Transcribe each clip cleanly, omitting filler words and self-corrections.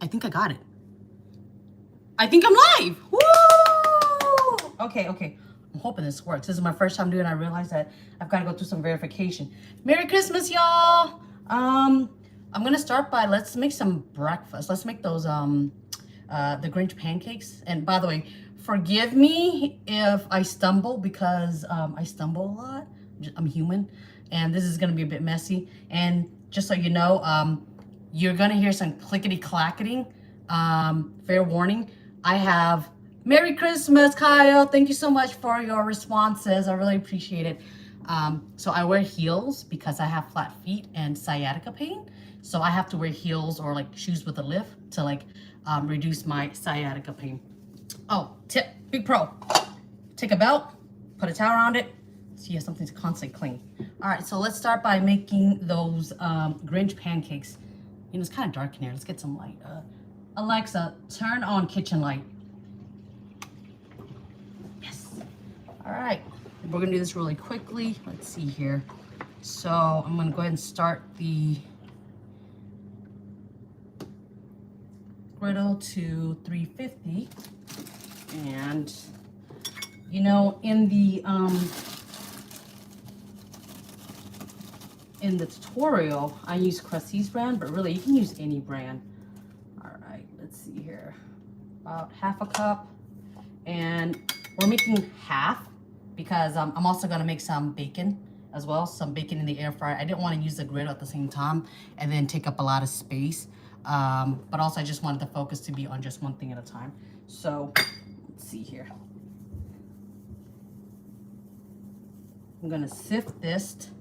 I think I got it. I think I'm live. Woo! Okay. I'm hoping this works. This is my first time doing it. I realized that I've got to go through some verification. Merry Christmas, y'all. I'm gonna start by, let's make some breakfast. Let's make those the Grinch pancakes. And by the way, forgive me if I stumble, because I stumble a lot. I'm human, and this is gonna be a bit messy. And just so you know, you're gonna hear some clickety clacketing. Fair warning. I have Merry Christmas, Kyle. Thank you so much for your responses. I really appreciate it. So I wear heels because I have flat feet and sciatica pain. So I have to wear heels or like shoes with a lift to like reduce my sciatica pain. Oh, tip, big pro. Take a belt, put a towel around it, so you have something to constantly clean. All right, so let's start by making those Grinch pancakes. You know, it's kind of dark in here. Let's get some light. Alexa, turn on kitchen light. Yes. All right, we're gonna do this really quickly. Let's see here. So I'm gonna go ahead and start the griddle to 350. And you know, in the tutorial, I use Crusty's brand, but really you can use any brand. All right, let's see here. About half a cup, and we're making half because I'm also gonna make some bacon as well, some bacon in the air fryer. I didn't want to use the griddle at the same time and then take up a lot of space, but also I just wanted the focus to be on just one thing at a time. So let's see here. I'm gonna sift this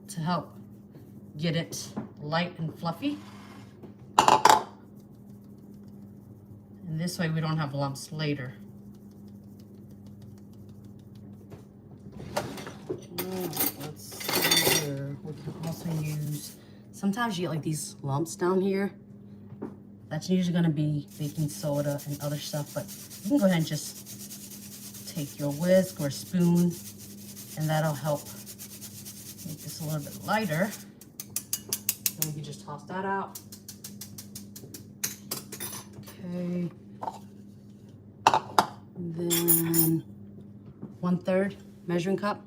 to help get it light and fluffy. And this way we don't have lumps later. Let's see here. We can also use, sometimes you get like these lumps down here. That's usually gonna be baking soda and other stuff, but you can go ahead and just take your whisk or spoon, and that'll help make this a little bit lighter. Then we can just toss that out. Okay. And then 1/3 measuring cup.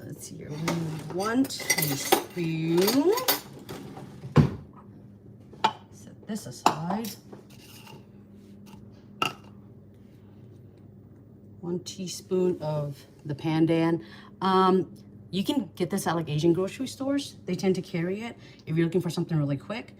Let's see here. We need 1 teaspoon. Set this aside. 1 teaspoon of the pandan. You can get this at like Asian grocery stores. They tend to carry it if you're looking for something really quick.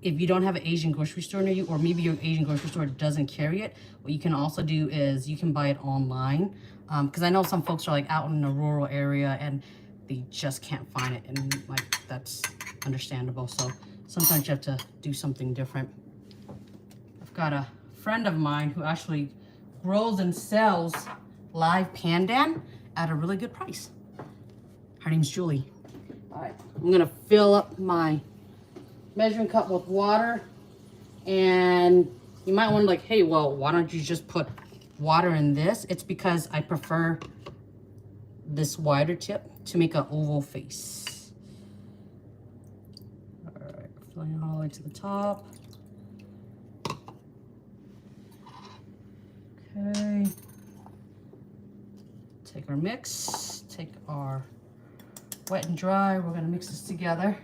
If you don't have an Asian grocery store near you, or maybe your Asian grocery store doesn't carry it, what you can also do is you can buy it online. Because I know some folks are like out in a rural area and they just can't find it, and like that's understandable. So sometimes you have to do something different. I've got a friend of mine who actually grows and sells live pandan at a really good price. Her name's Julie. All right, I'm gonna fill up my measuring cup with water, and you might wonder like, hey, well, why don't you just put water in this? It's because I prefer this wider tip to make an oval face. All right, filling it all the way to the top. Okay. Take our mix, take our wet and dry. We're gonna mix this together.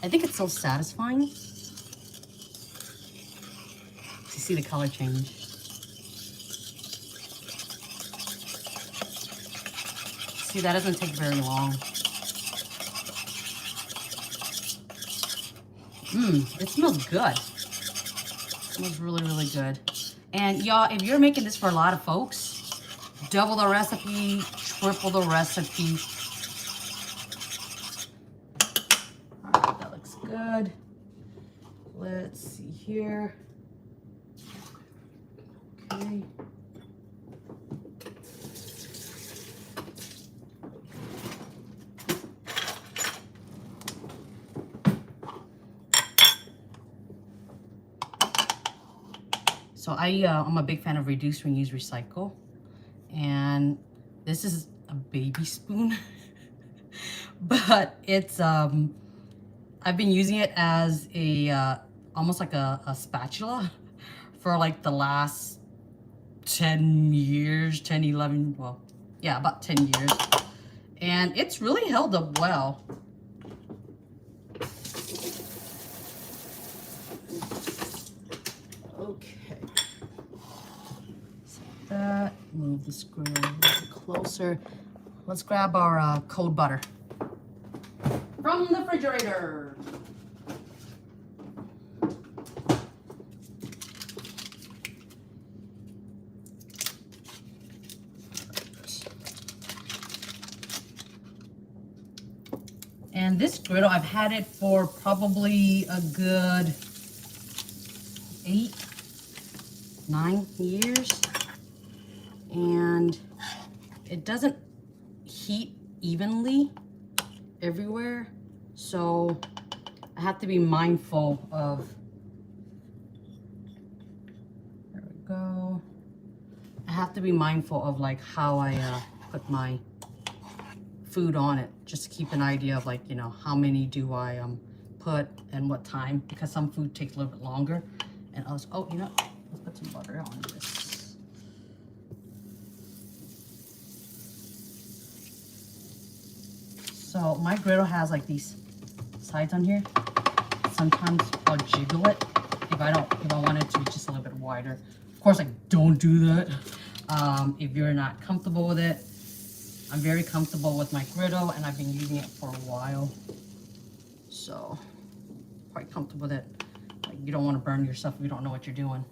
I think it's so satisfying to see the color change. See, that doesn't take very long. It smells good. It smells really, really good. And y'all, if you're making this for a lot of folks, double the recipe, triple the recipe. All right, that looks good. Let's see here. Okay. So I'm a big fan of reduce, reuse, recycle. And this is a baby spoon, but it's, I've been using it as a, almost like a spatula for like the last 10 years, 10, 11, well, yeah, about 10 years. And it's really held up well. Okay. So that, move the screw a little bit closer. Let's grab our cold butter from the refrigerator. And this griddle, I've had it for probably a good 8, 9 years. And it doesn't heat evenly everywhere. So I have to be mindful of, there we go. I have to be mindful of like how I put my food on it, just to keep an idea of like, you know, how many do I put and what time, because some food takes a little bit longer and others. Oh, you know, let's put some butter on this. So my griddle has like these sides on here. Sometimes I'll jiggle it if I want it to be just a little bit wider. Of course, I don't do that if you're not comfortable with it. I'm very comfortable with my griddle and I've been using it for a while. So, quite comfortable with it. Like, you don't want to burn yourself if you don't know what you're doing.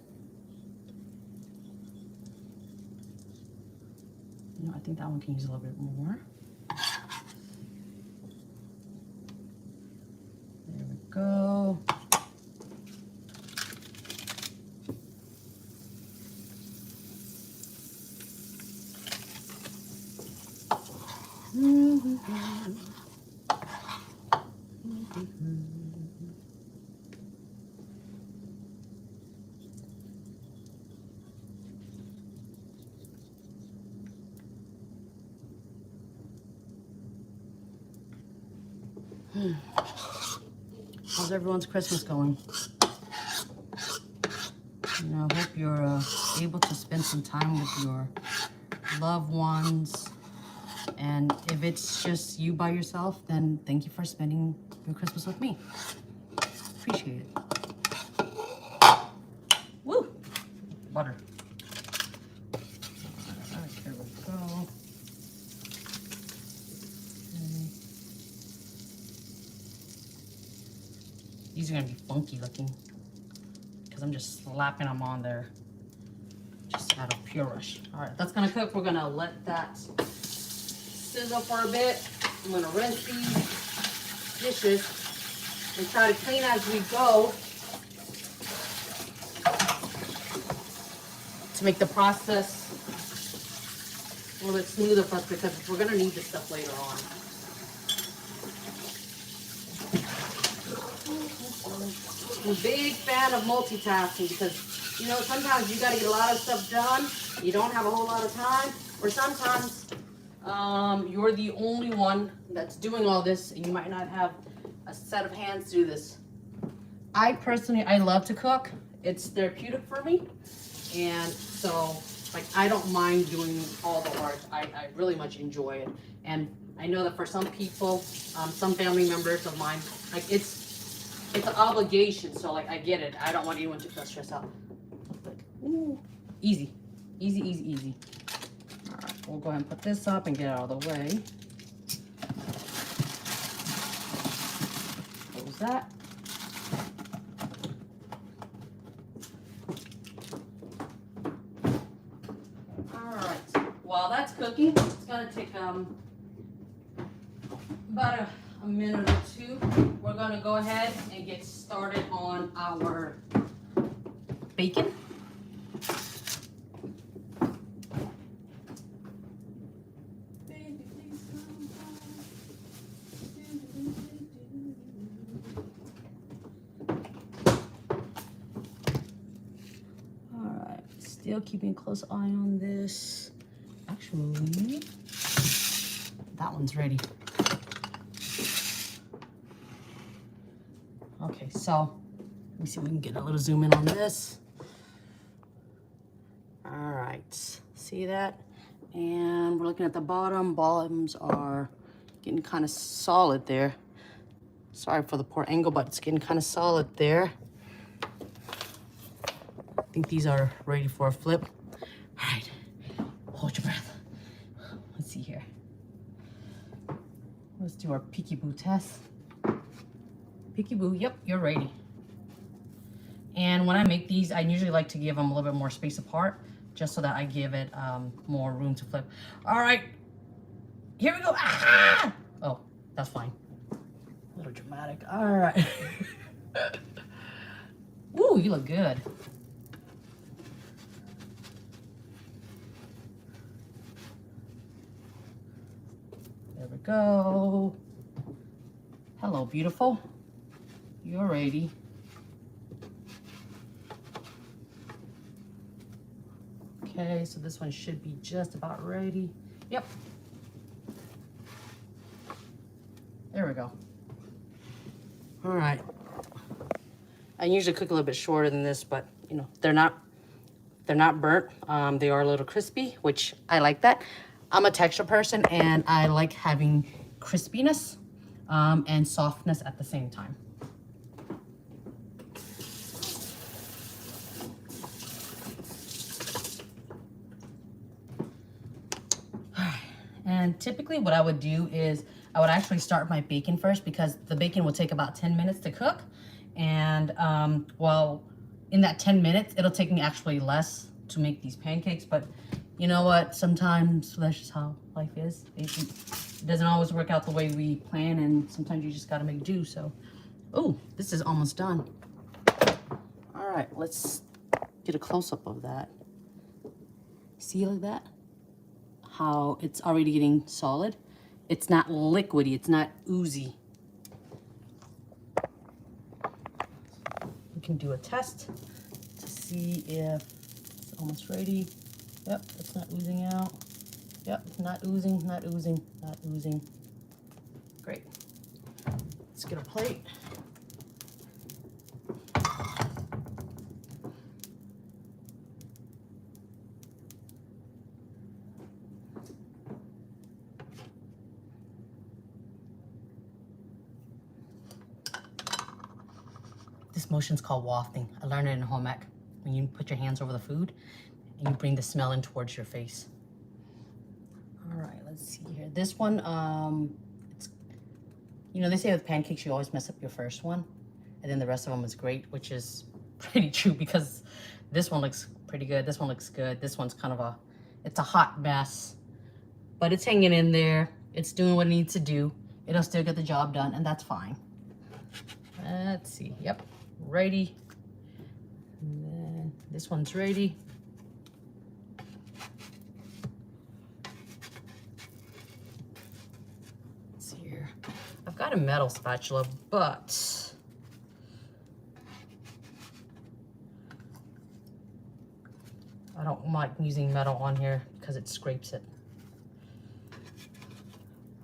You know, I think that one can use a little bit more. There we go. How's everyone's Christmas going? You know, I hope you're able to spend some time with your loved ones. And if it's just you by yourself, then thank you for spending your Christmas with me. Appreciate it. Woo! Butter. All right, there we go. Okay. These are gonna be funky looking because I'm just slapping them on there just out of pure rush. All right, that's gonna cook. We're gonna let that sizzle for a bit. I'm gonna rinse these dishes and try to clean as we go to make the process a little bit smoother for us, because we're gonna need this stuff later on. I'm a big fan of multitasking because, you know, sometimes you gotta get a lot of stuff done. You don't have a whole lot of time, or sometimes you're the only one that's doing all this and you might not have a set of hands to do this. I personally love to cook. It's therapeutic for me. And so, like, I don't mind doing all the work. I really much enjoy it. And I know that for some people, some family members of mine, like, it's an obligation. So, like, I get it. I don't want anyone to feel stressed out. Like, ooh, easy. Easy, easy, easy. All right, we'll go ahead and put this up and get out of the way. Close that. All right, while that's cooking, it's gonna take about a minute or two. We're gonna go ahead and get started on our bacon. All right. Still keeping a close eye on this. Actually, that one's ready. Okay, so let me see if we can get a little zoom in on this. All right, see that? And we're looking at the bottom. Bottoms are getting kind of solid there. Sorry for the poor angle, but it's getting kind of solid there. I think these are ready for a flip. All right, hold your breath. Let's see here. Let's do our peekaboo test. Peekaboo, yep, you're ready. And when I make these, I usually like to give them a little bit more space apart, just so that I give it more room to flip. All right, here we go. Ah! Oh, that's fine. A little dramatic. All right. Ooh, you look good. There we go. Hello, beautiful. You're ready. Okay, so this one should be just about ready. Yep. There we go. All right. I usually cook a little bit shorter than this, but you know, they're not burnt. They are a little crispy, which I like that. I'm a texture person and I like having crispiness and softness at the same time. And typically what I would do is I would actually start my bacon first, because the bacon will take about 10 minutes to cook. And well, in that 10 minutes, it'll take me actually less to make these pancakes. But you know what? Sometimes that's just how life is. It doesn't always work out the way we plan, and sometimes you just gotta make do. So, oh, this is almost done. All right, let's get a close-up of that. See like that? How it's already getting solid. It's not liquidy, it's not oozy. We can do a test to see if it's almost ready. Yep, it's not oozing out. Yep, it's not oozing, not oozing, not oozing. Great. Let's get a plate. This motion's called wafting. I learned it in home ec. When you put your hands over the food and you bring the smell in towards your face. All right, let's see here. This one, it's, you know, they say with pancakes, you always mess up your first one, and then the rest of them is great, which is pretty true, because this one looks pretty good. This one looks good. This one's kind of it's a hot mess, but it's hanging in there. It's doing what it needs to do. It'll still get the job done, and that's fine. Let's see, yep, ready. And then this one's ready. Let's see here. I've got a metal spatula, but I don't like using metal on here because it scrapes it.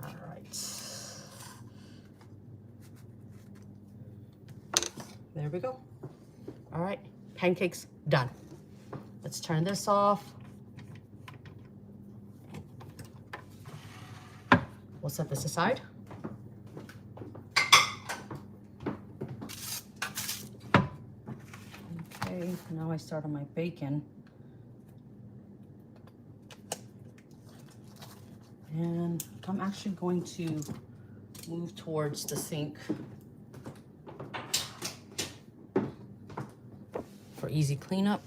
All right. There we go. All right, pancakes done. Let's turn this off. We'll set this aside. Okay, now I start on my bacon. And I'm actually going to move towards the sink for easy cleanup.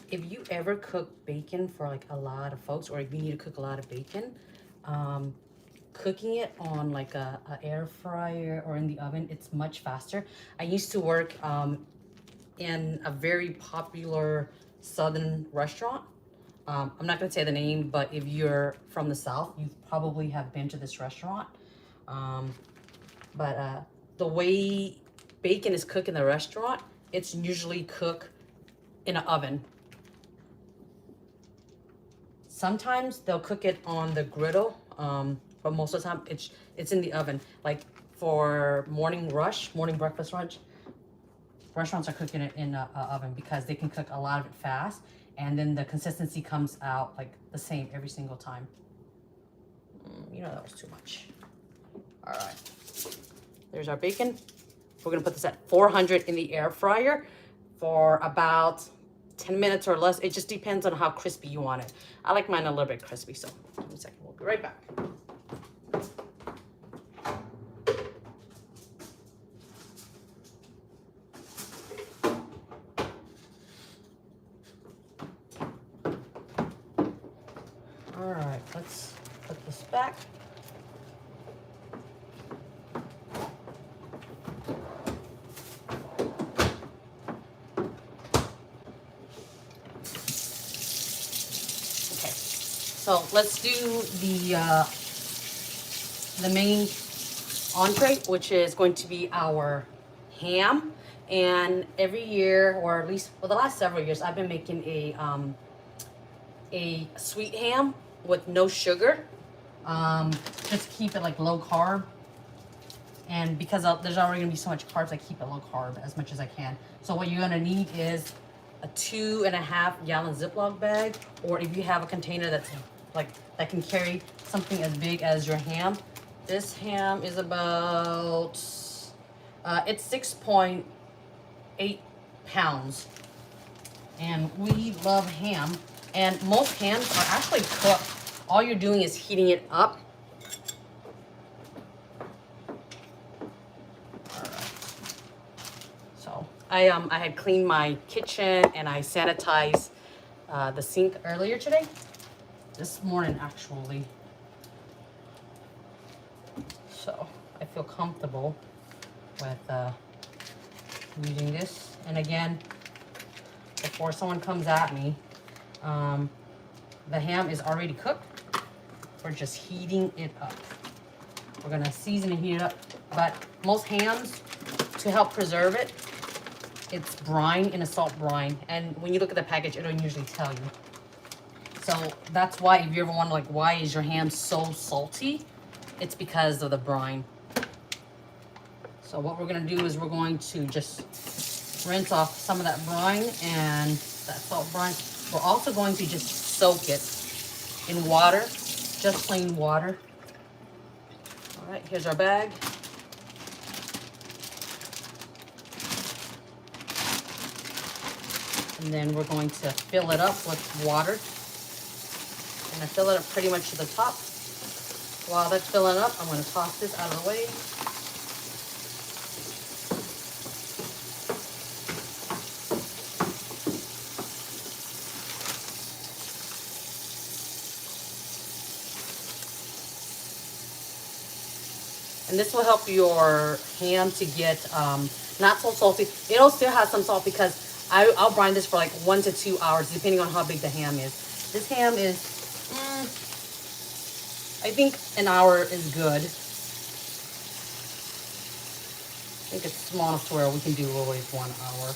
if you ever cook bacon for like a lot of folks, or if you need to cook a lot of bacon, cooking it on like a air fryer or in the oven, it's much faster. I used to work in a very popular southern restaurant. I'm not gonna say the name, but if you're from the South, you probably have been to this restaurant. But the way bacon is cooked in the restaurant, it's usually cooked in an oven. Sometimes they'll cook it on the griddle, but most of the time it's in the oven. Like for morning breakfast rush, restaurants are cooking it in an oven because they can cook a lot of it fast, and then the consistency comes out like the same every single time. You know that was too much. All right, there's our bacon. We're gonna put this at 400 in the air fryer for about 10 minutes or less. It just depends on how crispy you want it. I like mine a little bit crispy, so give me a second. We'll be right back. All right, let's put this back. So let's do the main entree, which is going to be our ham. And every year, or at least for the last several years, I've been making a sweet ham with no sugar. Just keep it like low carb. And because there's already gonna be so much carbs, I keep it low carb as much as I can. So what you're gonna need is a 2.5 gallon Ziploc bag, or if you have a container that's like that can carry something as big as your ham. This ham is about it's 6.8 pounds, and we love ham. And most hams are actually cooked. All you're doing is heating it up. All right. So I had cleaned my kitchen and I sanitized the sink earlier today. This morning, actually. So I feel comfortable with using this. And again, before someone comes at me, the ham is already cooked. We're just heating it up. We're gonna season and heat it up. But most hams, to help preserve it, it's brine in a salt brine. And when you look at the package, it don't usually tell you. So that's why, if you ever wonder, like, why is your ham so salty? It's because of the brine. So what we're gonna do is we're going to just rinse off some of that brine and that salt brine. We're also going to just soak it in water, just plain water. All right, here's our bag. And then we're going to fill it up with water. I'm gonna fill it up pretty much to the top. While that's filling up, I'm gonna toss this out of the way. And this will help your ham to get not so salty. It'll still have some salt because I'll brine this for like 1 to 2 hours, depending on how big the ham is. This ham is, I think an hour is good. I think it's small enough to where we can do always 1 hour.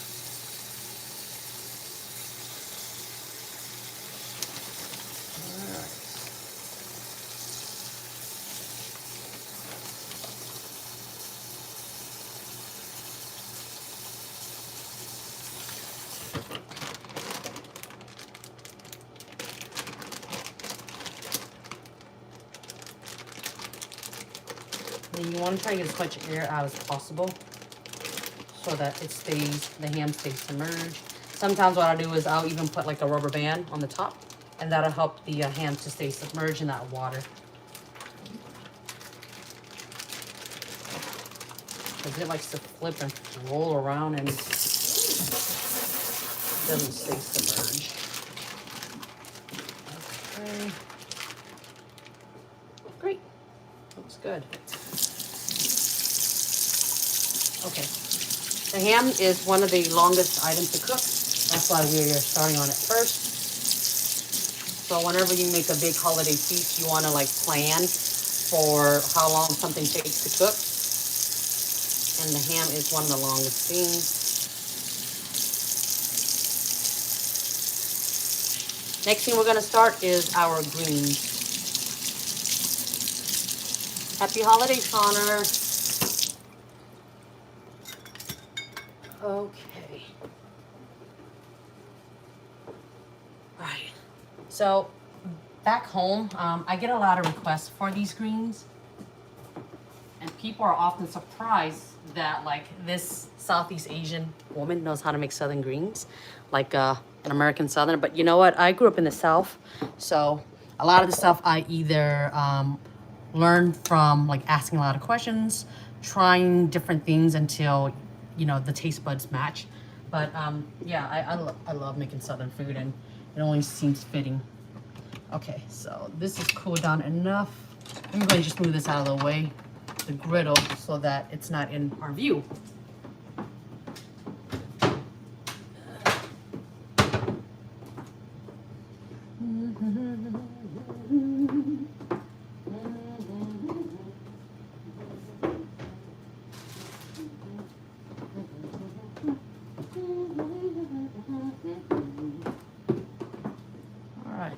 And you want to try to get as much air out as possible so that the ham stays submerged. Sometimes what I'll do is I'll even put like a rubber band on the top, and that'll help the ham to stay submerged in that water. Because it likes to flip and roll around, and Doesn't say submerge. Okay. Great. Looks good. Okay. The ham is one of the longest items to cook. That's why we're starting on it first. So whenever you make a big holiday feast, you want to like plan for how long something takes to cook. And the ham is one of the longest things. Next thing we're going to start is our greens. Happy holidays, Connor. Okay. Right. So back home, I get a lot of requests for these greens. And people are often surprised that like this Southeast Asian woman knows how to make Southern greens, like an American Southern. But you know what? I grew up in the South. So a lot of the stuff I either learned from like asking a lot of questions, trying different things until, you know, the taste buds match. But yeah, I love making Southern food, and it only seems fitting. Okay, so this is cooled down enough. I'm going to just move this out of the way, the griddle, so that it's not in our view.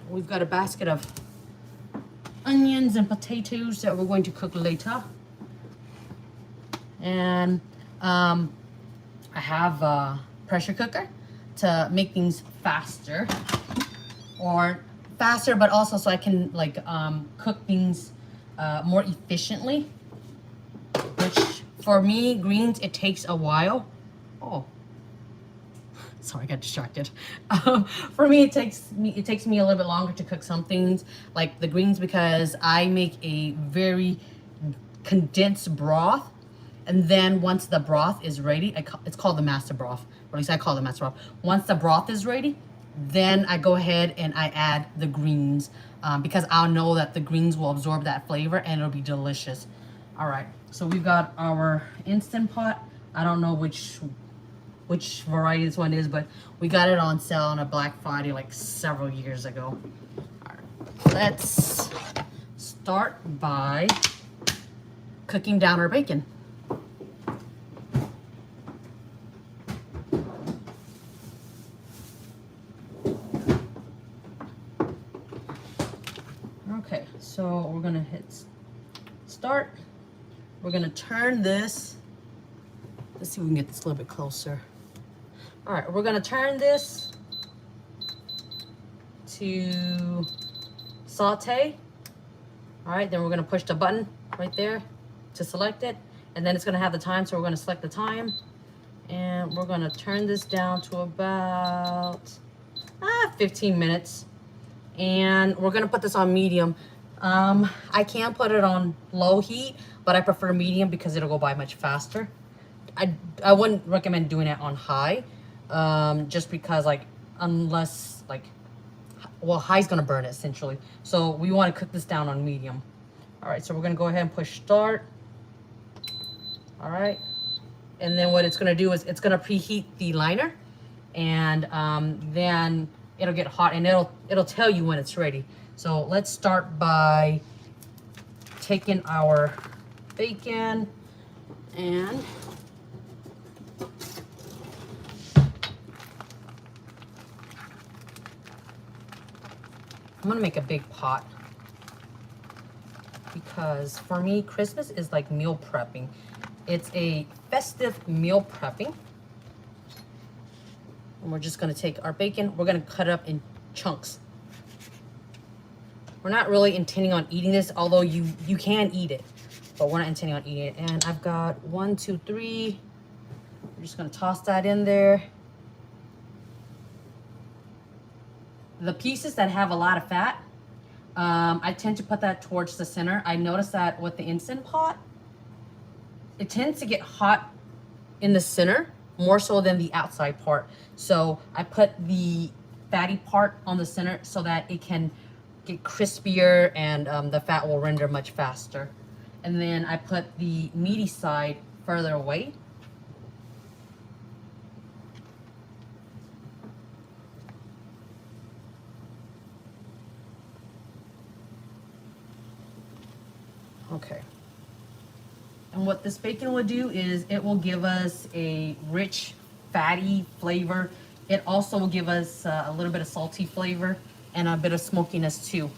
We've got a basket of onions and potatoes that we're going to cook later. And I have a pressure cooker to make things faster. Or faster, but also so I can like cook things more efficiently. Which for me, greens, it takes a while. Oh. Sorry, I got distracted. For me, it takes me a little bit longer to cook some things like the greens, because I make a very condensed broth, and then once the broth is ready, it's called the master broth, or at least I call it the master broth. Once the broth is ready, then I go ahead and I add the greens, because I'll know that the greens will absorb that flavor and it'll be delicious. All right, so we've got our Instant Pot. I don't know which variety this one is, but we got it on sale on a Black Friday like several years ago. All right, let's start by cooking down our bacon. Okay, so we're gonna hit start. We're gonna turn this. Let's see if we can get this a little bit closer. All right, we're gonna turn this to saute. All right, then we're gonna push the button right there to select it. And then it's gonna have the time, so we're gonna select the time. And we're gonna turn this down to about 15 minutes. And we're gonna put this on medium. I can put it on low heat, but I prefer medium because it'll go by much faster. I wouldn't recommend doing it on high, just because like, unless like, well, high's gonna burn it essentially. So we wanna cook this down on medium. All right, so we're gonna go ahead and push start. All right, and then what it's gonna do is it's gonna preheat the liner, and then it'll get hot and it'll tell you when it's ready. So let's start by taking our bacon and I'm gonna make a big pot, because for me, Christmas is like meal prepping. It's a festive meal prepping. And we're just gonna take our bacon, we're gonna cut it up in chunks. We're not really intending on eating this, although you can eat it, but we're not intending on eating it. And I've got 1, 2, 3. We're just gonna toss that in there. The pieces that have a lot of fat, I tend to put that towards the center. I noticed that with the Instant Pot, it tends to get hot in the center more so than the outside part. So I put the fatty part on the center so that it can get crispier and the fat will render much faster. And then I put the meaty side further away. Okay. And what this bacon will do is it will give us a rich, fatty flavor. It also will give us a little bit of salty flavor and a bit of smokiness too.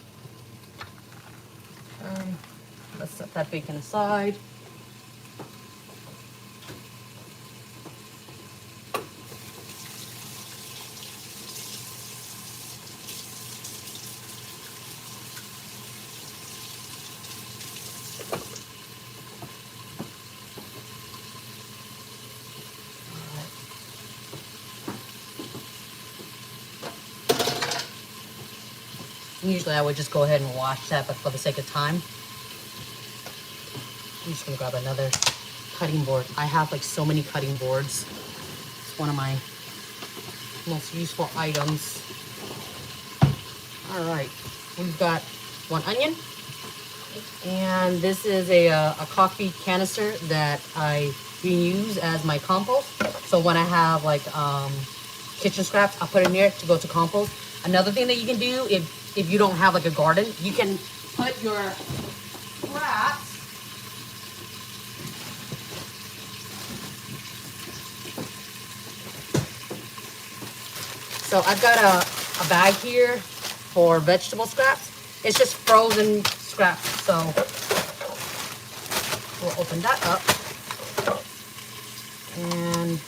Let's set that bacon aside. Usually I would just go ahead and wash that, but for the sake of time, I'm just gonna grab another cutting board. I have like so many cutting boards. It's one of my most useful items. All right, we've got one onion, and this is a coffee canister that I reuse as my compost. So when I have like kitchen scraps, I put it in there to go to compost. Another thing that you can do if you don't have like a garden, you can put your scraps so I've got a bag here for vegetable scraps. It's just frozen scraps. So we'll open that up. And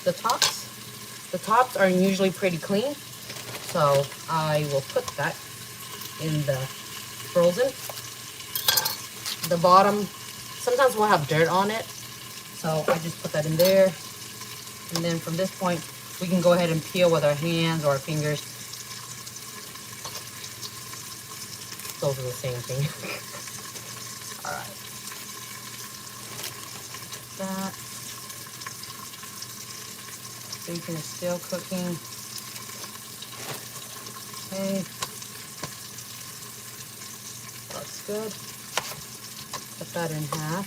the tops are usually pretty clean. So I will put that in the frozen. The bottom, sometimes we'll have dirt on it. So I just put that in there. And then from this point, we can go ahead and peel with our hands or our fingers. Those are the same thing. All right. That. Bacon is still cooking. Okay. Looks good. Cut that in half.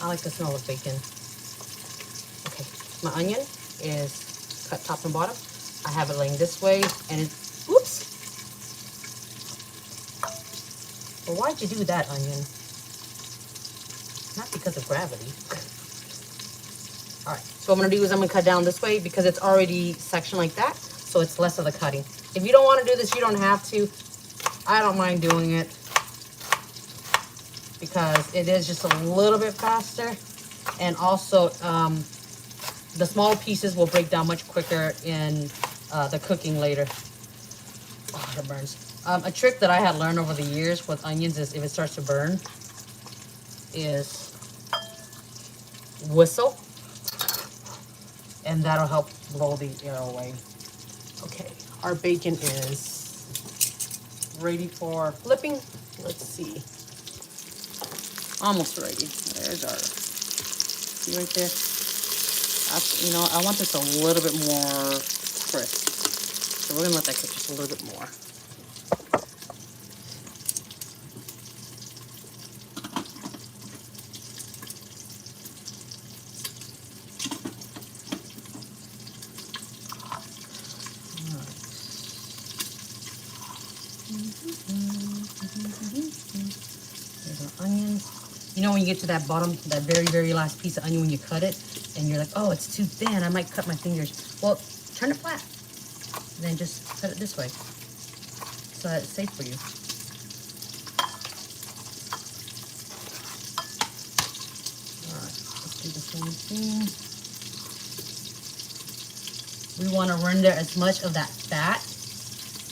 I like the smell of bacon. Okay, my onion is cut top and bottom. I have it laying this way, and it's, oops. Well, why'd you do that, onion? Not because of gravity. All right, so what I'm gonna do is I'm gonna cut down this way because it's already sectioned like that, so it's less of the cutting. If you don't wanna do this, you don't have to. I don't mind doing it because it is just a little bit faster, and also the small pieces will break down much quicker in the cooking later. Oh, it burns. A trick that I had learned over the years with onions is if it starts to burn, is whistle, and that'll help blow the air away. Okay, our bacon is ready for flipping. Let's see. Almost ready. There's our, see right there? You know, I want this a little bit more crisp. So we're gonna let that cook just a little bit more. There's our onions. You know when you get to that bottom, that very, very last piece of onion when you cut it, and you're like, oh, it's too thin, I might cut my fingers. Well, turn it flat. And then just cut it this way, so that it's safe for you. All right, let's do the same thing. We want to render as much of that fat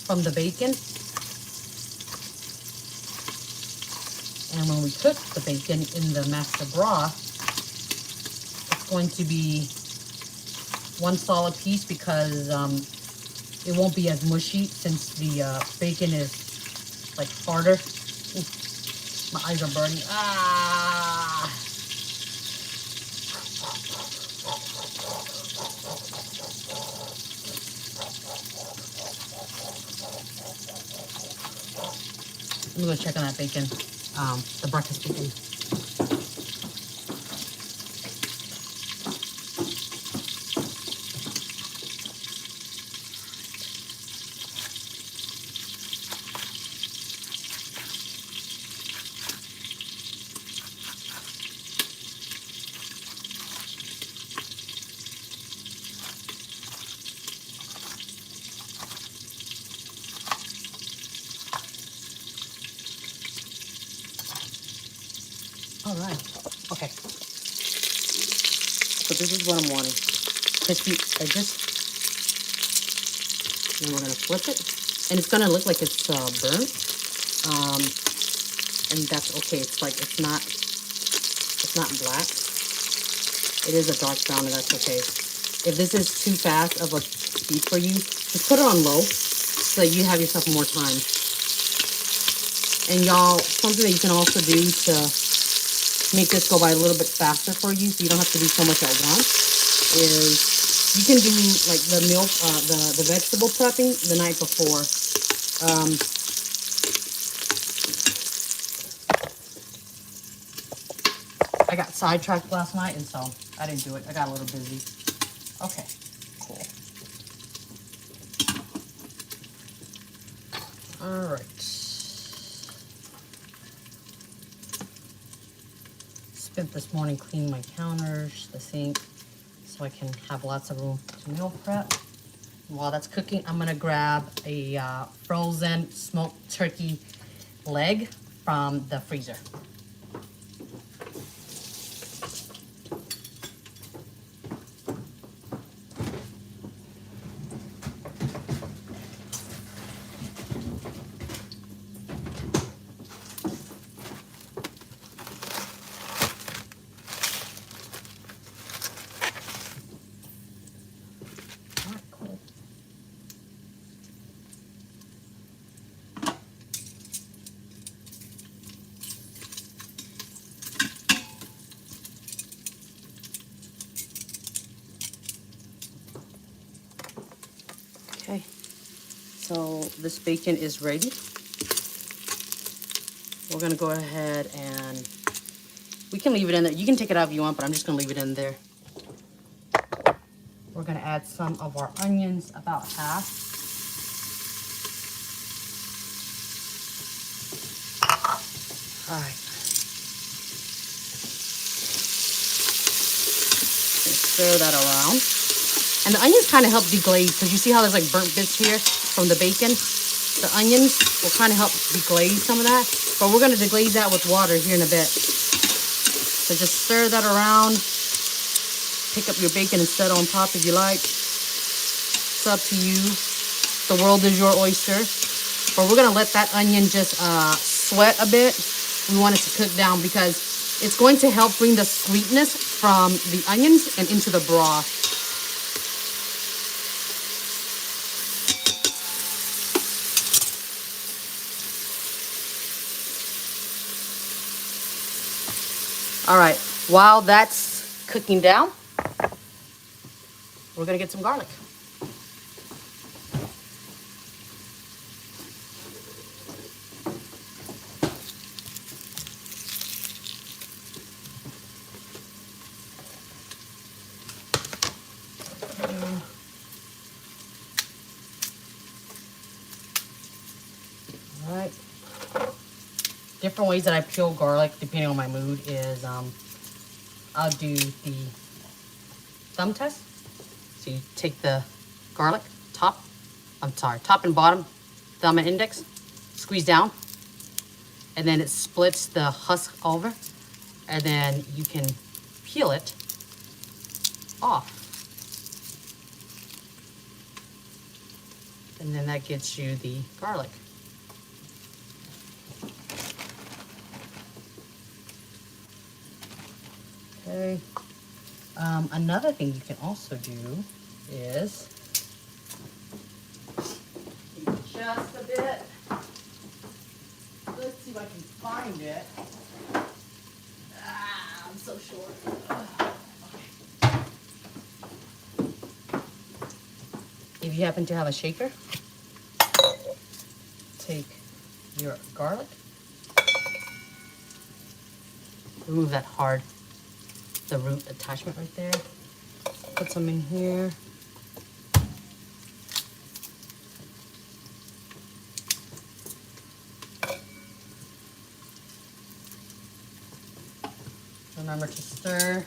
from the bacon. And when we cook the bacon in the master broth, it's going to be one solid piece because it won't be as mushy since the bacon is like harder. Ooh, my eyes are burning. Ah! I'm gonna check on that bacon, the breakfast bacon. All right. Okay. So this is what I'm wanting. Crispy edges. And we're gonna flip it, and it's gonna look like it's burnt. And that's okay. It's like it's not black. It is a dark brown, and that's okay. If this is too fast of a speed for you, just put it on low so that you have yourself more time. And y'all, something that you can also do to make this go by a little bit faster for you, so you don't have to do so much at once, is you can do like the milk, the vegetable prepping the night before. I got sidetracked last night, and so I didn't do it. I got a little busy. Okay, cool. All right. Spent this morning cleaning my counters, the sink, so I can have lots of room to meal prep. While that's cooking, I'm gonna grab a frozen smoked turkey leg from the freezer. Okay, so this bacon is ready. We're gonna go ahead and we can leave it in there. You can take it out if you want, but I'm just gonna leave it in there. We're gonna add some of our onions, about half. All right. Stir that around. And the onions kind of help deglaze, because you see how there's like burnt bits here from the bacon? The onions will kind of help deglaze some of that. But we're going to deglaze that with water here in a bit. So just stir that around. Pick up your bacon and set it on top if you like. It's up to you. The world is your oyster. But we're going to let that onion just sweat a bit. We want it to cook down because it's going to help bring the sweetness from the onions and into the broth. All right, while that's cooking down, we're gonna get some garlic. All right. Different ways that I peel garlic, depending on my mood, is I'll do the thumb test. So you take the garlic, top and bottom, thumb and index, squeeze down, and then it splits the husk over, and then you can peel it off. And then that gets you the garlic. Okay. Another thing you can also do is just a bit. Let's see if I can find it. Ah, I'm so short. Okay. If you happen to have a shaker, take your garlic. Remove that the root attachment right there. Put some in here. Remember to stir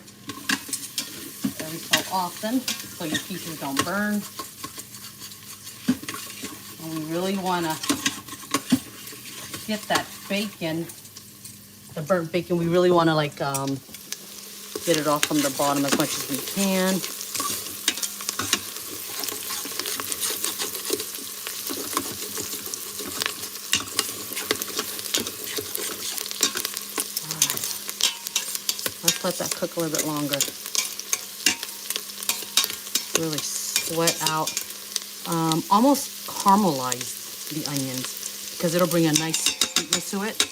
every so often so your pieces don't burn. And we really want to get that bacon, the burnt bacon, we really want to like get it off from the bottom as much as we can. Let's let that cook a little bit longer. Really sweat out. Almost caramelize the onions because it'll bring a nice sweetness to it.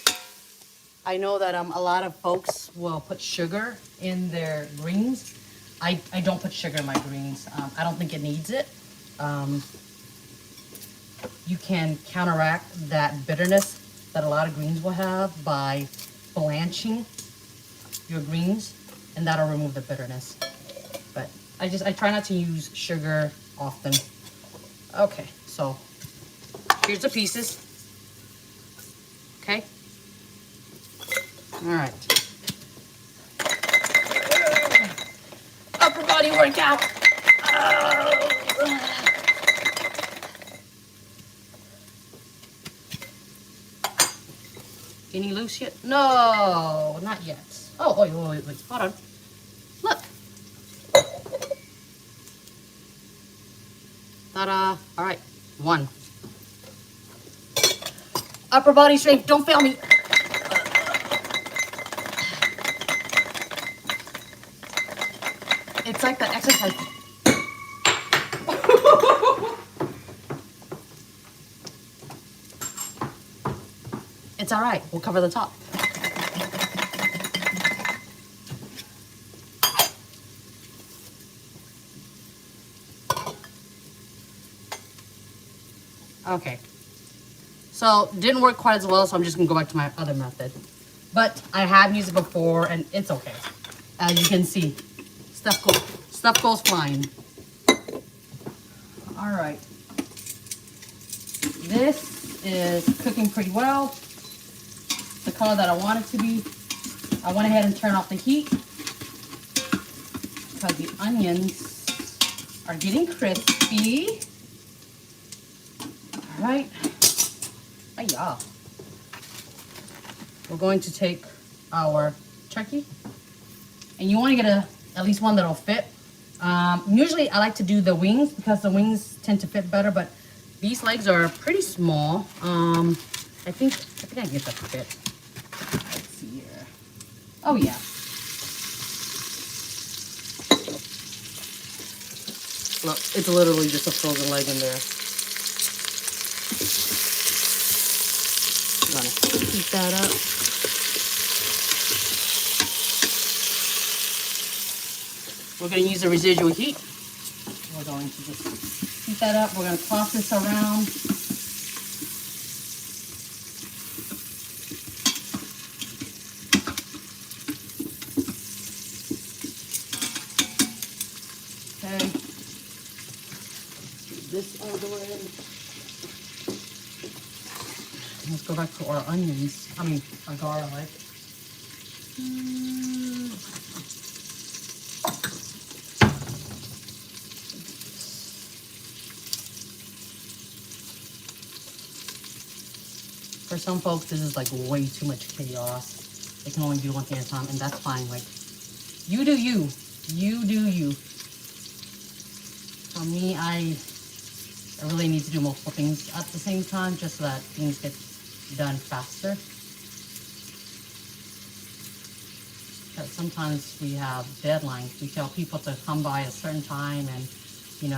I know that a lot of folks will put sugar in their greens. I don't put sugar in my greens. I don't think it needs it. You can counteract that bitterness that a lot of greens will have by blanching your greens, and that'll remove the bitterness. But I try not to use sugar often. Okay, so here's the pieces. Okay. All right. Upper body workout. Any loose yet? No, not yet. Oh, wait. Hold on. Look. Ta-da. All right. One. Upper body strength. Don't fail me. It's like that exercise. It's all right. We'll cover the top. Okay. So, didn't work quite as well, so I'm just going to go back to my other method. But I have used it before, and it's okay. As you can see, stuff goes flying. All right. This is cooking pretty well. The color that I want it to be. I went ahead and turned off the heat because the onions are getting crispy. All right. Yeah. We're going to take our turkey, and you want to get at least one that'll fit. Usually I like to do the wings because the wings tend to fit better, but these legs are pretty small. I think I can get that to fit. Let's see here. Oh yeah. Look, it's literally just a frozen leg in there. I'm gonna heat that up. We're going to use the residual heat. We're going to just heat that up. We're going to toss this around. Okay. This out of the way. Let's go back to our onions. Our garlic. For some folks, this is like way too much chaos. They can only do one thing at a time, and that's fine. Like, you do you. You do you. For me, I really need to do multiple things at the same time just so that things get done faster. Because sometimes we have deadlines. We tell people to come by a certain time and,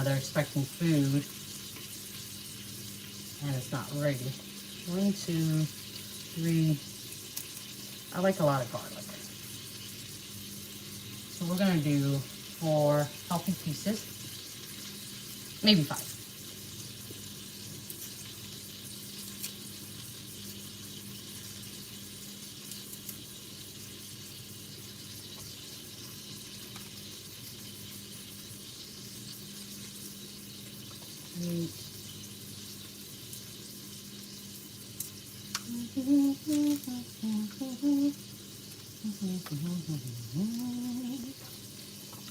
they're expecting food. and it's not ready. 1, 2, 3. I like a lot of garlic. So we're gonna do 4 healthy pieces, maybe 5.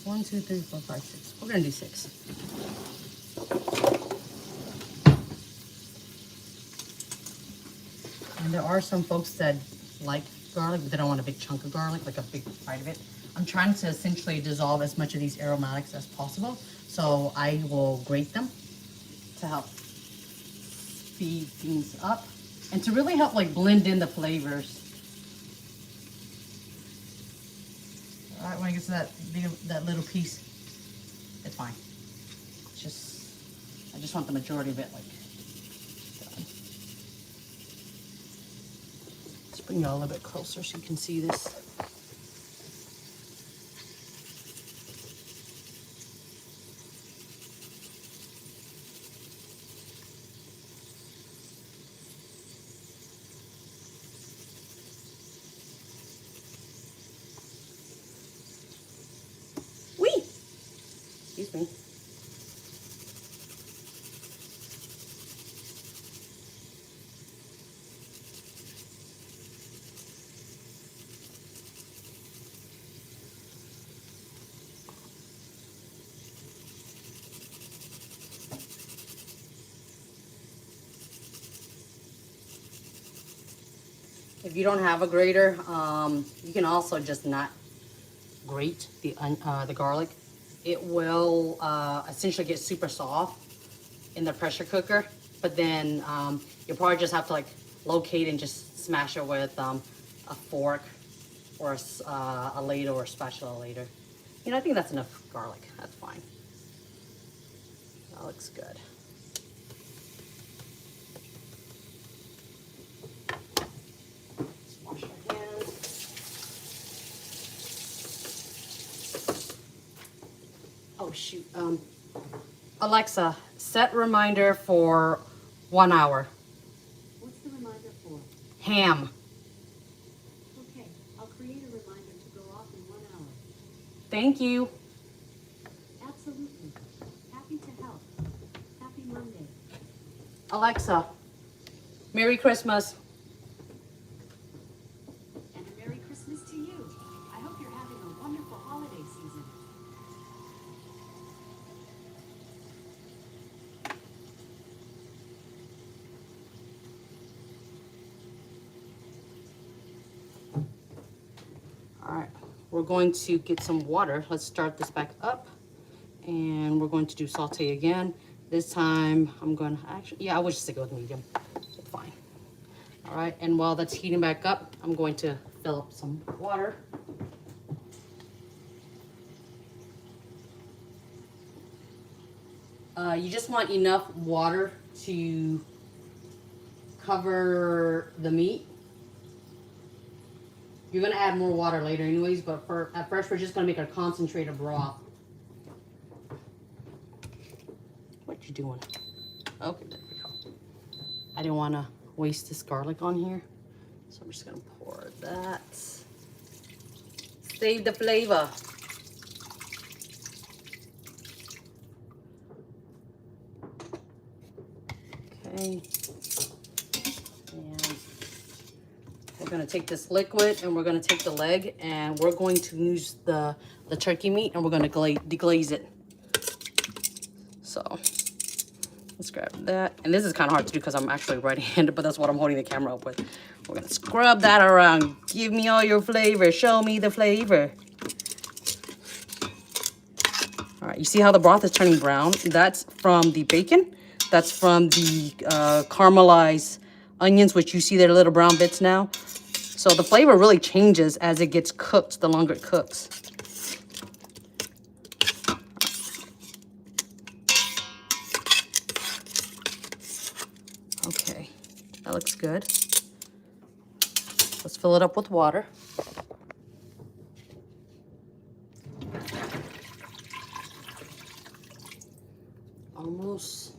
One, 2, 3, 4, 5, 6. We're gonna do 6. And there are some folks that like garlic, but they don't want a big chunk of garlic, like a big bite of it. I'm trying to essentially dissolve as much of these aromatics as possible. So I will grate them to help speed things up and to really help like blend in the flavors. All right, when it gets to that little piece, it's fine. It's just, I just want the majority of it like done. Let's bring y'all a little bit closer so you can see this. Excuse me. If you don't have a grater, you can also just not grate the garlic. It will essentially get super soft in the pressure cooker, but then you'll probably just have to like locate and just smash it with a fork or a ladle or spatula later. You know, I think that's enough garlic. That's fine. That looks good. Let's wash our hands. Oh shoot. Alexa, set reminder for 1 hour. What's the reminder for? Ham. Okay, I'll create a reminder to go off in 1 hour. Thank you. Absolutely. Happy to help. Happy Monday. Alexa, Merry Christmas. And a Merry Christmas to you. I hope you're having a wonderful holiday season. All right, we're going to get some water. Let's start this back up. And we're going to do saute again. This time I'm going to actually, yeah, I would just stick it with medium. It's fine. All right, and while that's heating back up, I'm going to fill up some water. You just want enough water to cover the meat. You're gonna add more water later anyways, but at first we're just gonna make a concentrated broth. What you doing? Okay, there we go. I didn't wanna waste this garlic on here, so I'm just gonna pour that. Save the flavor. Okay. And we're gonna take this liquid and we're gonna take the leg and we're going to use the turkey meat and we're gonna deglaze it. So let's grab that. And this is kind of hard to do because I'm actually right-handed, but that's what I'm holding the camera up with. We're gonna scrub that around. Give me all your flavor. Show me the flavor. All right, you see how the broth is turning brown? That's from the bacon. That's from the caramelized onions, which you see their little brown bits now. So the flavor really changes as it gets cooked, the longer it cooks. That looks good. Let's fill it up with water. Almost.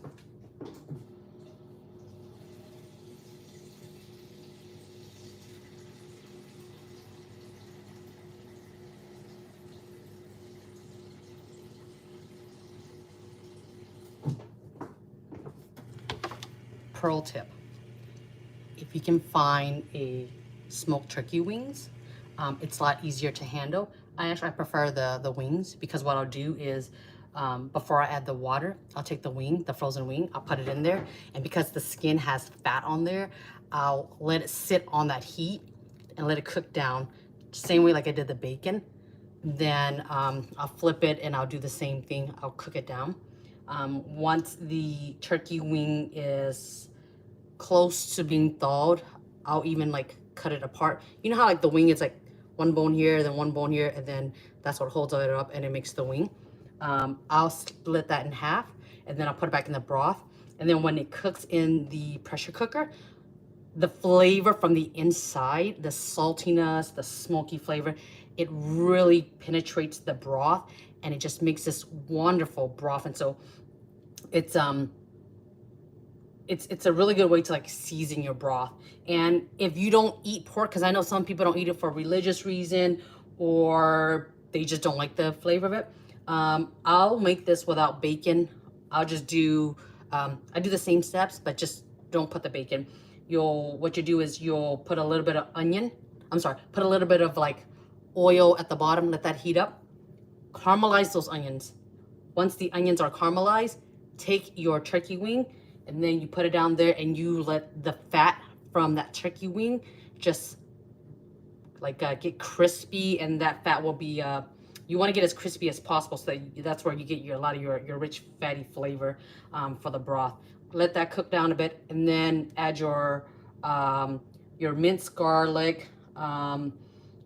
Pearl tip. If you can find a smoked turkey wings, it's a lot easier to handle. I prefer the wings, because what I'll do is before I add the water, I'll take the wing, the frozen wing, I'll put it in there, and because the skin has fat on there, I'll let it sit on that heat and let it cook down, same way like I did the bacon. Then I'll flip it and I'll do the same thing. I'll cook it down. Once the turkey wing is close to being thawed, I'll even like cut it apart. You know how like the wing is like one bone here, then one bone here, and then that's what holds it up and it makes the wing. I'll split that in half, and then I'll put it back in the broth. And then when it cooks in the pressure cooker, the flavor from the inside, the saltiness, the smoky flavor, it really penetrates the broth, and it just makes this wonderful broth. And so it's a really good way to like season your broth. And if you don't eat pork, because I know some people don't eat it for religious reason, or they just don't like the flavor of it, I'll make this without bacon. I'll just do I do the same steps, but just don't put the bacon. What you do is you'll put a little bit of put a little bit of like oil at the bottom, let that heat up, caramelize those onions. Once the onions are caramelized, take your turkey wing, and then you put it down there, and you let the fat from that turkey wing just like get crispy, and that fat will be you want to get as crispy as possible, so that's where you get a lot of your rich fatty flavor for the broth. Let that cook down a bit, and then add your minced garlic, and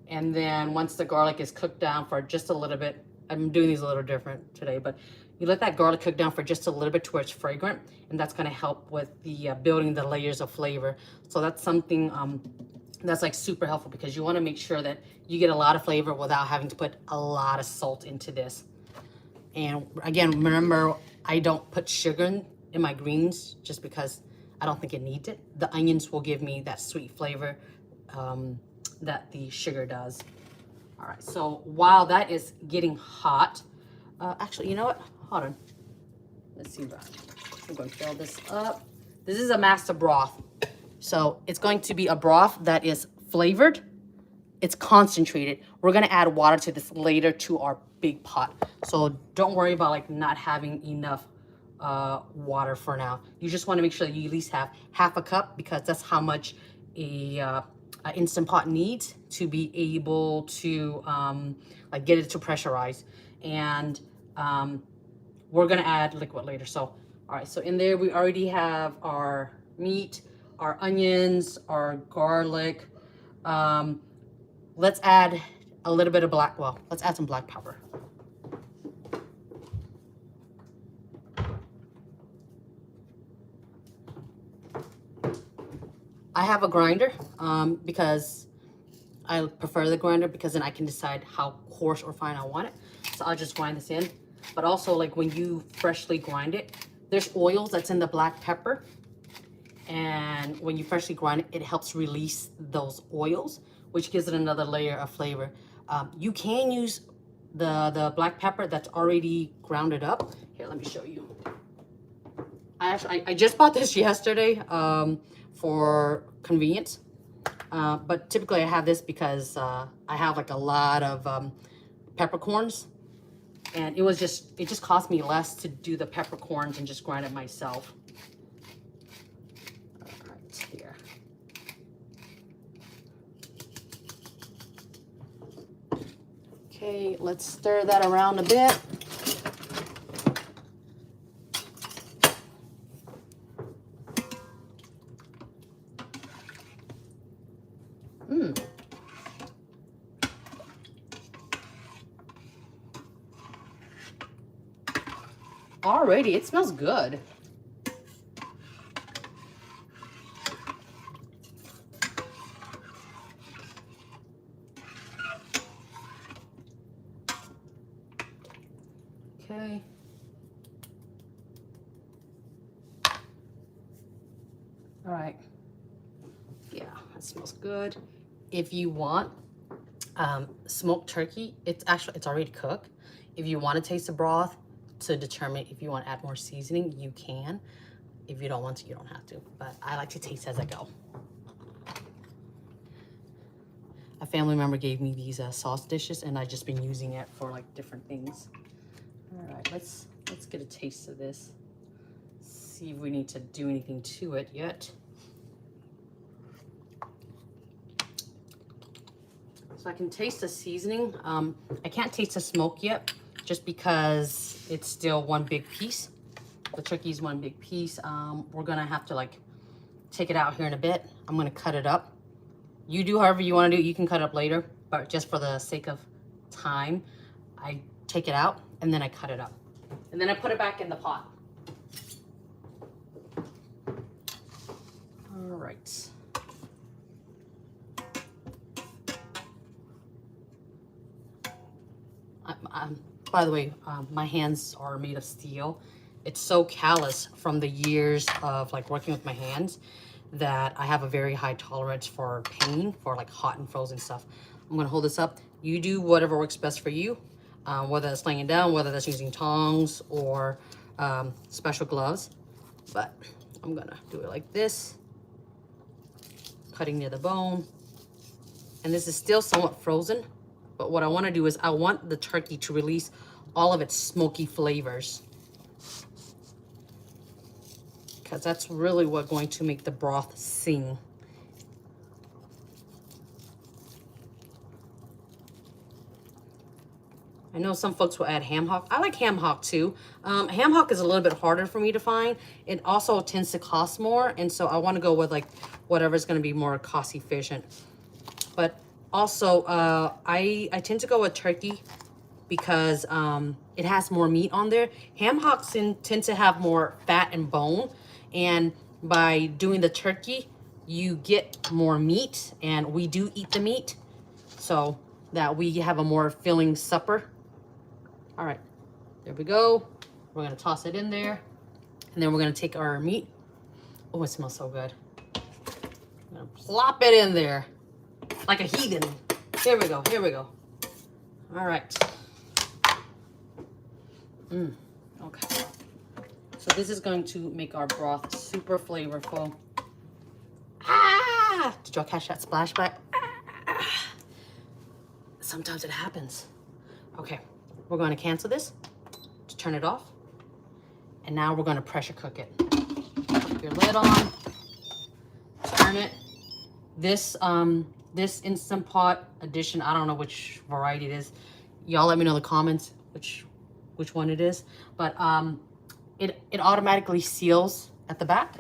then once the garlic is cooked down for just a little bit, I'm doing these a little different today, but you let that garlic cook down for just a little bit to where it's fragrant, and that's going to help with the building the layers of flavor. So that's something that's like super helpful, because you want to make sure that you get a lot of flavor without having to put a lot of salt into this. And again, remember, I don't put sugar in my greens just because I don't think it needs it. The onions will give me that sweet flavor that the sugar does. All right, so while that is getting hot, actually, you know what? Hold on. Let's see. I'm going to fill this up. This is a master broth. So it's going to be a broth that is flavored. It's concentrated. We're going to add water to this later to our big pot. So don't worry about like not having enough water for now. You just want to make sure that you at least have half a cup, because that's how much a Instant Pot needs to be able to like get it to pressurize. And we're gonna add liquid later. So all right, so in there we already have our meat, our onions, our garlic. Let's add a little bit of let's add some black pepper. I have a grinder because I prefer the grinder, because then I can decide how coarse or fine I want it. So I'll just grind this in. But also, like when you freshly grind it, there's oils that's in the black pepper. And when you freshly grind it, it helps release those oils, which gives it another layer of flavor. You can use the black pepper that's already grounded up. Here, let me show you. I just bought this yesterday for convenience. But typically I have this because I have like a lot of peppercorns, and it just cost me less to do the peppercorns and just grind it myself. All right, here. Okay, let's stir that around a bit. Alrighty, it smells good. Okay. All right. Yeah, that smells good. If you want smoked turkey, it's already cooked. If you want to taste the broth to determine if you want to add more seasoning, you can. If you don't want to, you don't have to. But I like to taste as I go. A family member gave me these sauce dishes, and I've just been using it for like different things. All right, let's get a taste of this. See if we need to do anything to it yet. So I can taste the seasoning. I can't taste the smoke yet, just because it's still one big piece. The turkey is one big piece. We're gonna have to like take it out here in a bit. I'm gonna cut it up. You do however you want to do. You can cut it up later, but just for the sake of time, I take it out and then I cut it up, and then I put it back in the pot. All right. By the way, my hands are made of steel. It's so callous from the years of like working with my hands that I have a very high tolerance for pain, for like hot and frozen stuff. I'm gonna hold this up. You do whatever works best for you, whether that's laying it down, whether that's using tongs or special gloves. But I'm gonna do it like this, cutting near the bone. And this is still somewhat frozen. But what I want to do is I want the turkey to release all of its smoky flavors, because that's really what's going to make the broth sing. I know some folks will add ham hock. I like ham hock too. Ham hock is a little bit harder for me to find. It also tends to cost more, and so I want to go with like whatever's going to be more cost efficient. But also, I tend to go with turkey because it has more meat on there. Ham hocks tend to have more fat and bone, and by doing the turkey, you get more meat, and we do eat the meat, so that we have a more filling supper. All right, there we go. We're gonna toss it in there, and then we're gonna take our meat. Oh, it smells so good. I'm gonna plop it in there like a heathen. Here we go, here we go. All right. Okay. So this is going to make our broth super flavorful. Ah! Did y'all catch that splashback? Ah! Sometimes it happens. Okay, we're going to cancel this to turn it off. And now we're going to pressure cook it. Put your lid on. Turn it. This Instant Pot edition, I don't know which variety it is. Y'all let me know in the comments which one it is. But it automatically seals at the back.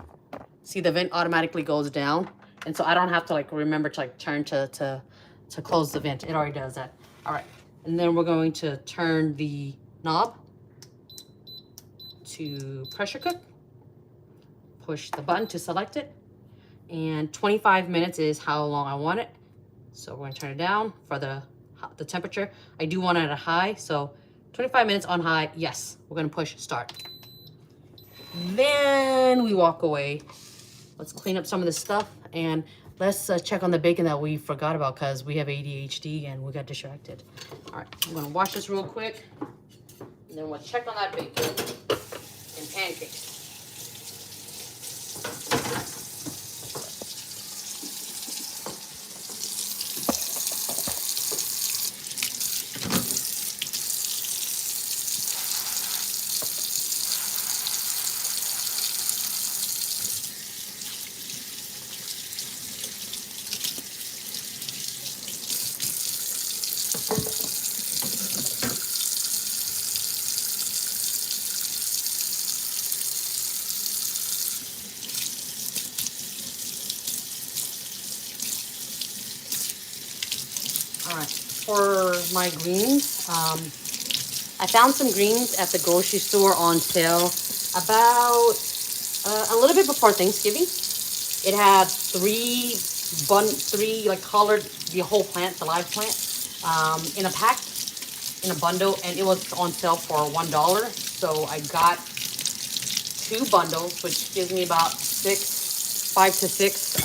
See, the vent automatically goes down, and so I don't have to like remember to like turn to close the vent. It already does that. All right, and then we're going to turn the knob to pressure cook. Push the button to select it, and 25 minutes is how long I want it. So we're gonna turn it down for the temperature. I do want it at a high, so 25 minutes on high. Yes, we're gonna push start. Then we walk away. Let's clean up some of this stuff, and let's check on the bacon that we forgot about because we have ADHD and we got distracted. All right, I'm gonna wash this real quick, and then we'll check on that bacon and pancakes. All right, for my greens, I found some greens at the grocery store on sale about a little bit before Thanksgiving. It had three like collared, the whole plant, the live plant, in a pack. in a bundle, and it was on sale for $1. So I got 2 bundles, which gives me about 5 to 6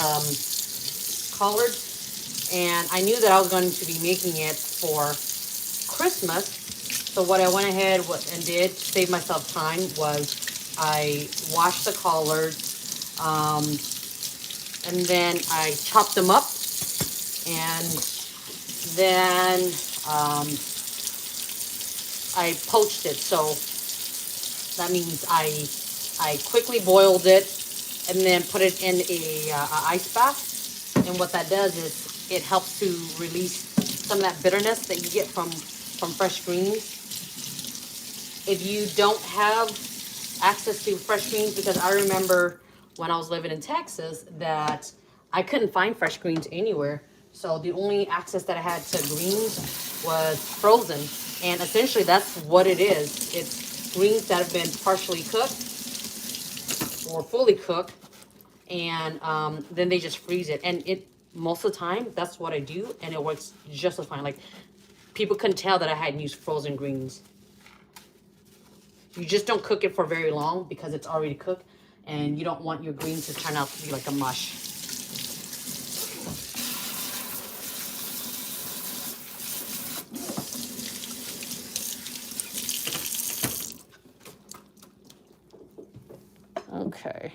collards. And I knew that I was going to be making it for Christmas. So what I went ahead and did to save myself time was I washed the collards, and then I chopped them up, and then I poached it. So that means I quickly boiled it and then put it in a ice bath. And what that does is it helps to release some of that bitterness that you get from fresh greens. If you don't have access to fresh greens, because I remember when I was living in Texas that I couldn't find fresh greens anywhere. So the only access that I had to greens was frozen. And essentially that's what it is. It's greens that have been partially cooked or fully cooked, and then they just freeze it. And most of the time, that's what I do, and it works just as fine. Like, people couldn't tell that I hadn't used frozen greens. You just don't cook it for very long because it's already cooked, and you don't want your greens to turn out to be like a mush. Okay.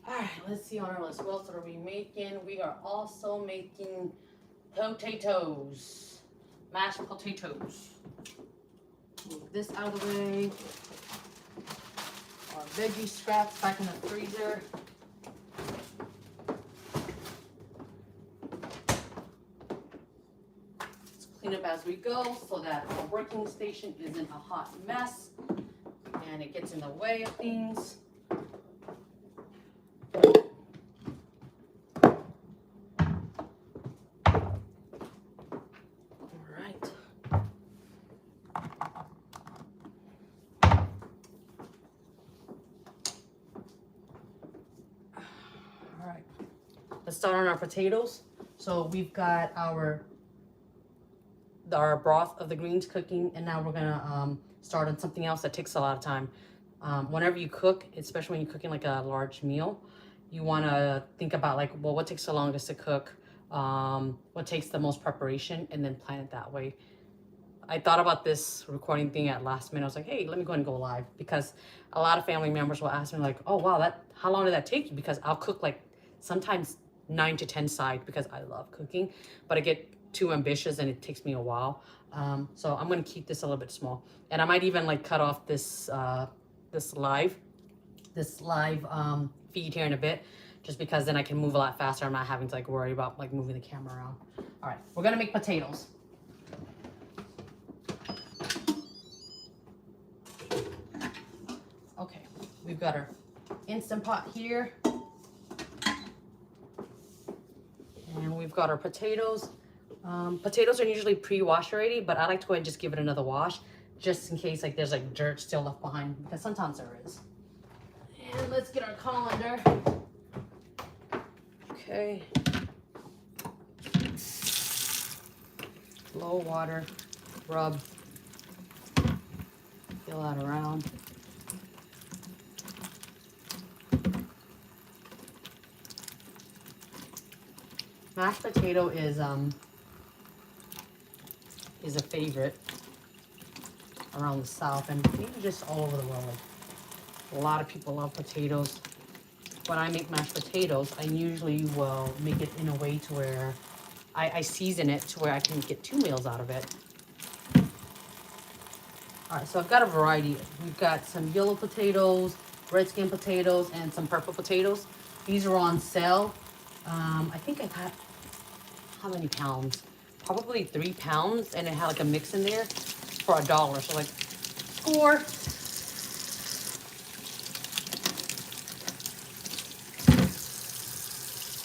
All right, let's see on our list. What else are we making? We are also making potatoes, mashed potatoes. Move this out of the way. Our veggie scraps back in the freezer. Let's clean up as we go so that our working station isn't a hot mess and it gets in the way of things. Let's start on our potatoes. So we've got our broth of the greens cooking, and now we're gonna start on something else that takes a lot of time. Whenever you cook, especially when you're cooking like a large meal, you wanna think about like, well, what takes the longest to cook? What takes the most preparation, and then plan it that way. I thought about this recording thing at last minute. I was like, hey, let me go ahead and go live, because a lot of family members will ask me like, oh wow, how long did that take you? Because I'll cook like sometimes 9 to 10 sides because I love cooking, but I get too ambitious and it takes me a while. So I'm gonna keep this a little bit small, and I might even like cut off this live feed here in a bit, just because then I can move a lot faster. I'm not having to like worry about like moving the camera around. All right, we're gonna make potatoes. Okay, we've got our Instant Pot here. And we've got our potatoes. Potatoes are usually pre-washed already, but I like to go ahead and just give it another wash, just in case like there's like dirt still left behind, because sometimes there is. And let's get our colander. Okay. Low water, rub, fill that around. Mashed potato is a favorite around the South, and maybe just all over the world. Like, a lot of people love potatoes. When I make mashed potatoes, I usually will make it in a way to where I season it to where I can get 2 meals out of it. All right, so I've got a variety. We've got some yellow potatoes, red skin potatoes, and some purple potatoes. These are on sale. I think I got, how many pounds? Probably 3 pounds, and it had like a mix in there for $1. So like 4.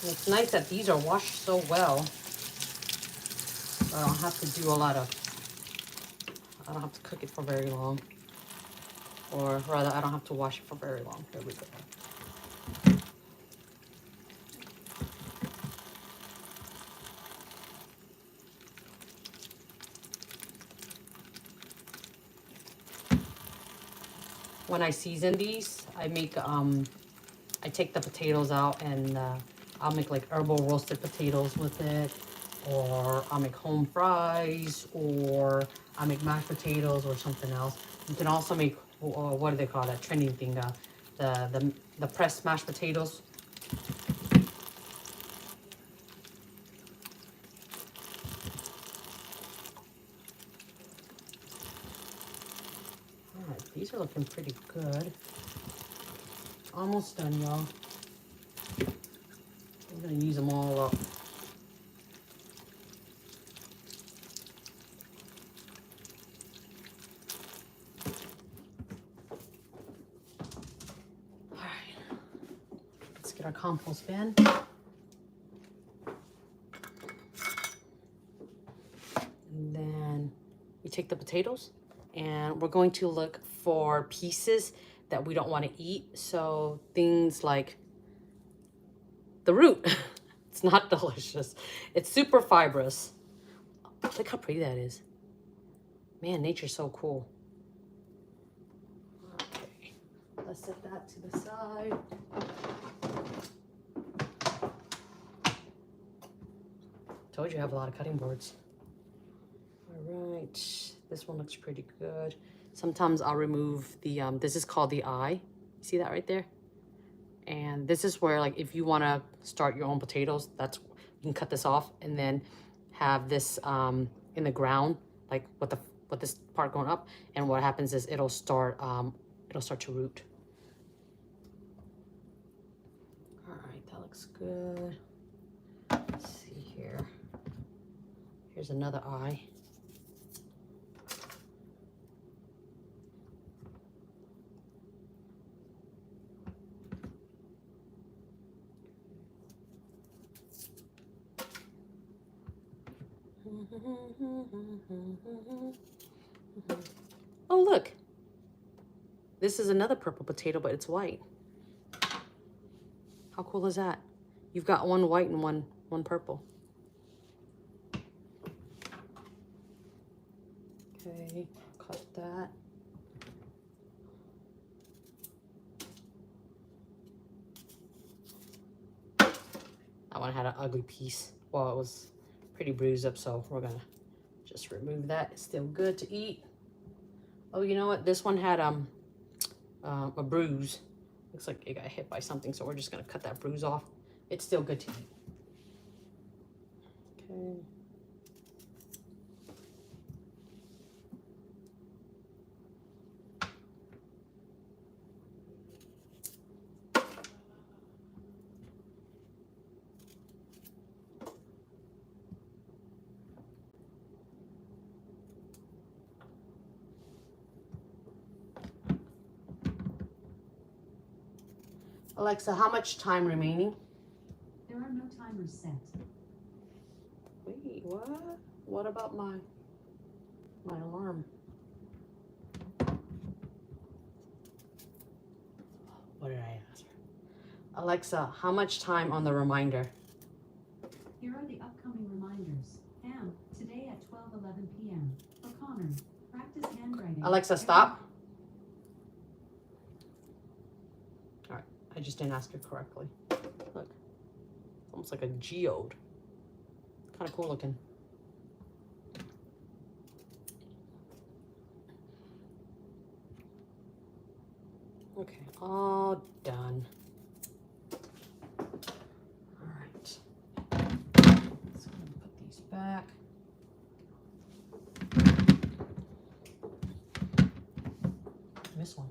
And it's nice that these are washed so well. So I don't have to do I don't have to cook it for very long. Or rather, I don't have to wash it for very long. There we go. when I season these, I make I take the potatoes out and I'll make like herbal roasted potatoes with it, or I'll make home fries, or I'll make mashed potatoes or something else. You can also make what do they call that trending thing? The pressed mashed potatoes. All right, these are looking pretty good. Almost done, y'all. I'm gonna use them all up. All right, let's get our compost bin. And then we take the potatoes and we're going to look for pieces that we don't want to eat. So things like the root. It's not delicious. It's super fibrous. Look how pretty that is. Man, nature's so cool. Okay, let's set that to the side. Told you I have a lot of cutting boards. All right, this one looks pretty good. Sometimes I'll remove the, this is called the eye. You see that right there? And this is where, like, if you want to start your own potatoes, that's, you can cut this off and then have this in the ground, like with this part going up. And what happens is it'll start to root. All right, that looks good. Let's see here. Here's another eye. Oh, look. This is another purple potato, but it's white. How cool is that? You've got one white and one purple. Okay, cut that. That one had an ugly piece. Well, it was pretty bruised up, so we're gonna just remove that. It's still good to eat. Oh, you know what? This one had a bruise. Looks like it got hit by something, so we're just gonna cut that bruise off. It's still good to eat. Okay. Alexa, how much time remaining? There are no timers set. Wait, what? What about my alarm? What did I ask her? Alexa, how much time on the reminder? Here are the upcoming reminders. Am, today at 12:11 p.m. For Connor, practice handwriting. Alexa, stop. All right, I just didn't ask her correctly. Look, almost like a geode. Kind of cool looking. Okay, all done. All right. So I'm gonna put these back. This one.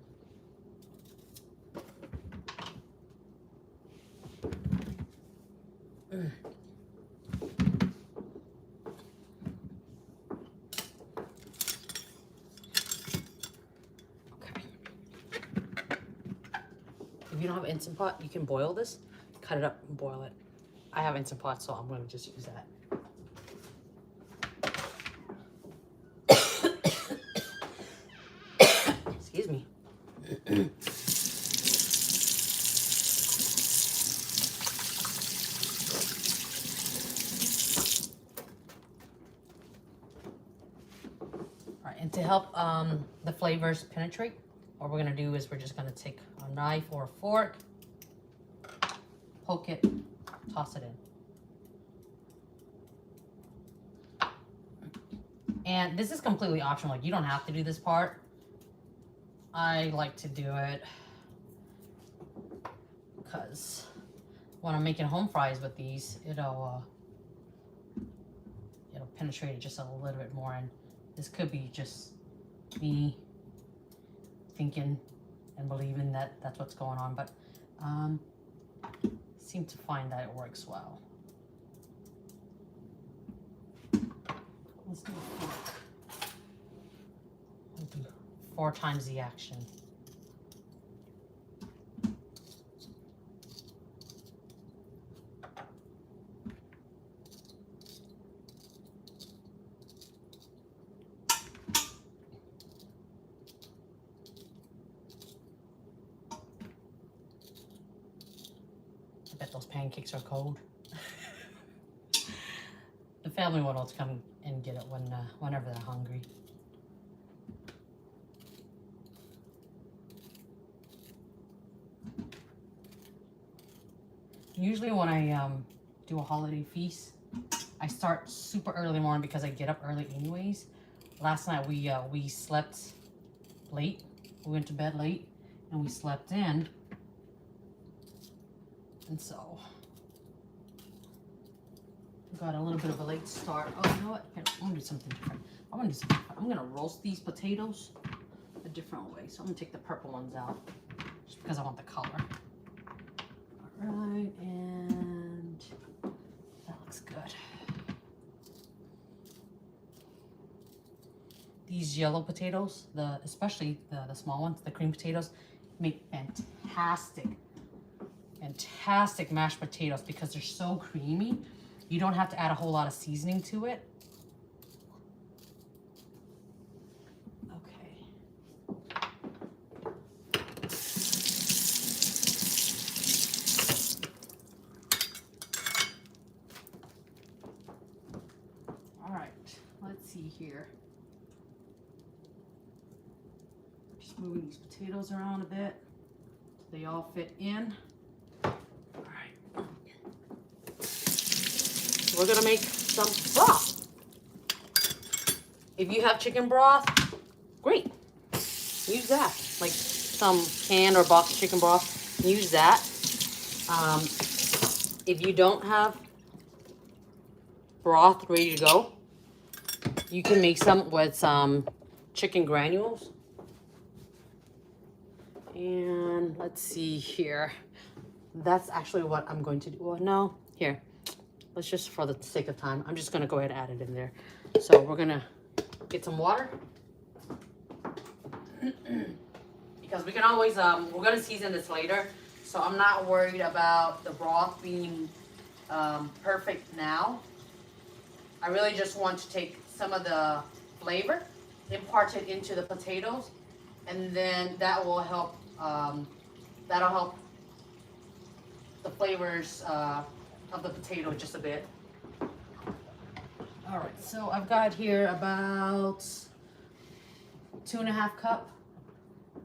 If you don't have an Instant Pot, you can boil this, cut it up and boil it. I have Instant Pot, so I'm going to just use that. Excuse me. All right, and to help the flavors penetrate, what we're gonna do is we're just gonna take a knife or a fork, poke it, toss it in. And this is completely optional. Like, you don't have to do this part. I like to do it because when I'm making home fries with these, it'll penetrate it just a little bit more. And this could be just me thinking and believing that that's what's going on, but seem to find that it works well. Let's do a fork. We'll do 4 times the action. I bet those pancakes are cold. The family will to come and get it whenever they're hungry. Usually when I do a holiday feast, I start super early in the morning because I get up early anyways. Last night we slept late. We went to bed late and we slept in. And so we got a little bit of a late start. Oh, you know what? I'm gonna do something different. I'm gonna roast these potatoes a different way. So I'm gonna take the purple ones out just because I want the color. All right, and that looks good. These yellow potatoes, especially the small ones, the cream potatoes, make fantastic mashed potatoes because they're so creamy. You don't have to add a whole lot of seasoning to it. Okay. All right, let's see here. Just moving these potatoes around a bit so they all fit in. We're gonna make some broth. If you have chicken broth, great. Use that. Like some canned or boxed chicken broth, use that. If you don't have broth ready to go, you can make some with some chicken granules. And let's see here. That's actually what I'm going to do. Well, no, here. Let's just, for the sake of time, I'm just gonna go ahead and add it in there. So we're gonna get some water. Because we can always, we're gonna season this later. So I'm not worried about the broth being perfect now. I really just want to take some of the flavor, impart it into the potatoes, and then that will help, that'll help the flavors of the potato just a bit. All right, so I've got here about 2.5 cups. I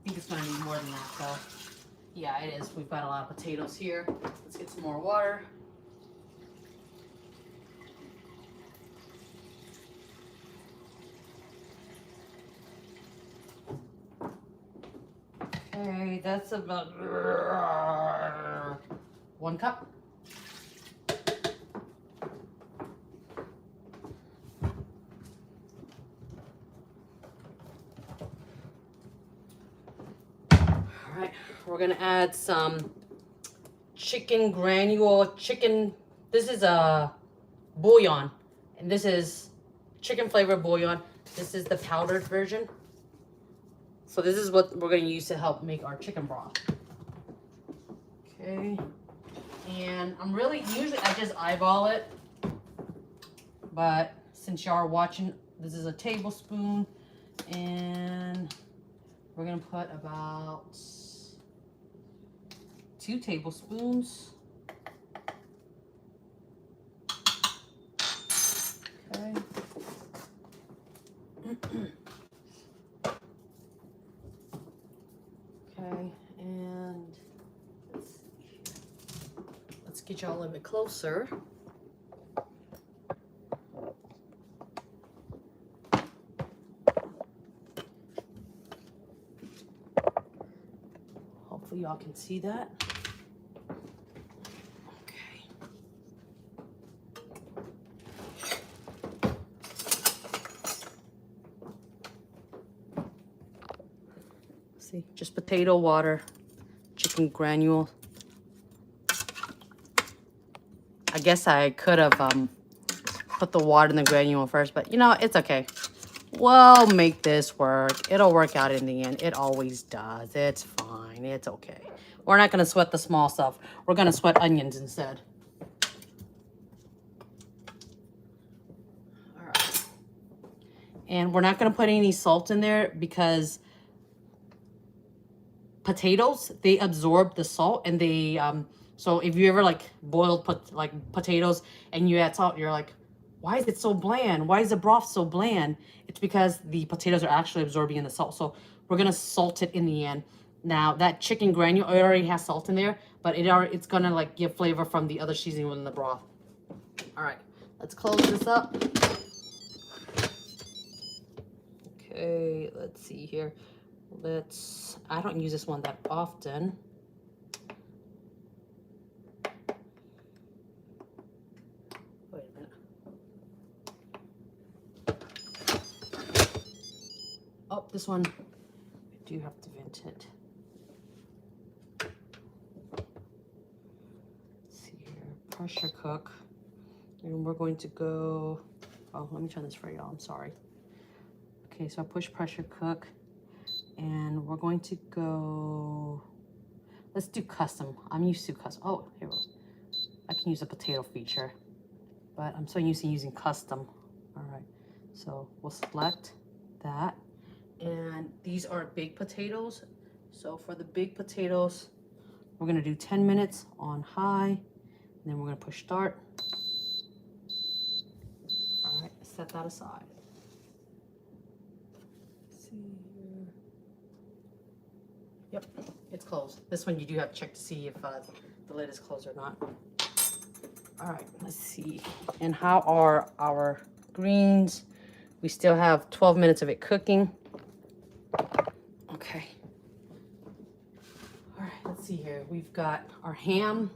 think it's gonna need more than that though. Yeah, it is. We've got a lot of potatoes here. Let's get some more water. Okay, that's about 1 cup. We're gonna add some chicken granule, this is a bouillon, and this is chicken flavored bouillon. This is the powdered version. So this is what we're gonna use to help make our chicken broth. Okay, and usually I just eyeball it, but since y'all are watching, this is a tablespoon, and we're gonna put about 2 tablespoons. Okay. Get y'all a little bit closer. Hopefully y'all can see that. Okay. See, just potato water, chicken granule. I guess I could have put the water in the granule first, but you know, it's okay. We'll make this work. It'll work out in the end. It always does. It's fine. It's okay. We're not going to sweat the small stuff. We're going to sweat onions instead. All right. And we're not going to put any salt in there because potatoes, they absorb the salt, and they so if you ever like boiled potatoes and you add salt, you're like, why is it so bland? Why is the broth so bland? It's because the potatoes are actually absorbing the salt. So we're gonna salt it in the end. Now that chicken granule, it already has salt in there, but it's gonna like give flavor from the other seasoning within the broth. All right, let's close this up. Okay, let's see here. I don't use this one that often. Wait a minute. Oh, this one, I do have to vent it. Let's see here, pressure cook. And we're going to go, oh, let me turn this for y'all, I'm sorry. Okay, so I push pressure cook. And we're going to go, let's do custom. I'm used to custom. Oh, here we go. I can use a potato feature, but I'm so used to using custom. All right, so we'll select that. And these are big potatoes. So for the big potatoes, we're gonna do 10 minutes on high, and then we're gonna push start. All right, set that aside. Let's see here. Yep, it's closed. This one you do have to check to see if the lid is closed or not. All right, let's see. And how are our greens? We still have 12 minutes of it cooking. Okay. All right, let's see here. We've got our ham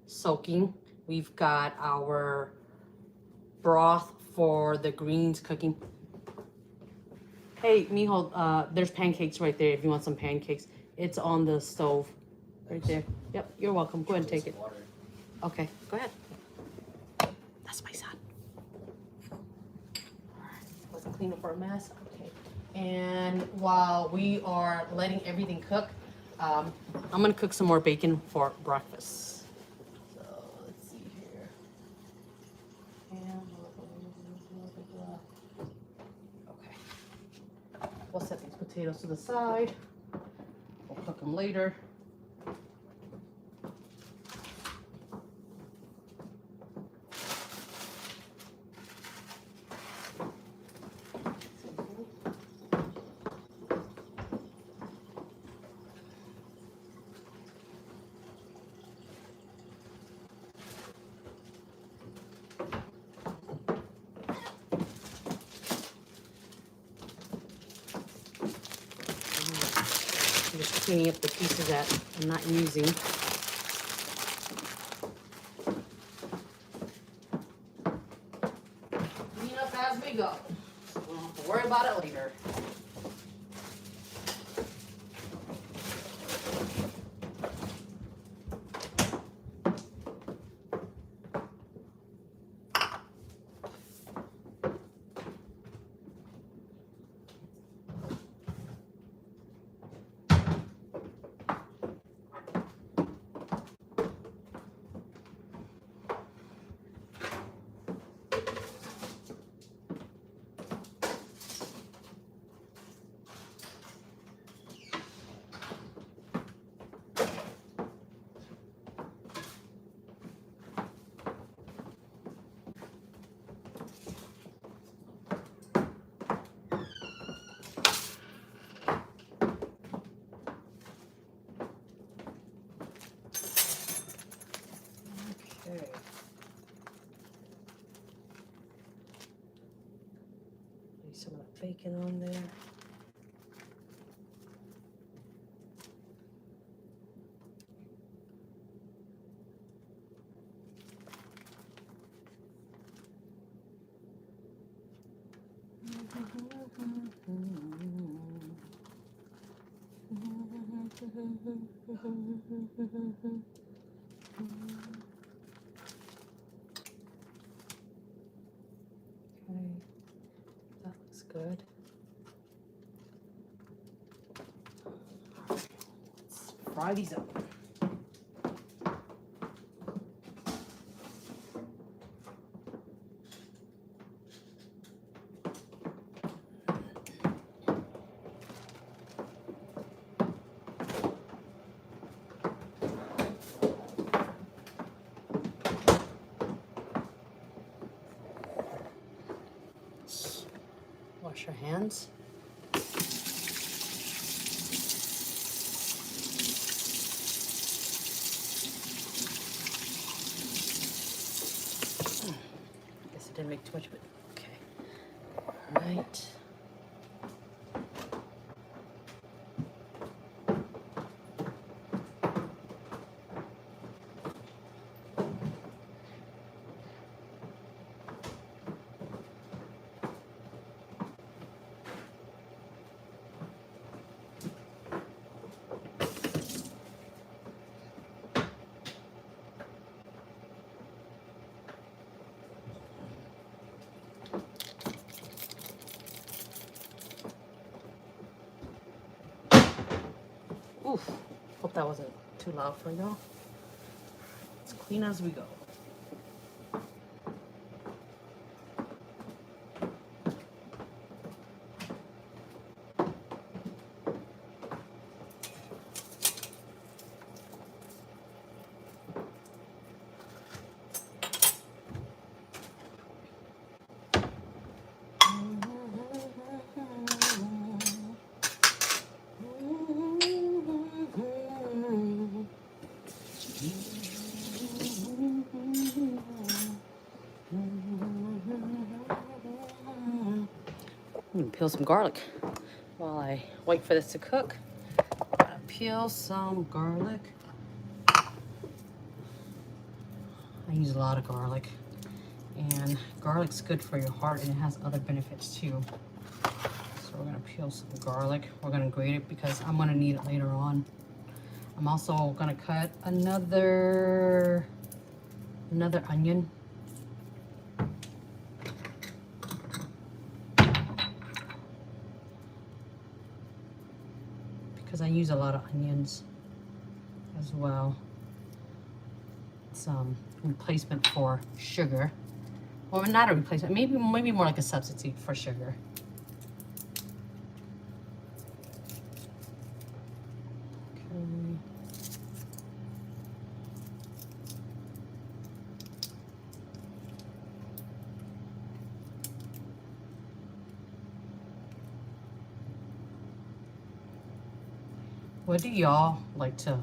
soaking. We've got our broth for the greens cooking. Hey, mijo, there's pancakes right there if you want some pancakes. It's on the stove right there. Yep, you're welcome. Go ahead and take it. Okay, go ahead. That's my son. All right, let's clean up our mess. Okay. And while we are letting everything cook, I'm gonna cook some more bacon for breakfast. So let's see here. Okay. We'll set these potatoes to the side. We'll cook them later. I'm just cleaning up the pieces that I'm not using. Clean up as we go. We don't have to worry about it later. bacon on there. Okay, that looks good. Let's fry these up. Wash your hands. Guess it didn't make too much of it. Okay. All right. Oof. Hope that wasn't too loud for y'all. As clean as we go. I'm gonna peel some garlic while I wait for this to cook. Gotta peel some garlic. I use a lot of garlic, and garlic's good for your heart, and it has other benefits too. So we're gonna peel some garlic. We're gonna grate it because I'm gonna need it later on. I'm also gonna cut another onion. Because I use a lot of onions as well. It's replacement for sugar. Well, not a replacement, maybe more like a substitute for sugar. Okay. What do y'all like to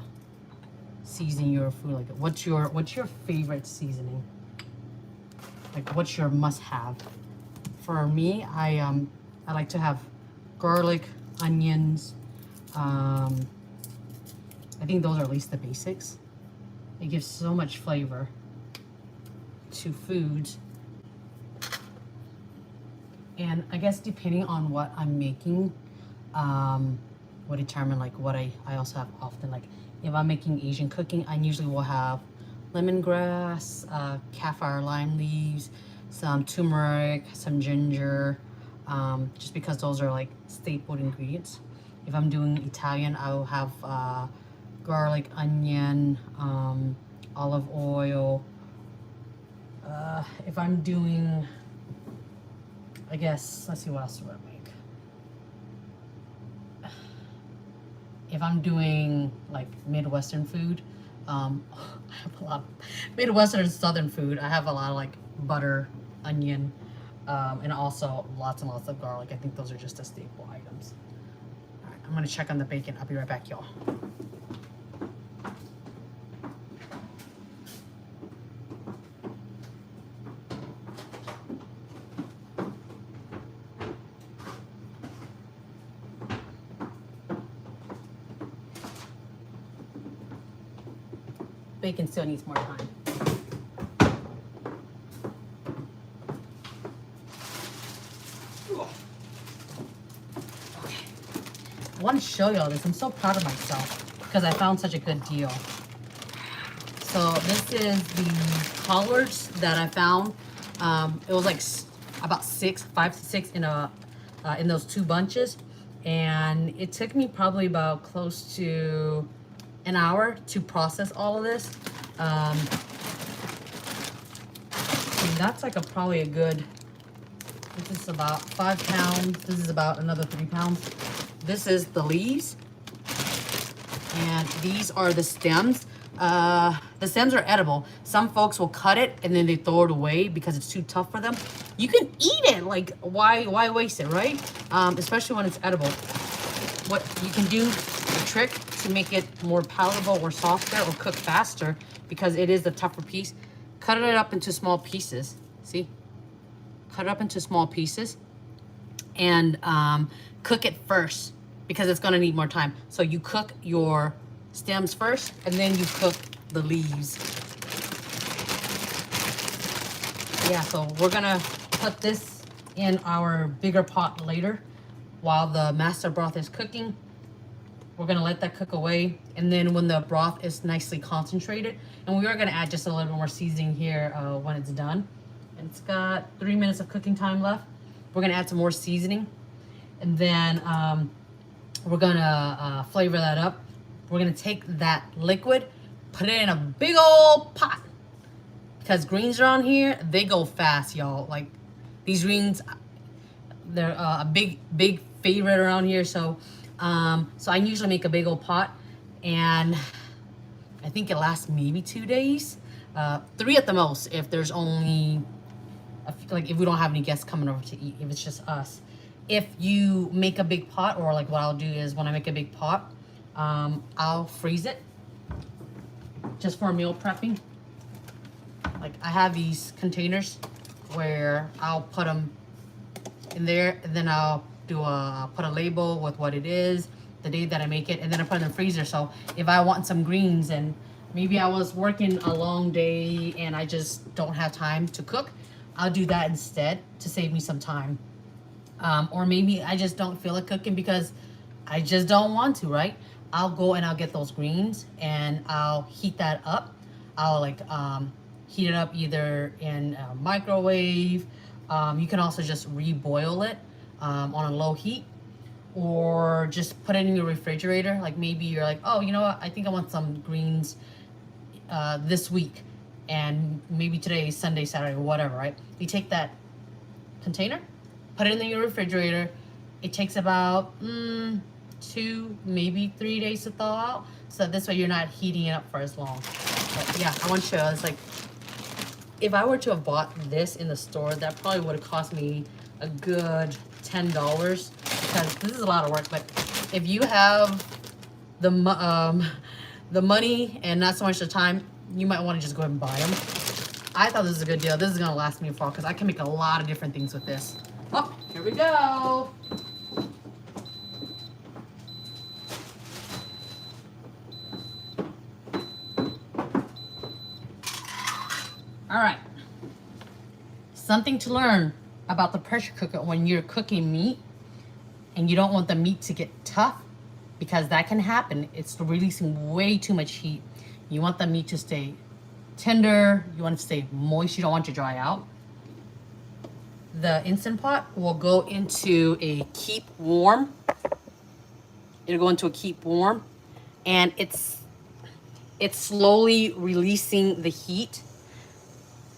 season your food? Like, what's your favorite seasoning? Like, what's your must-have? For me, I like to have garlic, onions. I think those are at least the basics. It gives so much flavor to foods. And I guess depending on what I'm making, will determine like what I also have often. Like if I'm making Asian cooking, I usually will have lemongrass, kaffir lime leaves, some turmeric, some ginger, just because those are like staple ingredients. If I'm doing Italian, I will have garlic, onion, olive oil. If I'm doing, I guess, let's see what else do I make. If I'm doing like Midwestern food, I have a lot of Midwestern and Southern food. I have a lot of like butter, onion, and also lots and lots of garlic. I think those are just the staple items. All right, I'm gonna check on the bacon. I'll be right back, y'all. bacon still needs more time. Okay. I want to show y'all this. I'm so proud of myself because I found such a good deal. So this is the collards that I found. It was like about 5 to 6 in those 2 bunches, and it took me probably about close to an hour to process all of this. And that's like probably a good. This is about 5 pounds. This is about another 3 pounds. This is the leaves, and these are the stems. The stems are edible. Some folks will cut it and then they throw it away because it's too tough for them. You can eat it. Like, why waste it, right? Especially when it's edible. What you can do, a trick to make it more palatable or softer or cook faster, because it is the tougher piece. Cut it up into small pieces. See? Cut it up into small pieces and cook it first because it's gonna need more time. So you cook your stems first and then you cook the leaves. Yeah, so we're gonna put this in our bigger pot later while the master broth is cooking. We're gonna let that cook away, and then when the broth is nicely concentrated, and we are gonna add just a little bit more seasoning here when it's done. And it's got 3 minutes of cooking time left. We're gonna add some more seasoning, and then we're gonna flavor that up. We're gonna take that liquid, put it in a big old pot, because greens around here, they go fast, y'all. Like, these greens, they're a big favorite around here. So so I usually make a big old pot, and I think it lasts maybe 2 days, 3 at the most if there's only like if we don't have any guests coming over to eat, if it's just us. If you make a big pot, or like what I'll do is when I make a big pot, I'll freeze it just for meal prepping. Like, I have these containers where I'll put them in there, and then I'll put a label with what it is, the day that I make it, and then I put it in the freezer. So if I want some greens and maybe I was working a long day and I just don't have time to cook, I'll do that instead to save me some time. Or maybe I just don't feel like cooking because I just don't want to, right? I'll go and I'll get those greens and I'll heat that up. I'll like heat it up either in a microwave. You can also just reboil it on a low heat, or just put it in your refrigerator. Like, maybe you're like, oh, you know what? I think I want some greens this week, and maybe today is Sunday, Saturday, or whatever, right? You take that container, put it in your refrigerator. It takes about 2, maybe 3 days to thaw out. So this way you're not heating it up for as long. But yeah, I want to show you. It's like, if I were to have bought this in the store, that probably would have cost me a good $10, because this is a lot of work. But if you have the money and not so much the time, you might want to just go ahead and buy them. I thought this was a good deal. This is gonna last me a while because I can make a lot of different things with this. Oh, here we go. All right. Something to learn about the pressure cooker when you're cooking meat and you don't want the meat to get tough, because that can happen. It's releasing way too much heat. You want the meat to stay tender. You want it to stay moist. You don't want it to dry out. The Instant Pot will go into a keep warm. It'll go into a keep warm, and it's slowly releasing the heat.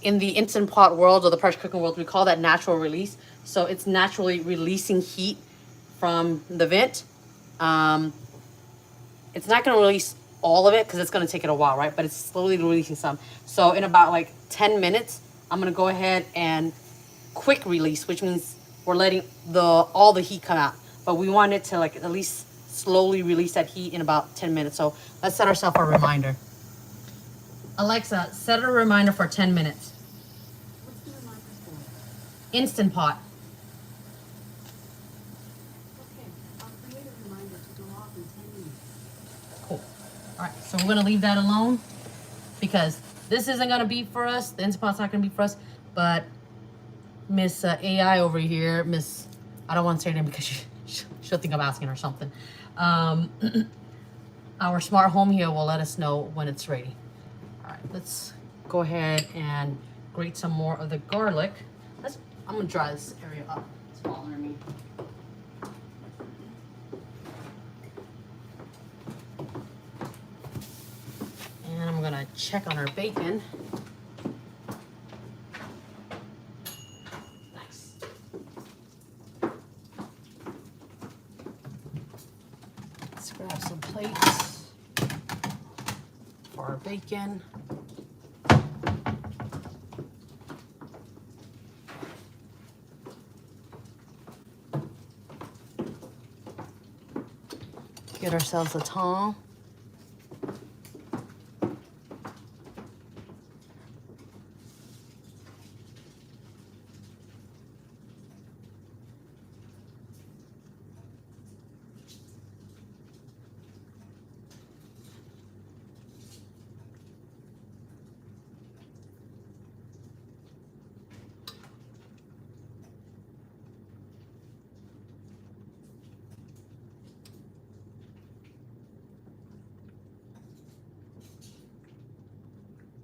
In the Instant Pot world, or the pressure cooking world, we call that natural release. So it's naturally releasing heat from the vent. It's not going to release all of it because it's going to take it a while, right? But it's slowly releasing some. So in about like 10 minutes, I'm going to go ahead and quick release, which means we're letting all the heat come out. But we want it to like at least slowly release that heat in about 10 minutes. So let's set ourselves a reminder. Alexa, set a reminder for 10 minutes. What's the reminder for? Instant Pot. Okay, I'll create a reminder to go off in 10 minutes. Cool. All right, so we're gonna leave that alone because this isn't gonna be for us. The Instant Pot's not gonna be for us, but Miss AI over here, Miss, I don't want to say her name because she'll think I'm asking her something. Our smart home here will let us know when it's ready. All right, let's go ahead and grate some more of the garlic. I'm gonna dry this area up. It's bothering me. And I'm gonna check on our bacon. Nice. Let's grab some plates for our bacon. Get ourselves a tong.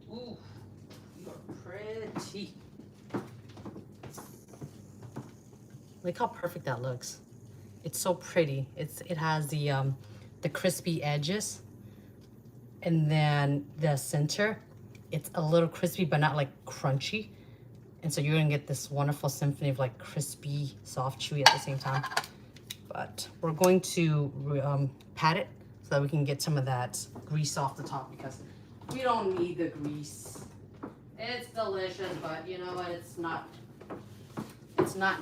Ooh, you are pretty. Look how perfect that looks. It's so pretty. It has the crispy edges, and then the center. It's a little crispy, but not like crunchy. And so you're gonna get this wonderful symphony of like crispy, soft, chewy at the same time. But we're going to pat it so that we can get some of that grease off the top, because we don't need the grease. It's delicious, but you know what? It's not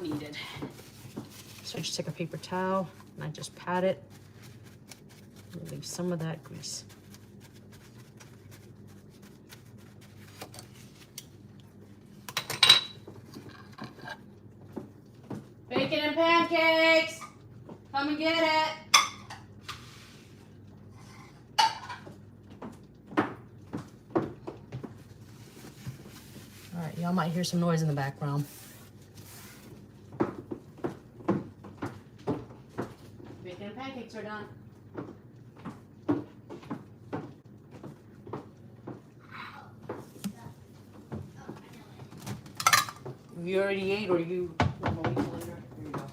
needed. So I just take a paper towel and I just pat it. Leave some of that grease. Bacon and pancakes! Come and get it! Alright, y'all might hear some noise in the background. Bacon and pancakes are done. You already ate, or you want to wait till later? Here you go.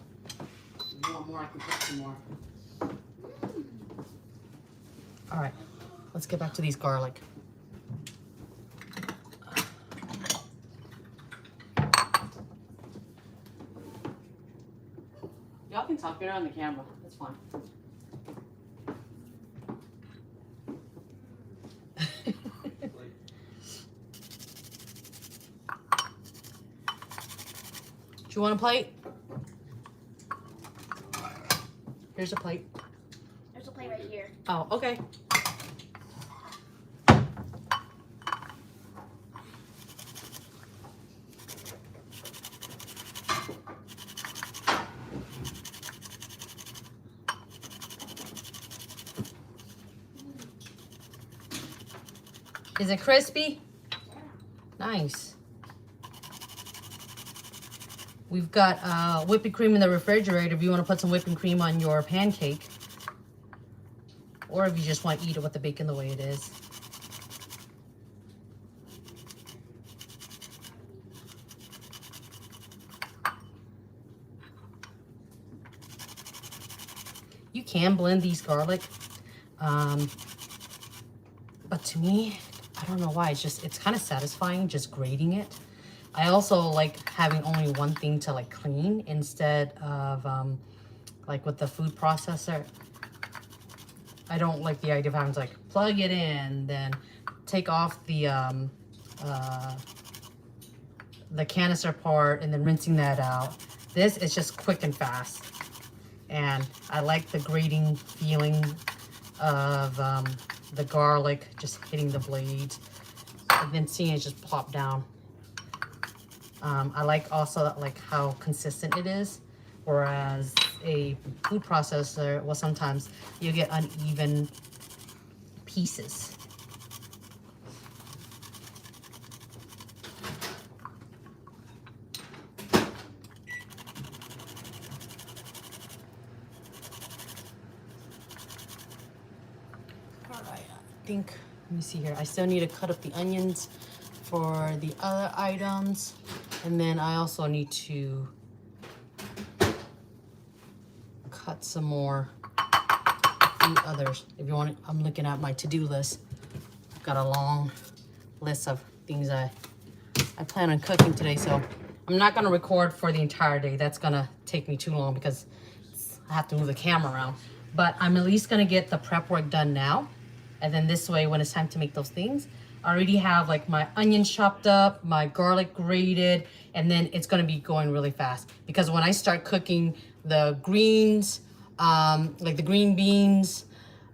If you want more, I can put some more. All right, let's get back to these garlic. Y'all can talk. You're not on the camera. That's fine. Do you want a plate? Here's a plate. There's a plate right here. Oh, okay. Is it crispy? Nice. We've got whipping cream in the refrigerator if you want to put some whipping cream on your pancake. Or if you just want to eat it with the bacon the way it is. You can blend these garlic. But to me, I don't know why, it's kind of satisfying just grating it. I also like having only one thing to like clean instead of like with the food processor. I don't like the idea of having to like plug it in, then take off the canister part and then rinsing that out. This is just quick and fast. And I like the grating feeling of the garlic just hitting the blades and then seeing it just plop down. I like also like how consistent it is, whereas a food processor, well, sometimes you get uneven pieces. think, let me see here. I still need to cut up the onions for the other items. And then I also need to cut some more few others. If you want, I'm looking at my to-do list. I've got a long list of things I plan on cooking today. So I'm not gonna record for the entire day. That's gonna take me too long because I have to move the camera around. But I'm at least gonna get the prep work done now. And then this way, when it's time to make those things, I already have like my onions chopped up, my garlic grated, and then it's gonna be going really fast. Because when I start cooking the greens, like the green beans,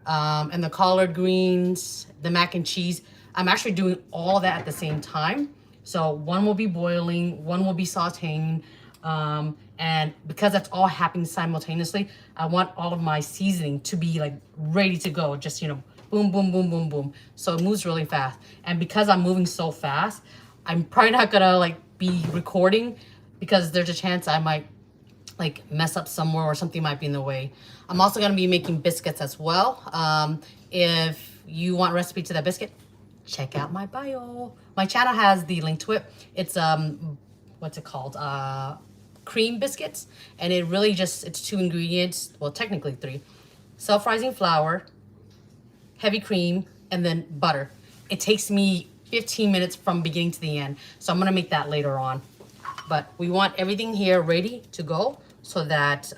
and the collard greens, the mac and cheese, I'm actually doing all that at the same time. So one will be boiling, one will be sauteing, and because that's all happening simultaneously, I want all of my seasoning to be like ready to go. Just, you know, boom, boom, boom, boom, boom. So it moves really fast. And because I'm moving so fast, I'm probably not gonna like be recording because there's a chance I might like mess up somewhere or something might be in the way. I'm also gonna be making biscuits as well. If you want recipe to that biscuit, check out my bio. My channel has the link to it. It's what's it called? Cream biscuits, and it really just, it's 2 ingredients, well technically 3. Self-rising flour, heavy cream, and then butter. It takes me 15 minutes from beginning to the end, so I'm gonna make that later on. But we want everything here ready to go so that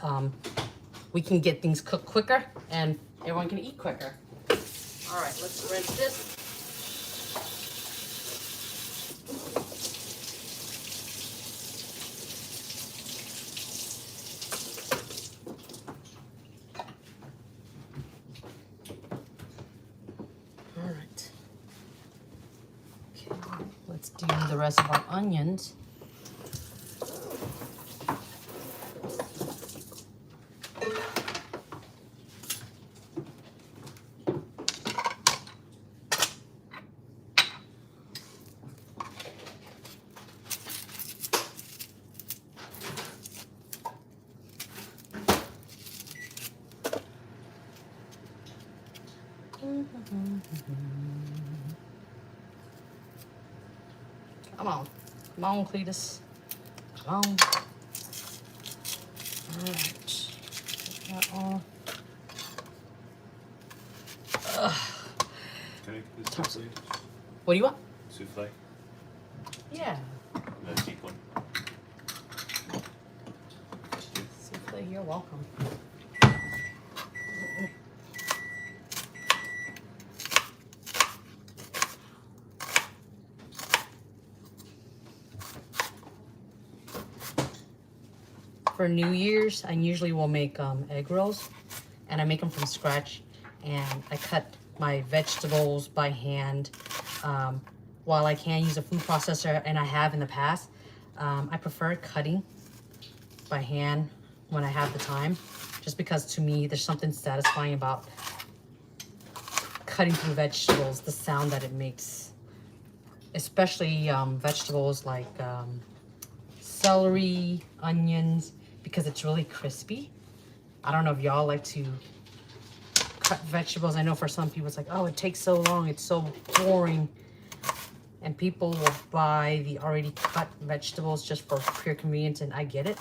we can get things cooked quicker and everyone can eat quicker. All right, let's rinse this. All right. Okay, let's do the rest of our onions. Come on. Come on, Cletus. Come on. All right. Get that all. Can I get this souffle? What do you want? Souffle? Yeah. Let's keep one. Souffle, you're welcome. For New Year's, I usually will make egg rolls, and I make them from scratch, and I cut my vegetables by hand. While I can use a food processor, and I have in the past, I prefer cutting by hand when I have the time, just because to me, there's something satisfying about cutting through vegetables, the sound that it makes, especially vegetables like celery, onions, because it's really crispy. I don't know if y'all like to cut vegetables. I know for some people it's like, oh, it takes so long, it's so boring. And people will buy the already cut vegetables just for pure convenience, and I get it.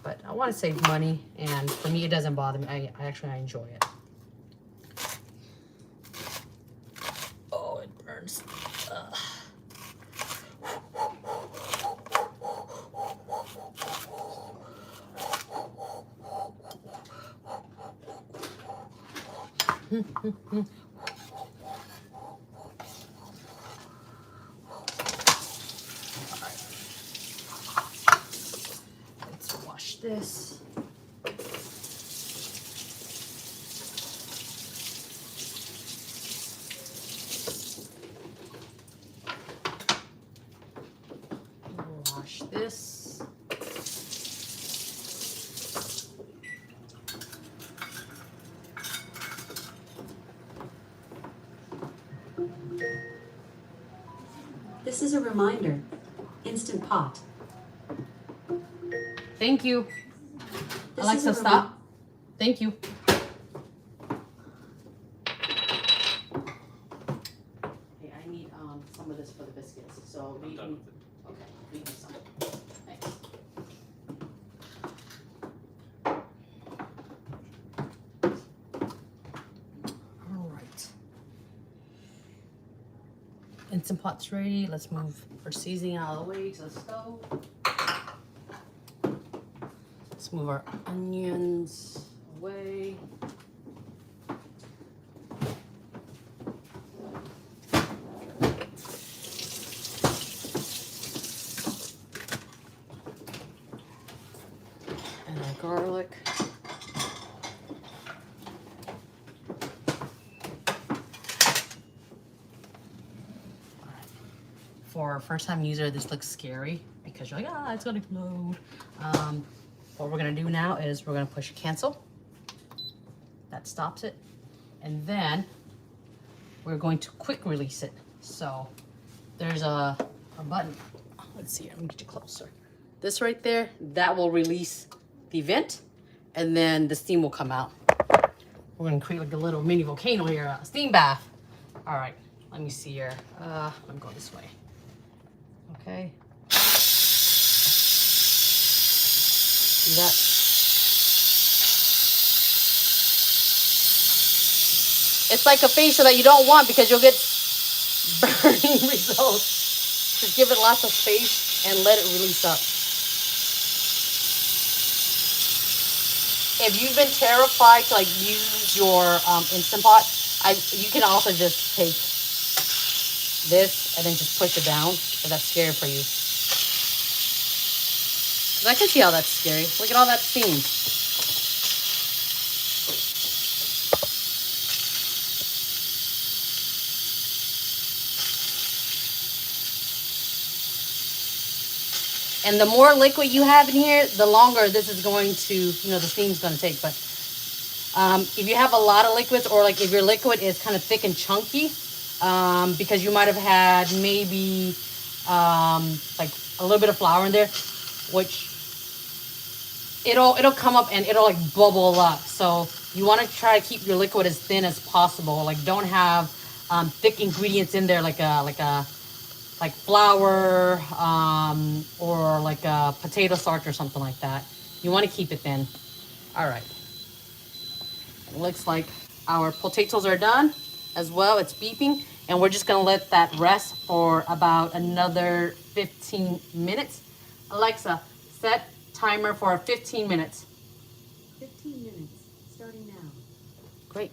But I want to save money, and for me, it doesn't bother me. I actually enjoy it. Oh, it burns. Let's wash this. Wash this. This is a reminder. Instant Pot. Thank you. This Alexa, is a stop. Thank you. some of this for the biscuits. So I'm done with it. okay, leave me some. Thanks. All right. Instant pot's ready. Let's move our seasoning out of the way to the stove. Let's move our onions away. And our garlic. For a first time user, this looks scary because you're like, ah, it's gonna explode. What we're gonna do now is we're gonna push cancel. That stops it. And then we're going to quick release it. So there's a button. Let's see here, let me get you closer. This right there, that will release the vent and then the steam will come out. We're gonna create like a little mini volcano here, a steam bath. All right, let me see here. Let me go this way. Okay. See that? It's like a facial that you don't want because you'll get burning results. Just give it lots of space and let it release up. If you've been terrified to like use your Instant Pot, you can also just take this and then just push it down if that's scary for you. 'Cause I can see how that's scary. Look at all that steam. And the more liquid you have in here, the longer this is going to, you know, the steam's going to take. But if you have a lot of liquids, or like if your liquid is kind of thick and chunky, because you might have had maybe like a little bit of flour in there, which it'll come up and it'll like bubble up. So you want to try to keep your liquid as thin as possible. Like don't have thick ingredients in there like flour or like a potato starch or something like that. You want to keep it thin. All right. It looks like our potatoes are done as well. It's beeping. And we're just going to let that rest for about another 15 minutes. Alexa, set timer for 15 minutes. 15 minutes, starting now. Great.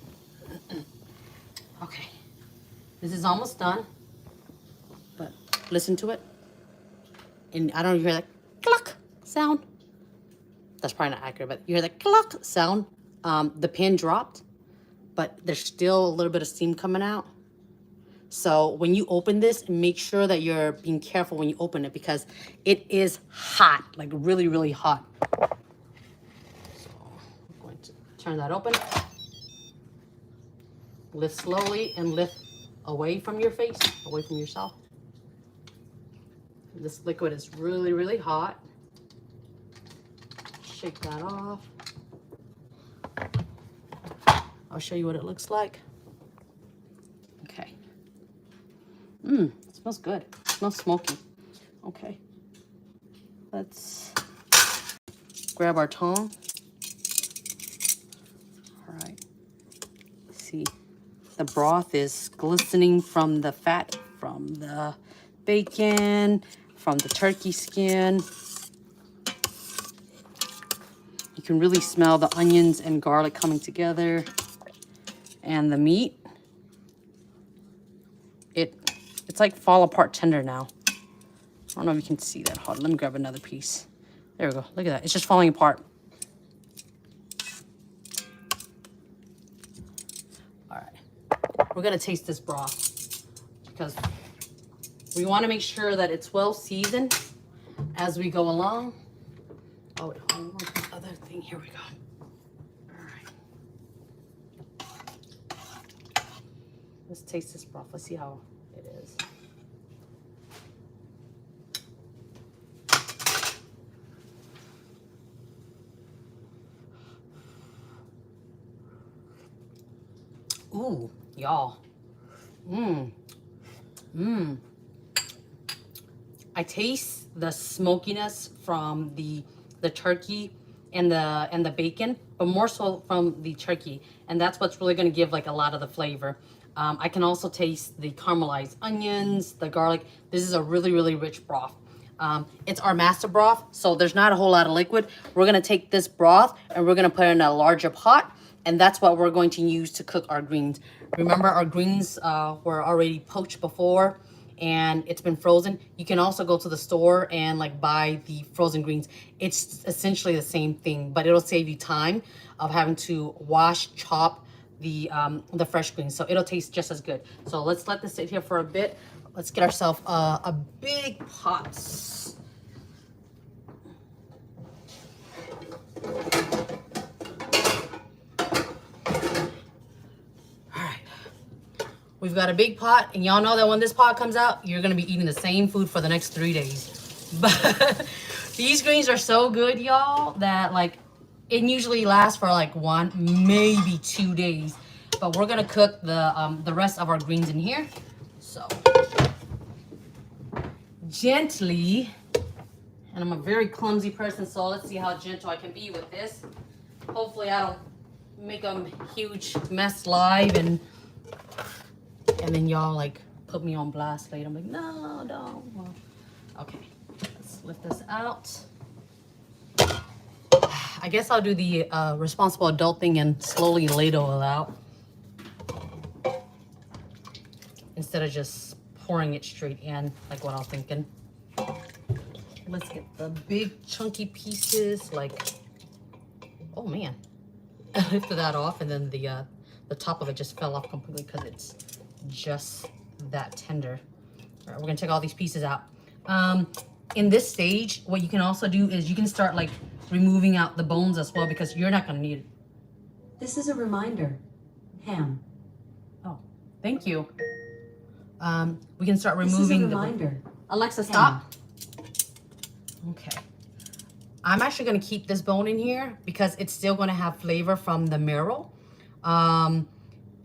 Okay. This is almost done. But listen to it. And I don't know if you hear that cluck sound. That's probably not accurate, but you hear that cluck sound. The pin dropped, but there's still a little bit of steam coming out. So when you open this, make sure that you're being careful when you open it because it is hot, like really, really hot. So I'm going to turn that open. Lift slowly and lift away from your face, away from yourself. This liquid is really, really hot. Shake that off. I'll show you what it looks like. Okay. It smells good. It smells smoky. Okay. Let's grab our tongue. All right. See, the broth is glistening from the fat, from the bacon, from the turkey skin. You can really smell the onions and garlic coming together. And the meat, it's like fall apart tender now. I don't know if you can see that. Hold on, let me grab another piece. There we go. Look at that. It's just falling apart. All right. We're going to taste this broth because we want to make sure that it's well seasoned as we go along. Oh, wait, hold on. One other thing. Here we go. Let's taste this broth. Let's see how it is. Ooh, y'all. Mmm. I taste the smokiness from the turkey and the bacon, but more so from the turkey, and that's what's really going to give like a lot of the flavor. I can also taste the caramelized onions, the garlic. This is a really, really rich broth. It's our master broth, so there's not a whole lot of liquid. We're going to take this broth and we're going to put it in a larger pot, and that's what we're going to use to cook our greens. Remember, our greens were already poached before, and it's been frozen. You can also go to the store and like buy the frozen greens. It's essentially the same thing, but it'll save you time of having to wash, chop the fresh greens. So it'll taste just as good. So let's let this sit here for a bit. Let's get ourselves a big pot. We've got a big pot, and y'all know that when this pot comes out, you're gonna be eating the same food for the next 3 days. But these greens are so good, y'all, that like it usually lasts for like 1, maybe 2 days. But we're gonna cook the rest of our greens in here. So gently, and I'm a very clumsy person, so let's see how gentle I can be with this. Hopefully I don't make a huge mess live and then y'all like put me on blast later. I'm like, no, don't. Well, okay, let's lift this out. I guess I'll do the responsible adult thing and slowly ladle it out instead of just pouring it straight in like what I was thinking. Let's get the big chunky pieces. Like, oh man, I lifted that off and then the top of it just fell off completely because it's just that tender. All right, we're gonna take all these pieces out. In this stage, what you can also do is you can start like removing out the bones as well, because you're not gonna need it. This is a reminder. Ham. Oh, thank you. We can start This is a removing reminder. Alexa, Ham. stop. Okay. I'm actually gonna keep this bone in here because it's still gonna have flavor from the marrow.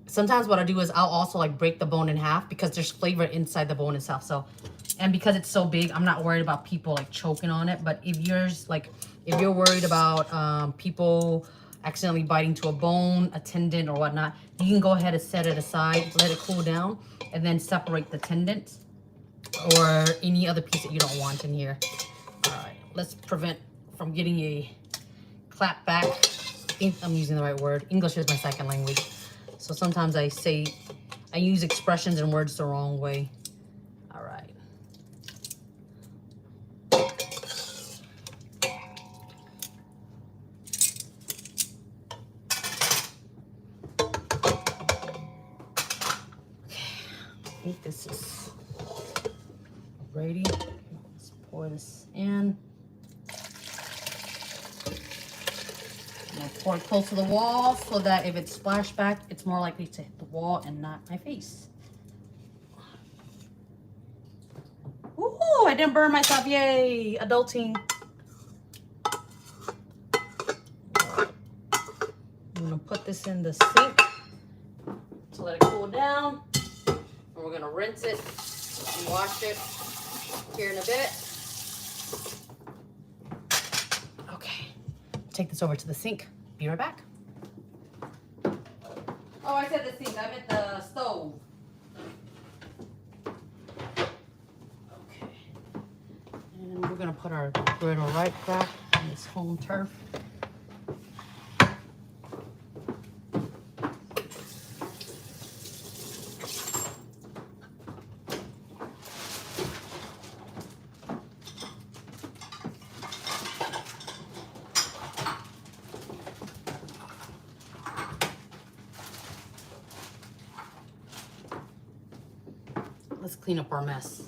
Sometimes what I do is I'll also like break the bone in half because there's flavor inside the bone itself. So, and because it's so big, I'm not worried about people like choking on it. But if you're worried about people accidentally biting to a bone, a tendon or whatnot, you can go ahead and set it aside, let it cool down, and then separate the tendon or any other piece that you don't want in here. All right, let's prevent from getting a clap back. I'm using the right word. English is my second language. So sometimes I use expressions and words the wrong way. All right. I think this is ready. Let's pour this in. I'm gonna pour it close to the wall so that if it's splashed back, it's more likely to hit the wall and not my face. Ooh, I didn't burn myself. Yay, adulting. I'm gonna put this in the sink to let it cool down. And we're gonna rinse it and wash it here in a bit. Okay, take this over to the sink. Be right back. Oh, I said the sink. I meant the stove. Okay. And we're gonna put our griddle right back on this home turf. Let's clean up our mess.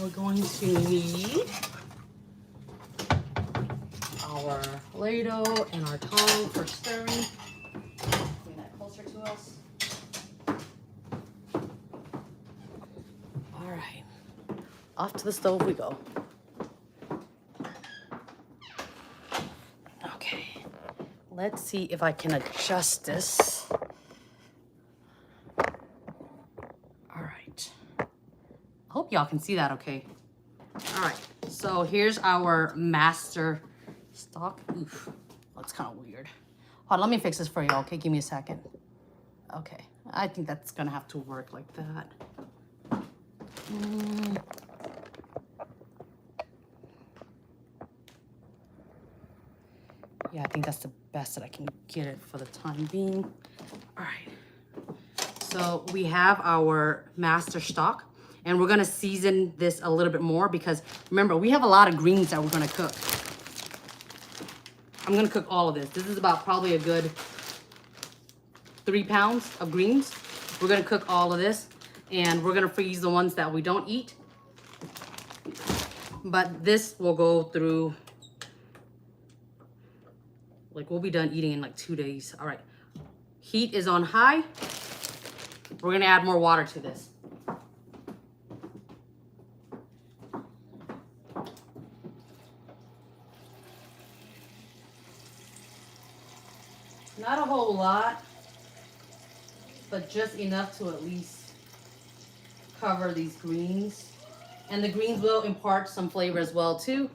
We're going to need our ladle and our tongue for stirring. Bring that closer to us. All right, off to the stove we go. Let's see if I can adjust this. All right. I hope y'all can see that okay. All right, so here's our master stock. Oof, that's kind of weird. Hold on, let me fix this for y'all, okay? Give me a second. Okay, I think that's gonna have to work like that. Yeah, I think that's the best that I can get it for the time being. All right, so we have our master stock, and we're gonna season this a little bit more because remember, we have a lot of greens that we're gonna cook. I'm gonna cook all of this. This is about probably a good 3 pounds of greens. We're gonna cook all of this, and we're gonna freeze the ones that we don't eat. But this will go through, like we'll be done eating in like 2 days. All right, heat is on high. We're gonna add more water to this. Not a whole lot, but just enough to at least cover these greens. And the greens will impart some flavor as well too.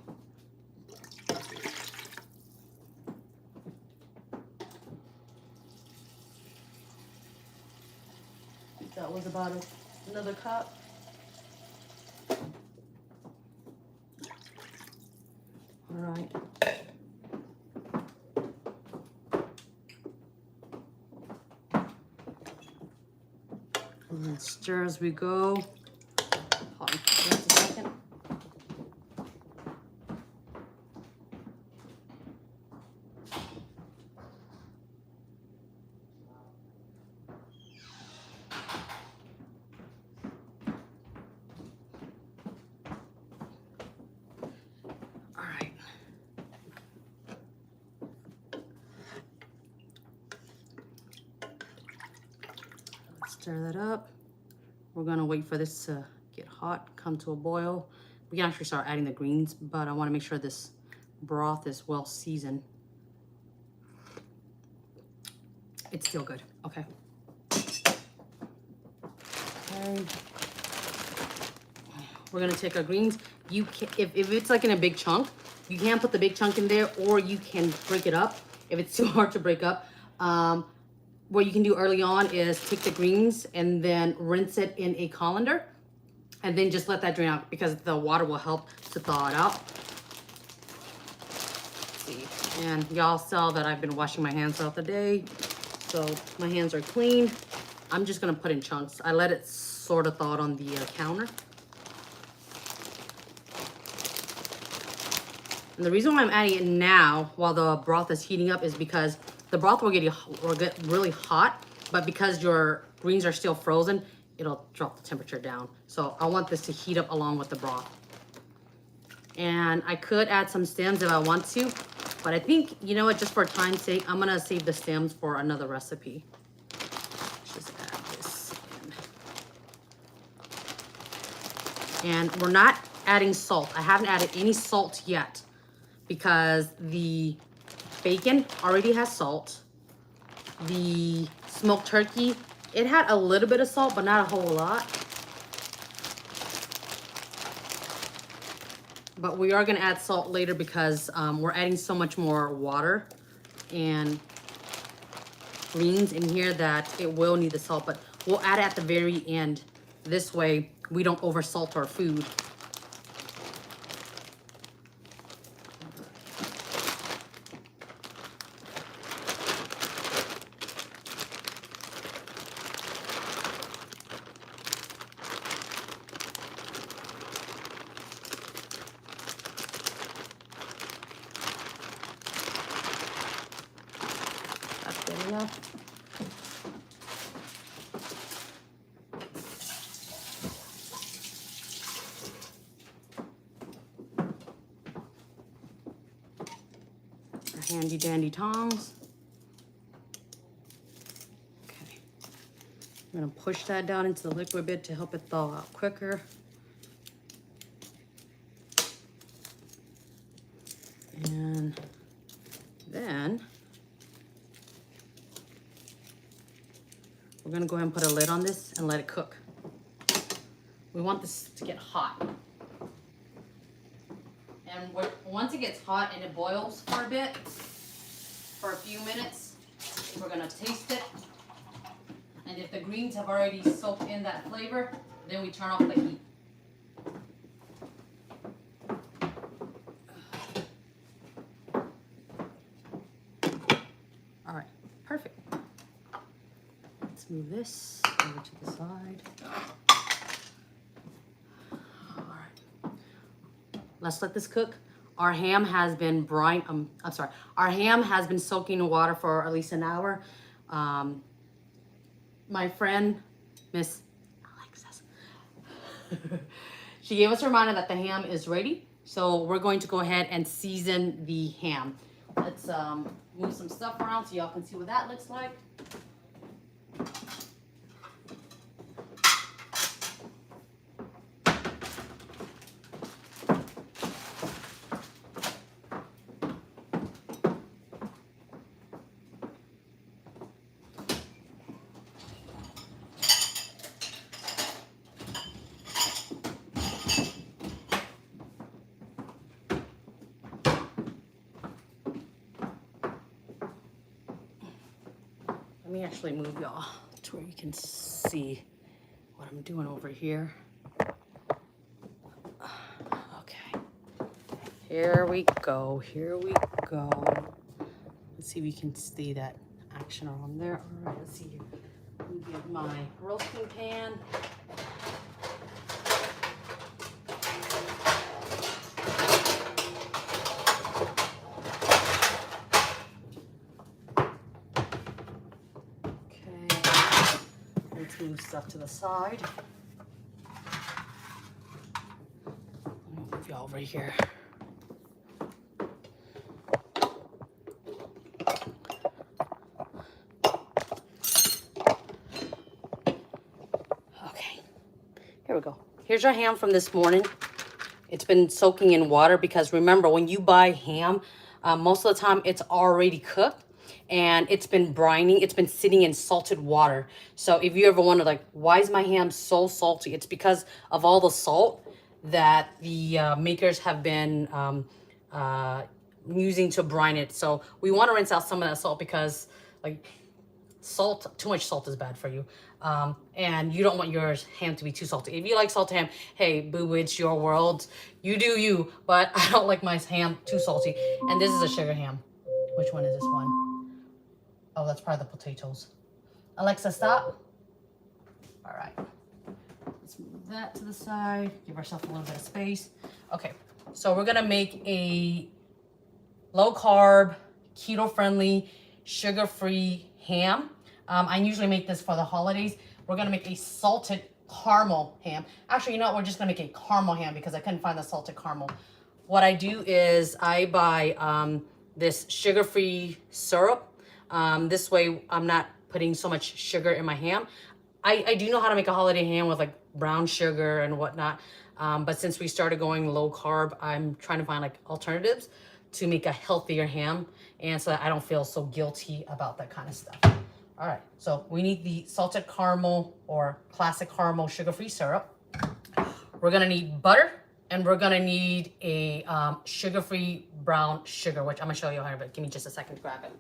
That was about another cup. All right. And then stir as we go. Hold on just a second. All right. Let's stir that up. We're gonna wait for this to get hot, come to a boil. We can actually start adding the greens, but I wanna make sure this broth is well seasoned. It's still good, okay. Okay. We're gonna take our greens. You can, if it's like in a big chunk, you can put the big chunk in there, or you can break it up if it's too hard to break up. What you can do early on is take the greens and then rinse it in a colander and then just let that drain out because the water will help to thaw it out. Let's see, and y'all saw that I've been washing my hands throughout the day, so my hands are clean. I'm just gonna put in chunks. I let it sort of thaw out on the counter. And the reason why I'm adding it now while the broth is heating up is because the broth will get really hot, but because your greens are still frozen, it'll drop the temperature down. So I want this to heat up along with the broth. And I could add some stems if I want to, but I think, you know what, just for time's sake, I'm gonna save the stems for another recipe. Let's just add this in. And we're not adding salt. I haven't added any salt yet because the bacon already has salt. The smoked turkey, it had a little bit of salt, but not a whole lot. But we are gonna add salt later because we're adding so much more water and greens in here that it will need the salt, but we'll add it at the very end. This way we don't over salt our food. Handy dandy tongs. Okay, I'm gonna push that down into the liquid bit to help it thaw out quicker. And then we're gonna go ahead and put a lid on this and let it cook. We want this to get hot. And once it gets hot and it boils for a bit, for a few minutes, we're gonna taste it. And if the greens have already soaked in that flavor, then we turn off the heat. All right, perfect. Let's move this over to the side. All right, let's let this cook. Our ham has been our ham has been soaking in water for at least an hour. My friend, Miss Alexis, she gave us a reminder that the ham is ready. So we're going to go ahead and season the ham. Let's move some stuff around so y'all can see what that looks like. Let me actually move y'all to where you can see what I'm doing over here. Okay. Here we go. Here we go. Let's see if we can see that action on there. All right, let's see here. Let me get my roasting pan. Let's move stuff to the side. Let me move y'all over here. Okay, here we go. Here's our ham from this morning. It's been soaking in water because remember, when you buy ham, most of the time it's already cooked. And it's been brining, it's been sitting in salted water. So if you ever wonder, like, why is my ham so salty? It's because of all the salt that the makers have been using to brine it. So we want to rinse out some of that salt because, like, too much salt is bad for you. And you don't want your ham to be too salty. If you like salted ham, hey, boo, it's your world. You do you, but I don't like my ham too salty. And this is a sugar ham. Which one is this one? Oh, that's probably the potatoes. Alexa, stop. All right. Let's move that to the side. Give ourselves a little bit of space. Okay, so we're gonna make a low-carb, keto-friendly, sugar-free ham. I usually make this for the holidays. We're gonna make a salted caramel ham. Actually, you know what? We're just gonna make a caramel ham because I couldn't find the salted caramel. What I do is I buy this sugar-free syrup. This way I'm not putting so much sugar in my ham. I do know how to make a holiday ham with like brown sugar and whatnot. But since we started going low carb, I'm trying to find like alternatives to make a healthier ham. And so that I don't feel so guilty about that kind of stuff. All right, so we need the salted caramel or classic caramel sugar-free syrup. We're gonna need butter, and we're gonna need a sugar-free brown sugar, which I'm gonna show you how, but give me just a second to grab it.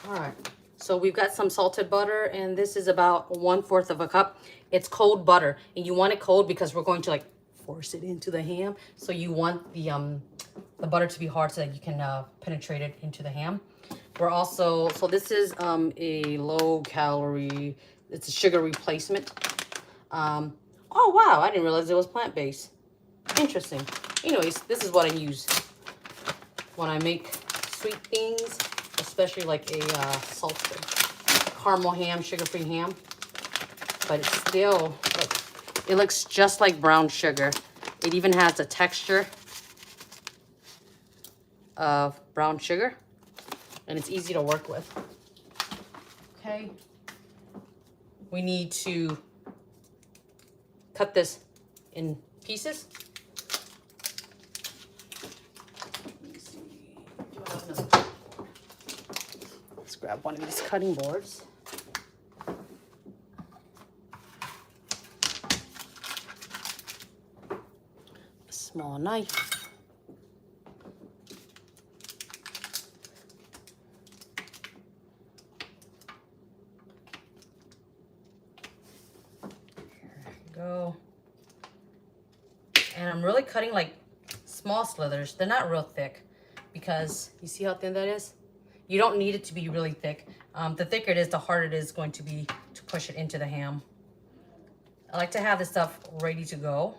All right, so we've got some salted butter, and this is about 1/4 of a cup. It's cold butter, and you want it cold because we're going to like force it into the ham. So you want the butter to be hard so that you can penetrate it into the ham. We're also, so this is a low calorie, it's a sugar replacement. Oh wow, I didn't realize it was plant-based. Interesting. Anyways, this is what I use when I make sweet things, especially like a salted caramel ham, sugar-free ham. But it's still, like, it looks just like brown sugar. It even has a texture of brown sugar, and it's easy to work with. Okay. We need to cut this in pieces. Let me see. Do I have another? Let's grab one of these cutting boards. A small knife. Go. And I'm really cutting like small slithers. They're not real thick because you see how thin that is? You don't need it to be really thick. The thicker it is, the harder it is going to be to push it into the ham. I like to have this stuff ready to go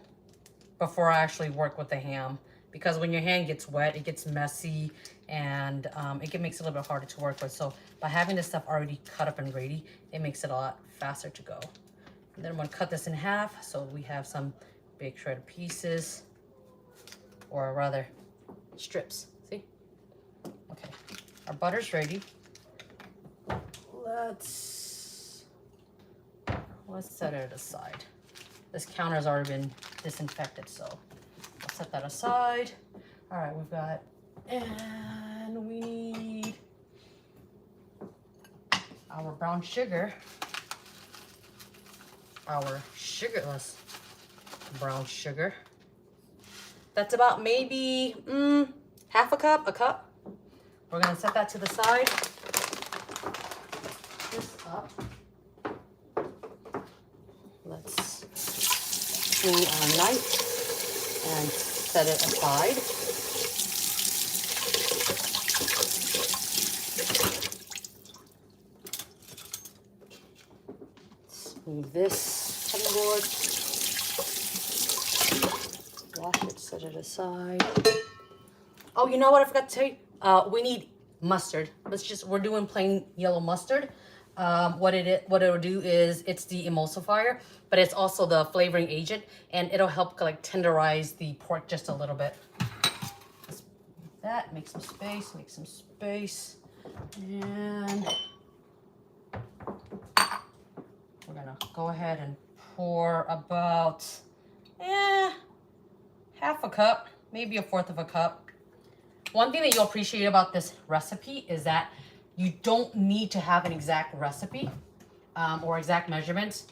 before I actually work with the ham, because when your hand gets wet, it gets messy and it makes it a little bit harder to work with. So by having this stuff already cut up and ready, it makes it a lot faster to go. And then I'm gonna cut this in half so we have some big shredded pieces, or rather strips, see? Okay, our butter's ready. Let's set it aside. This counter has already been disinfected, so I'll set that aside. All right, we've got, and we need our brown sugar. Our sugarless brown sugar. That's about maybe half a cup, We're gonna set that to the side. This up. Let's clean our knife and set it aside. Move this cutting board. Wash it, set it aside. Oh, you know what I forgot to tell you? We need mustard. We're doing plain yellow mustard. What it'll do is it's the emulsifier, but it's also the flavoring agent, and it'll help like tenderize the pork just a little bit. Let's move that, make some space, and we're gonna go ahead and pour about half a cup, maybe a fourth of a cup. One thing that you'll appreciate about this recipe is that you don't need to have an exact recipe or exact measurements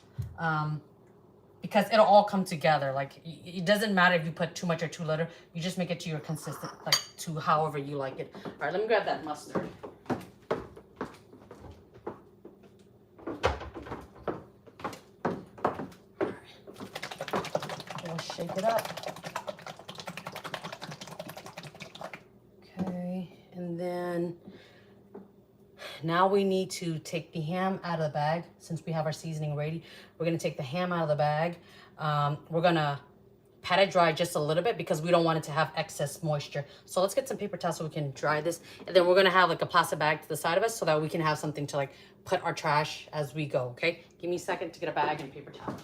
because it'll all come together. Like it doesn't matter if you put too much or too little. You just make it to your consistent, like to however you like it. All right, let me grab that mustard. We'll shake it up. Okay, and then now we need to take the ham out of the bag. Since we have our seasoning ready, we're gonna take the ham out of the bag. We're gonna pat it dry just a little bit because we don't want it to have excess moisture. So let's get some paper towels so we can dry this. And then we're gonna have like a plastic bag to the side of us so that we can have something to like put our trash as we go, okay? Give me a second to get a bag and paper towels.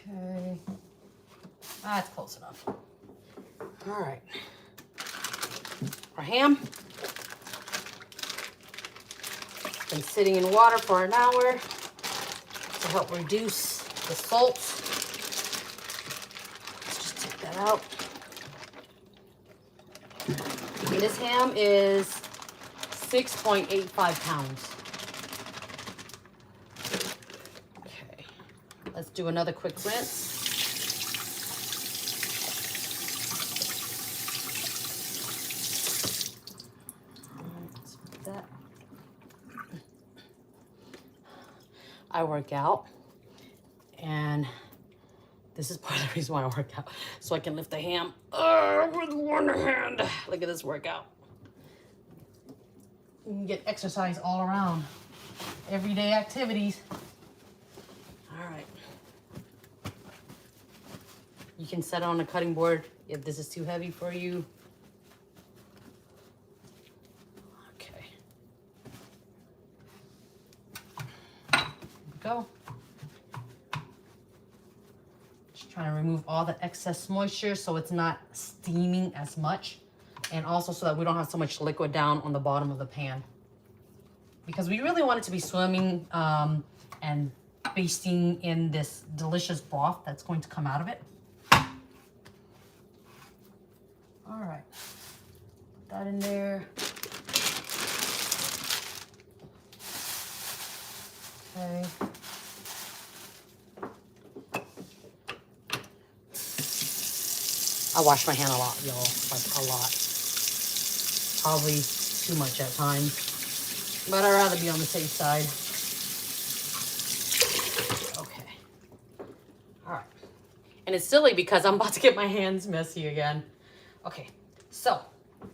Okay, that's close enough. All right, our ham been sitting in water for an hour to help reduce the salt. Let's just take that out. And this ham is 6.85 pounds. Let's do another quick rinse. Let's put that. I work out, and this is part of the reason why I work out, so I can lift the ham with one hand. Look at this workout. You can get exercise all around. Everyday activities. All right. You can set it on a cutting board if this is too heavy for you. Okay. There we go. Just trying to remove all the excess moisture so it's not steaming as much. And also so that we don't have so much liquid down on the bottom of the pan. Because we really want it to be swimming and basting in this delicious broth that's going to come out of it. All right, put that in there. Okay. I wash my hand a lot, y'all, like a lot. Probably too much at times, but I'd rather be on the safe side. Okay. All right. And it's silly because I'm about to get my hands messy again. Okay, so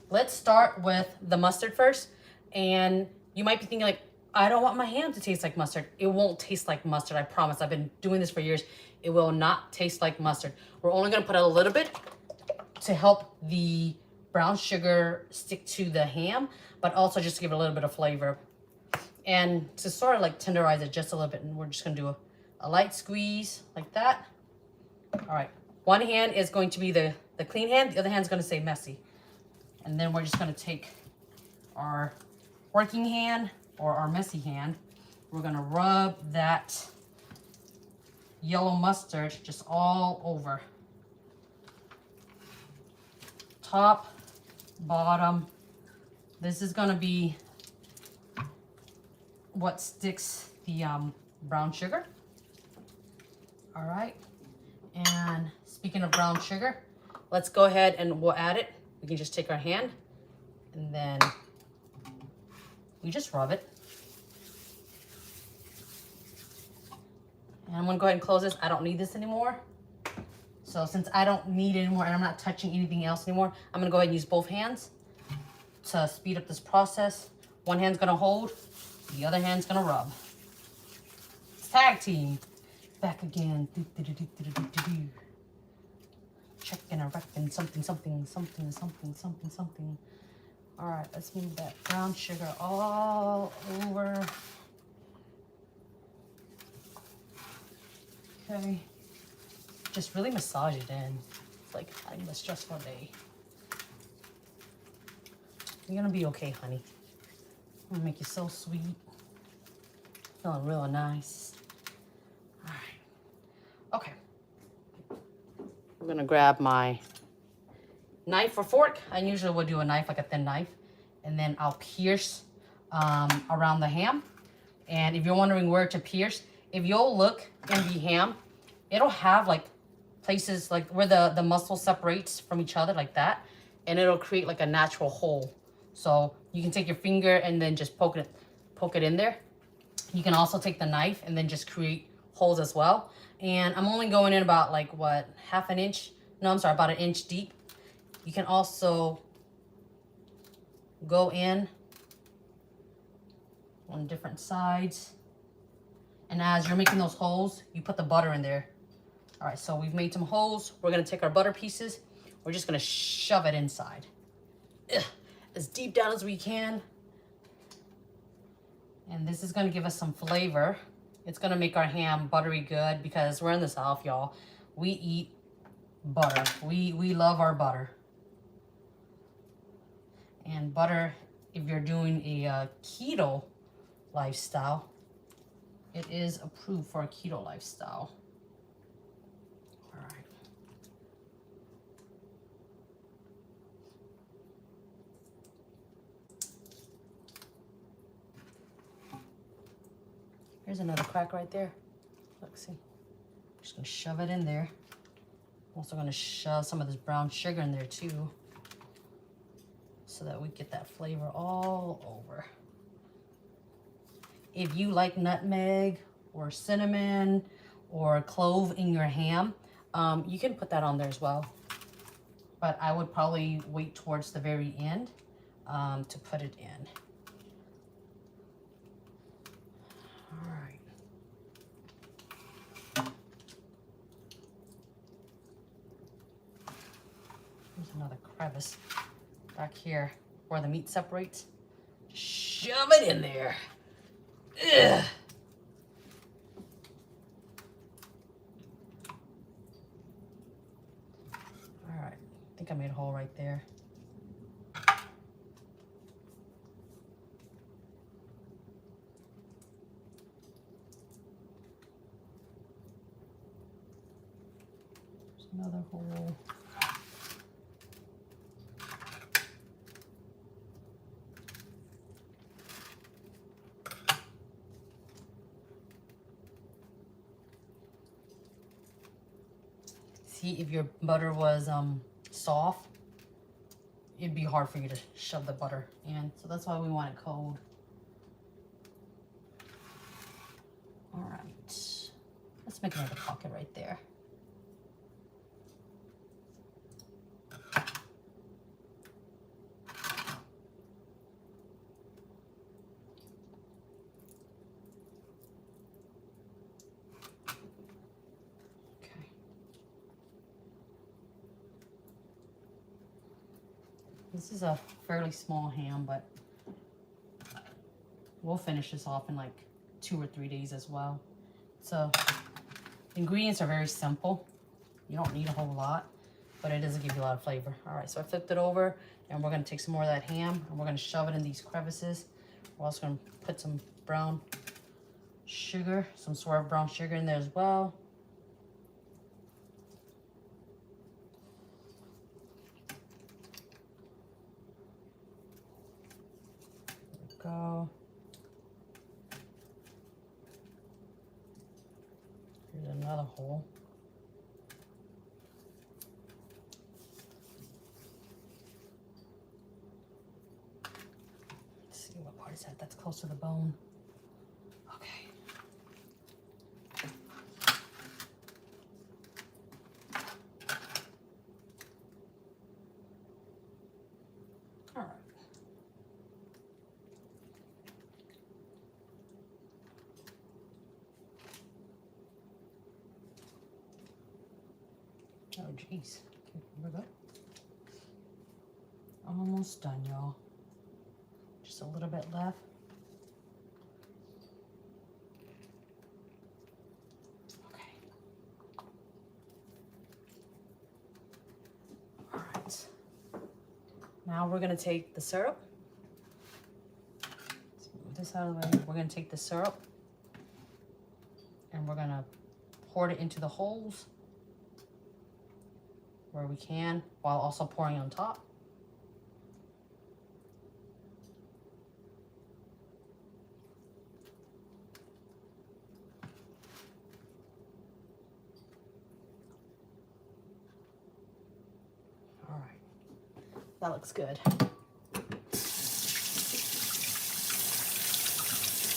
let's start with the mustard first. And you might be thinking like, I don't want my ham to taste like mustard. It won't taste like mustard, I promise. I've been doing this for years. It will not taste like mustard. We're only gonna put a little bit to help the brown sugar stick to the ham, but also just to give it a little bit of flavor. And to sort of like tenderize it just a little bit, and we're just gonna do a light squeeze like that. All right, one hand is going to be the clean hand, the other hand's gonna say messy. And then we're just gonna take our working hand or our messy hand. We're gonna rub that yellow mustard just all over. Top, bottom. This is gonna be what sticks the brown sugar. All right, and speaking of brown sugar, let's go ahead and we'll add it. We can just take our hand and then we just rub it. And I'm gonna go ahead and close this. I don't need this anymore. So since I don't need it anymore and I'm not touching anything else anymore, I'm gonna go ahead and use both hands to speed up this process. One hand's gonna hold, the other hand's gonna rub. It's tag team. Back again. Checking or wrecking something. All right, let's move that brown sugar all over. Okay. Just really massage it in. It's like having a stressful day. You're gonna be okay, honey. I'm gonna make you so sweet. Feeling real nice. All right. Okay. I'm gonna grab my knife or fork. I usually would do a knife, like a thin knife, and then I'll pierce around the ham. And if you're wondering where to pierce, if you'll look in the ham, it'll have like places like where the muscle separates from each other like that, and it'll create like a natural hole. So you can take your finger and then just poke it in there. You can also take the knife and then just create holes as well. And I'm only going in about like what, half an inch? No, I'm sorry, about an inch deep. You can also go in on different sides. And as you're making those holes, you put the butter in there. All right, so we've made some holes. We're gonna take our butter pieces. We're just gonna shove it inside. Ugh, as deep down as we can. And this is gonna give us some flavor. It's gonna make our ham buttery good because we're in the South, y'all. We eat butter. We love our butter. And butter, if you're doing a keto lifestyle, it is approved for a keto lifestyle. All right. Here's another crack right there. Let's see. Just gonna shove it in there. Also gonna shove some of this brown sugar in there too, so that we get that flavor all over. If you like nutmeg or cinnamon or clove in your ham, you can put that on there as well. But I would probably wait towards the very end to put it in. All right. another crevice back here where the meat separates. Shove it in there. Ugh. All right, I think I made a hole right there. There's another hole. See, if your butter was soft, it'd be hard for you to shove the butter in. So that's why we want it cold. All right, let's make another pocket right there. This is a fairly small ham, but we'll finish this off in like 2 or 3 days as well. So the ingredients are very simple. You don't need a whole lot, but it does give you a lot of flavor. All right, so I flipped it over and we're gonna take some more of that ham and we're gonna shove it in these crevices. We're also gonna put some brown sugar, some swerve brown sugar in there as well. Go. Here's another hole. Let's see what part is that. That's close to the bone. Okay. All right. Oh, geez. Okay, here we go. Almost done, y'all. Just a little bit left. Okay. All right. Now we're going to take the syrup. Let's move this out of the way. We're going to take the syrup and we're going to pour it into the holes where we can, while also pouring on top. All right, that looks good.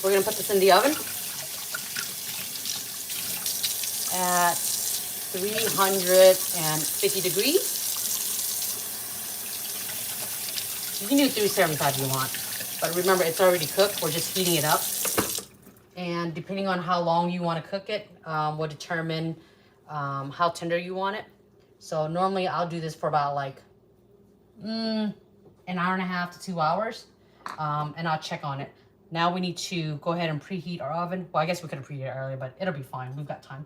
We're gonna put this in the oven at 350 degrees. You can do 375 if you want, but remember it's already cooked. We're just heating it up, and depending on how long you want to cook it will determine how tender you want it. So normally I'll do this for about like an hour and a half to 2 hours, and I'll check on it. Now we need to go ahead and preheat our oven. Well, I guess we could have preheated it earlier, but it'll be fine. We've got time.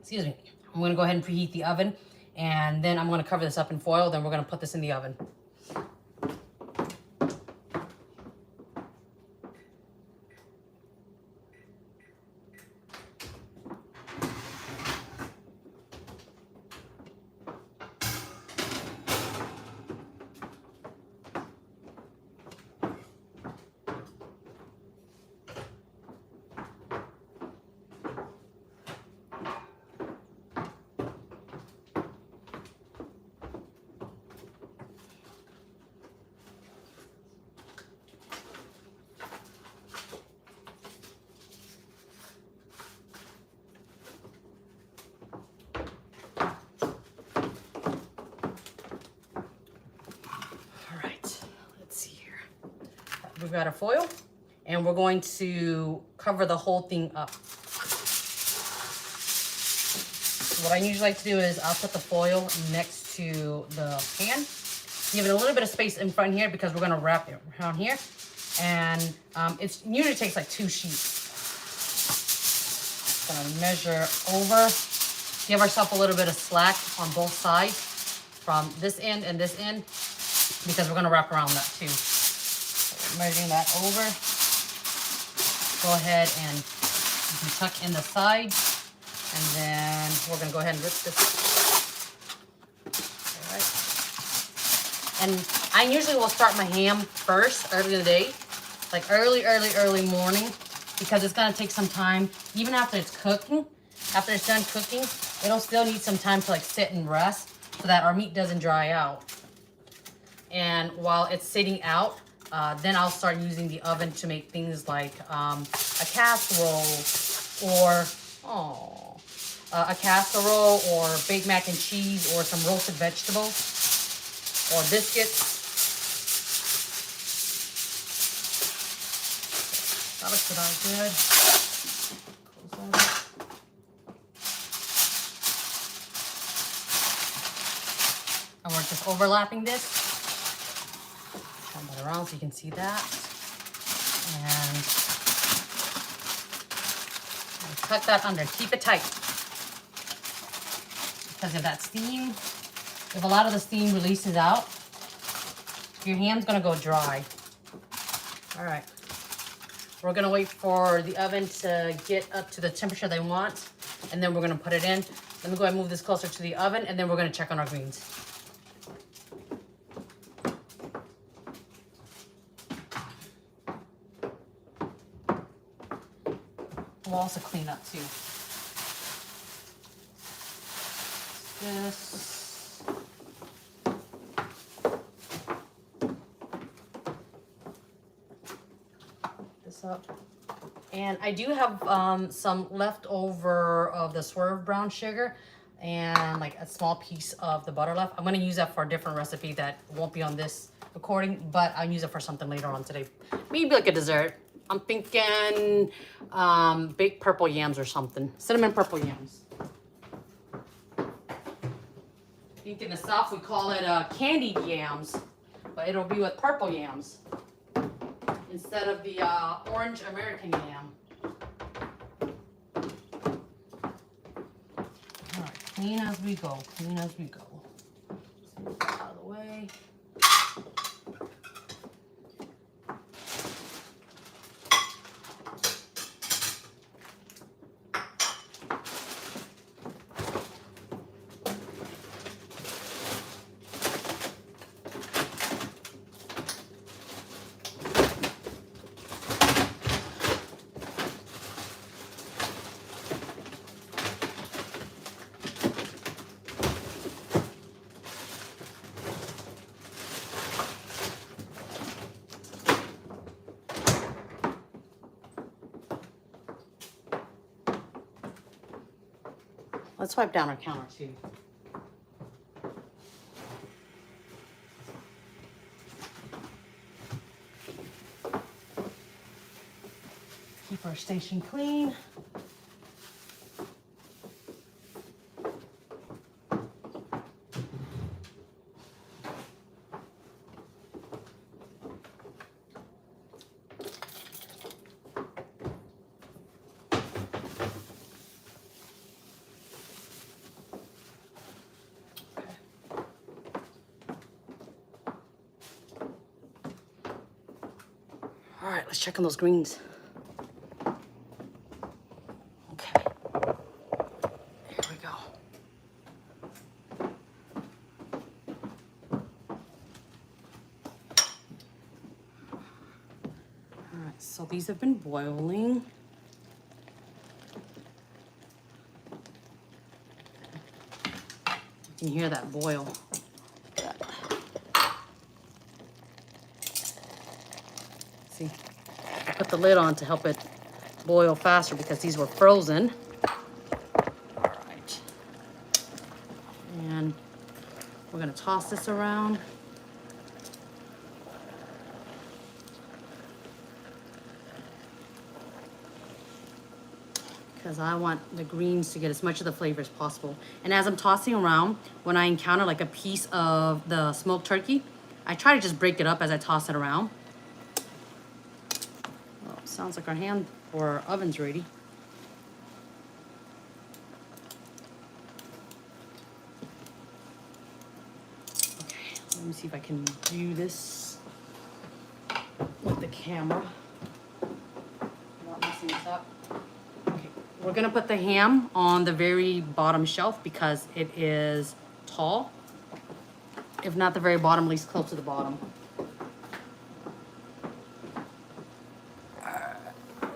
Excuse me. I'm going to go ahead and preheat the oven, and then I'm going to cover this up in foil. Then we're going to put this in the oven. We've got our foil, and we're going to cover the whole thing up. What I usually like to do is I'll put the foil next to the pan. Give it a little bit of space in front here because we're gonna wrap it around here. And it usually takes like 2 sheets. Gonna measure over. Give ourselves a little bit of slack on both sides from this end and this end because we're gonna wrap around that too. So we're measuring that over. Go ahead and you can tuck in the side, and then we're gonna go ahead and rip this. All right. And I usually will start my ham first early in the day, like early morning, because it's gonna take some time. Even after it's cooking, after it's done cooking, it'll still need some time to like sit and rest so that our meat doesn't dry out. And while it's sitting out, then I'll start using the oven to make things like a casserole or a casserole or baked mac and cheese or some roasted vegetables or biscuits. That looks about good. Close that up. And we're just overlapping this. Turn that around so you can see that. And tuck that under. Keep it tight. Because of that steam, if a lot of the steam releases out, your ham's gonna go dry. All right. We're gonna wait for the oven to get up to the temperature they want, and then we're gonna put it in. Let me go ahead and move this closer to the oven, and then we're gonna check on our greens. We'll also clean up too. This. This up. And I do have some leftover of the swerve brown sugar and like a small piece of the butter left. I'm gonna use that for a different recipe that won't be on this recording, but I'll use it for something later on today. Maybe like a dessert. I'm thinking baked purple yams or something. Cinnamon purple yams. I think in the South we call it candied yams, but it'll be with purple yams instead of the orange American yam. All right, clean as we go, clean as we go. So move that out of the way. Let's wipe down our counter too. Keep our station clean. All right, let's check on those greens. Okay, here we go. All right, so these have been boiling. You can hear that boil. See, I put the lid on to help it boil faster because these were frozen. All right. And we're gonna toss this around. because I want the greens to get as much of the flavor as possible. And as I'm tossing around, when I encounter like a piece of the smoked turkey, I try to just break it up as I toss it around. Well, sounds like our hand or our oven's ready. Okay, let me see if I can do this with the camera. Not messing this up. Okay, we're gonna put the ham on the very bottom shelf because it is tall. If not the very bottom, at least close to the bottom.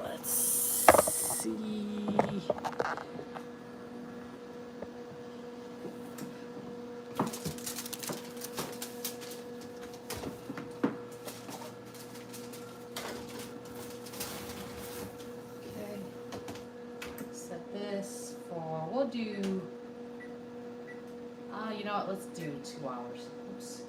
Let's see. Okay. Set this for, we'll do, you know what, let's do 2 hours. Oops.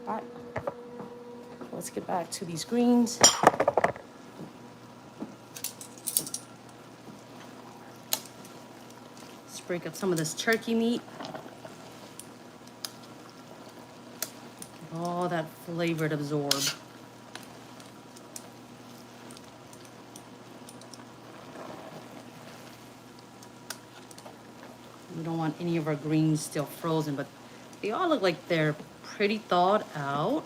All right, let's get back to these greens. Let's break up some of this turkey meat. Get all that flavor to absorb. We don't want any of our greens still frozen, but they all look like they're pretty thawed out.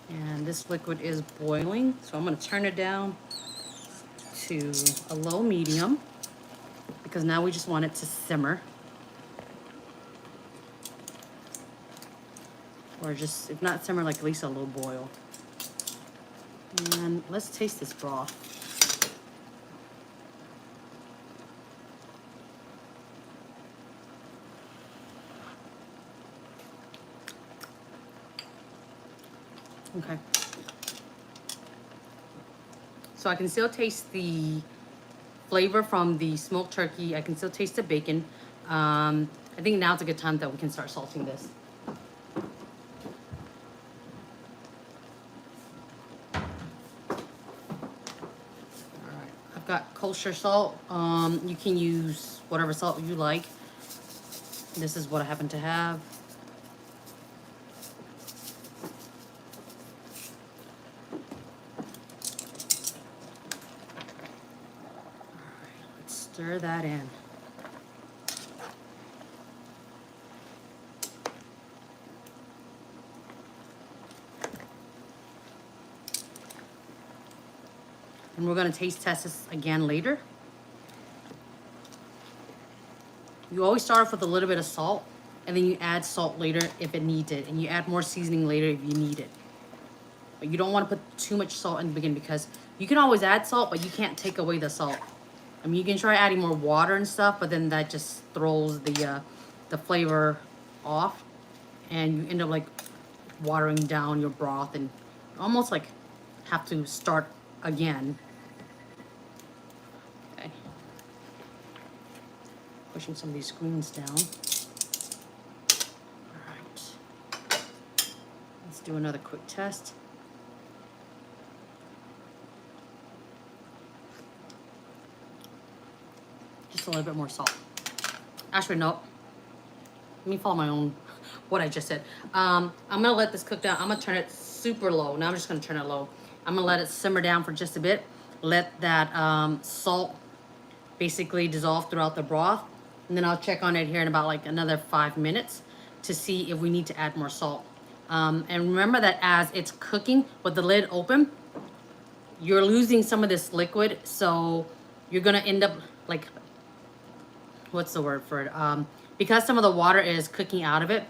And this liquid is boiling, so I'm gonna turn it down to a low medium because now we just want it to simmer. Or just, if not simmer, like at least a low boil. And let's taste this broth. Okay. So I can still taste the flavor from the smoked turkey. I can still taste the bacon. I think now's a good time that we can start salting this. Alright, I've got kosher salt. You can use whatever salt you like. This is what I happen to have. Stir that in. And we're going to taste test this again later. You always start off with a little bit of salt, and then you add salt later if it needs it, and you add more seasoning later if you need it. But you don't want to put too much salt in the beginning because you can always add salt, but you can't take away the salt. I mean, you can try adding more water and stuff, but then that just throws the flavor off, and you end up like watering down your broth and almost like have to start again. Okay. Pushing some of these greens down. All right. Let's do another quick test. Just a little bit more salt. Actually, nope. Let me follow my own, what I just said. I'm gonna let this cook down. I'm gonna turn it super low. Now I'm just gonna turn it low. I'm gonna let it simmer down for just a bit. Let that salt basically dissolve throughout the broth. And then I'll check on it here in about like another 5 minutes to see if we need to add more salt. And remember that as it's cooking with the lid open, you're losing some of this liquid. So you're gonna end up like, what's the word for it? Because some of the water is cooking out of it,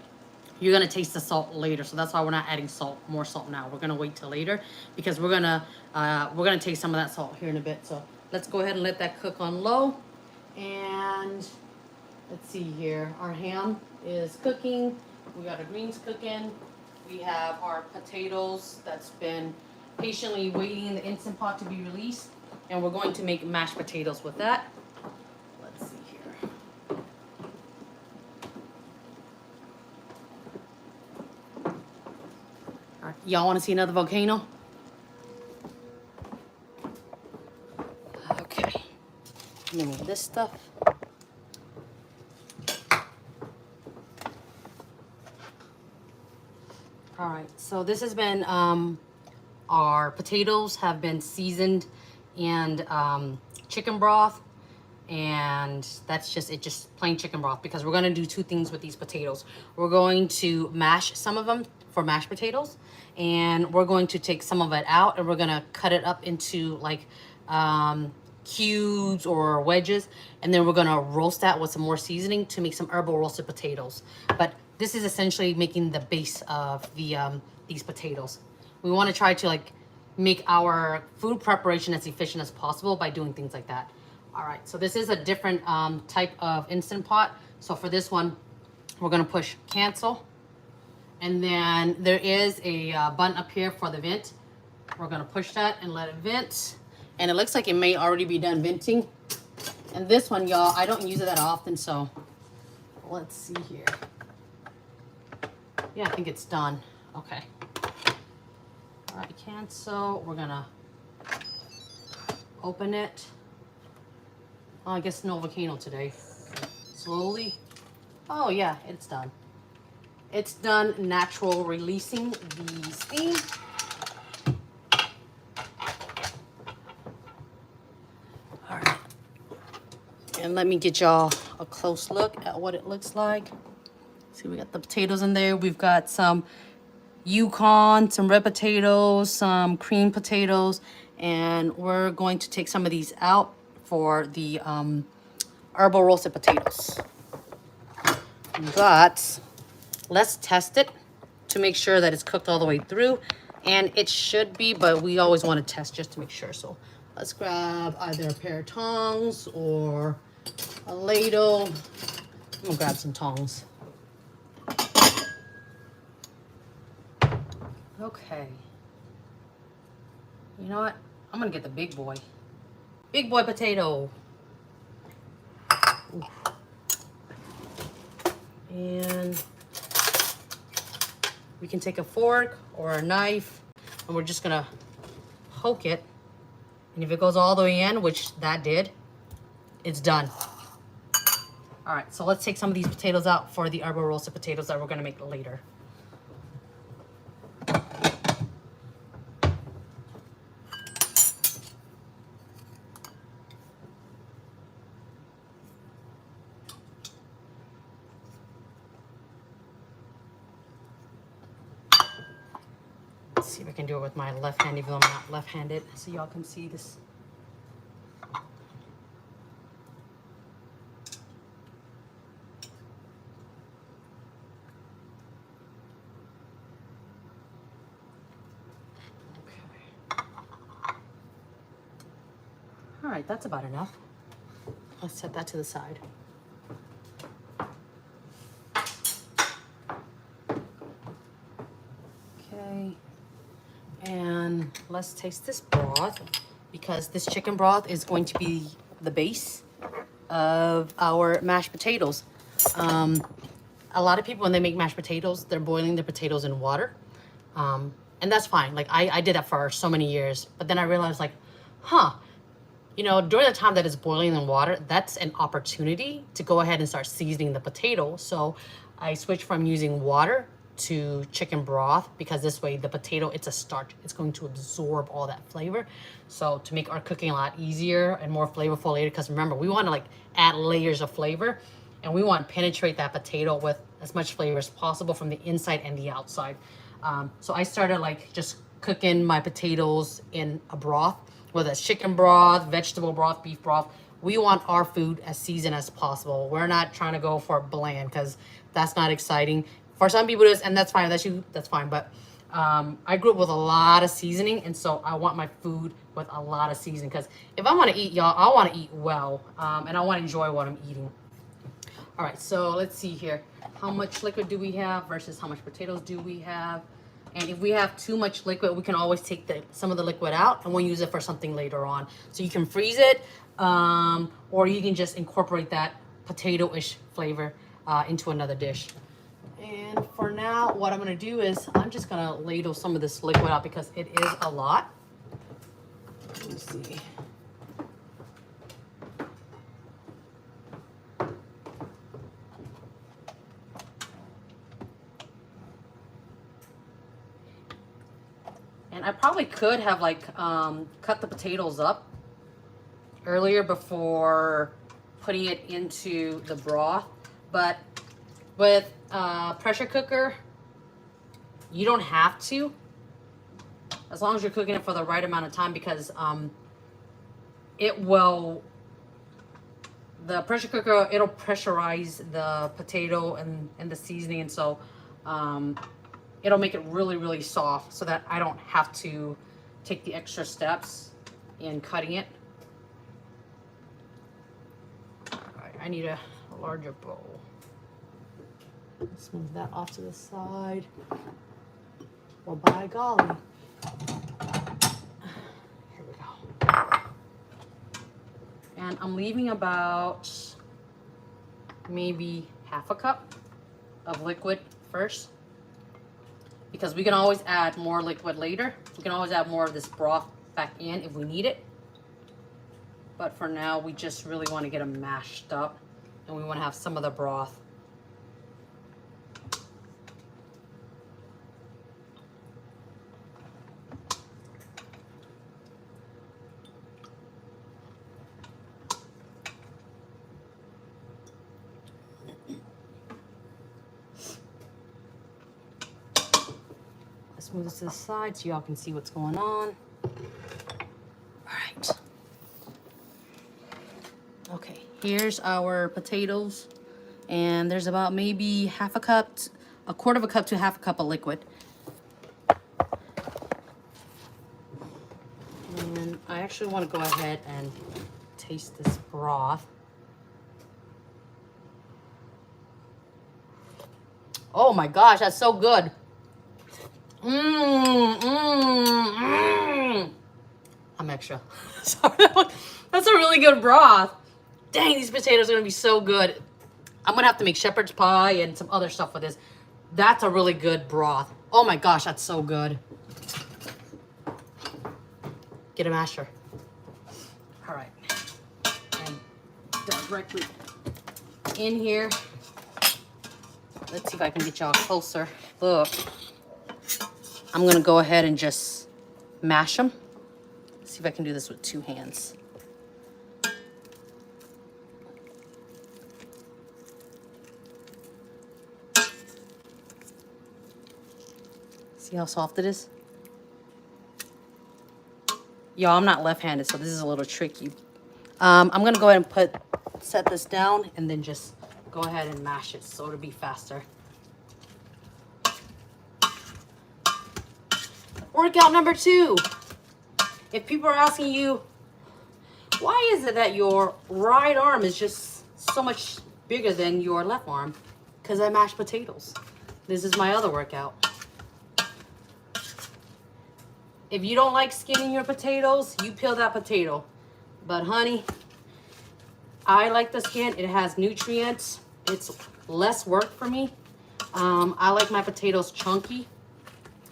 you're gonna taste the salt later. So that's why we're not adding more salt now. We're gonna wait till later because we're gonna taste some of that salt here in a bit. So let's go ahead and let that cook on low. And let's see here. Our ham is cooking. We got our greens cooking. We have our potatoes that's been patiently waiting in the Instant Pot to be released. And we're going to make mashed potatoes with that. Let's see here. Y'all want to see another volcano? Okay. Let me move this stuff. All right, so this has been, our potatoes have been seasoned and chicken broth. And that's just it, just plain chicken broth, because we're gonna do two things with these potatoes. We're going to mash some of them for mashed potatoes, and we're going to take some of it out and we're gonna cut it up into like cubes or wedges, and then we're gonna roast that with some more seasoning to make some herbal roasted potatoes. But this is essentially making the base of the these potatoes. We want to try to like make our food preparation as efficient as possible by doing things like that. All right, so this is a different type of Instant Pot. So for this one, we're gonna push cancel. And then there is a button up here for the vent. We're gonna push that and let it vent. And it looks like it may already be done venting. And this one, y'all, I don't use it that often, so let's see here. Yeah, I think it's done. Okay. All right, cancel. We're gonna open it. Oh, I guess no volcano today. Okay. Slowly. Oh yeah, it's done. It's done natural releasing the steam. All right. And let me get y'all a close look at what it looks like. See, we got the potatoes in there. We've got some Yukon, some red potatoes, some cream potatoes, and we're going to take some of these out for the herbal roasted potatoes. But let's test it to make sure that it's cooked all the way through, and it should be, but we always want to test just to make sure. So let's grab either a pair of tongs or a ladle. I'm gonna grab some tongs. Okay. You know what? I'm gonna get the big boy. Big boy potato. Ooh. And we can take a fork or a knife, and we're just gonna poke it. And if it goes all the way in, which that did, it's done. All right, so let's take some of these potatoes out for the herbal roasted potatoes that we're gonna make later. Let's see if I can do it with my left hand, even though I'm not left-handed, so y'all can see this. Okay. All right, that's about enough. Let's set that to the side. Okay. And let's taste this broth, because this chicken broth is going to be the base of our mashed potatoes. A lot of people, when they make mashed potatoes, they're boiling the potatoes in water. And that's fine. Like I did that for so many years, but then I realized like, you know, during the time that it's boiling in water, that's an opportunity to go ahead and start seasoning the potato. So I switched from using water to chicken broth, because this way the potato, it's a starch, it's going to absorb all that flavor. So to make our cooking a lot easier and more flavorful later, because remember, we want to like add layers of flavor, and we want to penetrate that potato with as much flavor as possible from the inside and the outside. So I started like just cooking my potatoes in a broth, whether it's chicken broth, vegetable broth, beef broth. We want our food as seasoned as possible. We're not trying to go for bland, because that's not exciting. For some people it is, and that's fine. That's fine. But I grew up with a lot of seasoning, and so I want my food with a lot of seasoning, because if I want to eat, y'all, I want to eat well, and I want to enjoy what I'm eating. All right, so let's see here. How much liquid do we have versus how much potatoes do we have? And if we have too much liquid, we can always take some of the liquid out, and we'll use it for something later on. So you can freeze it, or you can just incorporate that potato-ish flavor into another dish. And for now, what I'm gonna do is I'm just gonna ladle some of this liquid out because it is a lot. Let me see. And I probably could have like cut the potatoes up earlier before putting it into the broth, but with pressure cooker, you don't have to, as long as you're cooking it for the right amount of time, because the pressure cooker, it'll pressurize the potato and the seasoning, and so it'll make it really, really soft so that I don't have to take the extra steps in cutting it. All right, I need a larger bowl. Let's move that off to the side. Well, by golly. Here we go. And I'm leaving about maybe half a cup of liquid first, because we can always add more liquid later. We can always add more of this broth back in if we need it. But for now, we just really want to get them mashed up, and we want to have some of the broth. Let's move this to the side so y'all can see what's going on. All right. Okay, here's our potatoes. And there's about maybe half a cup, a quarter of a cup to half a cup of liquid. And I actually want to go ahead and taste this broth. Oh my gosh, that's so good. I'm extra. Sorry, that's a really good broth. Dang, these potatoes are gonna be so good. I'm gonna have to make shepherd's pie and some other stuff with this. That's a really good broth. Oh my gosh, that's so good. Get a masher. All right, and directly in here. Let's see if I can get y'all closer. Look. I'm gonna go ahead and just mash them. See if I can do this with two hands. See how soft it is? Y'all, I'm not left-handed, so this is a little tricky. I'm gonna go ahead and set this down and then just go ahead and mash it so it'll be faster. Workout number 2. If people are asking you, why is it that your right arm is just so much bigger than your left arm? Because I mash potatoes. This is my other workout. If you don't like skinning your potatoes, you peel that potato. But honey, I like the skin. It has nutrients. It's less work for me. I like my potatoes chunky.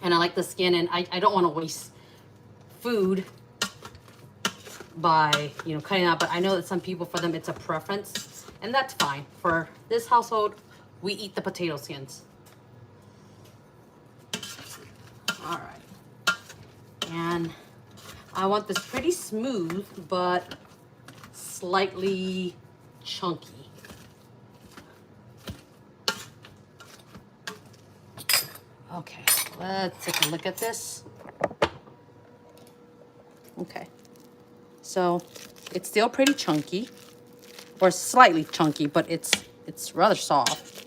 And I like the skin, and I don't want to waste food by, cutting out. But I know that some people, for them, it's a preference. And that's fine. For this household, we eat the potato skins. All right. And I want this pretty smooth, but slightly chunky. Okay. Let's take a look at this. Okay. So it's still pretty chunky, or slightly chunky, but it's rather soft.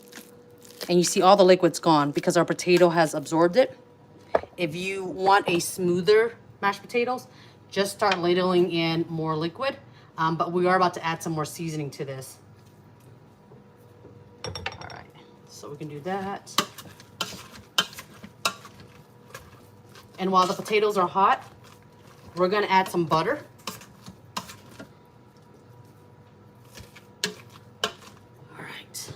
And you see all the liquid's gone because our potato has absorbed it. If you want a smoother mashed potatoes, just start ladling in more liquid. But we are about to add some more seasoning to this. All right. So we can do that. And while the potatoes are hot, we're gonna add some butter. All right.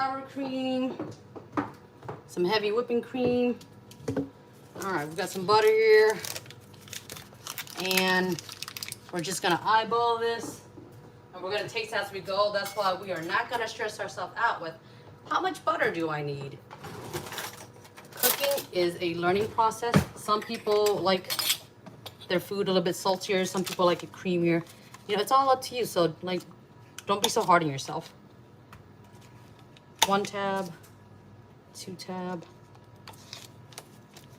sour cream, some heavy whipping cream. All right, we've got some butter here. And we're just gonna eyeball this. And we're gonna taste as we go. That's why we are not gonna stress ourselves out with how much butter do I need. Cooking is a learning process. Some people like their food a little bit saltier. Some people like it creamier. You know, it's all up to you. So like, don't be so hard on yourself. 1 tab, 2 tab,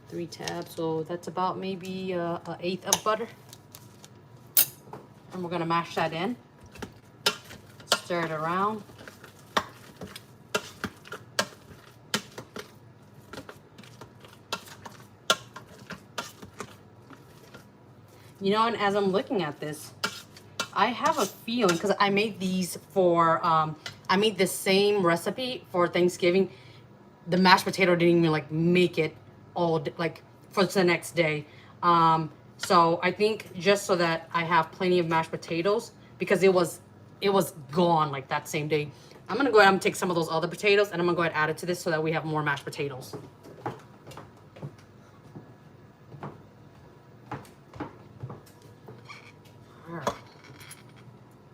3 tabs. So that's about maybe an eighth of butter. And we're gonna mash that in. Stir it around. You know, and as I'm looking at this, I have a feeling, because I made these for, I made the same recipe for Thanksgiving. The mashed potato didn't even like make it all, like for the next day. So I think just so that I have plenty of mashed potatoes, because it was gone like that same day. I'm gonna go ahead and take some of those other potatoes and I'm gonna go ahead and add it to this so that we have more mashed potatoes.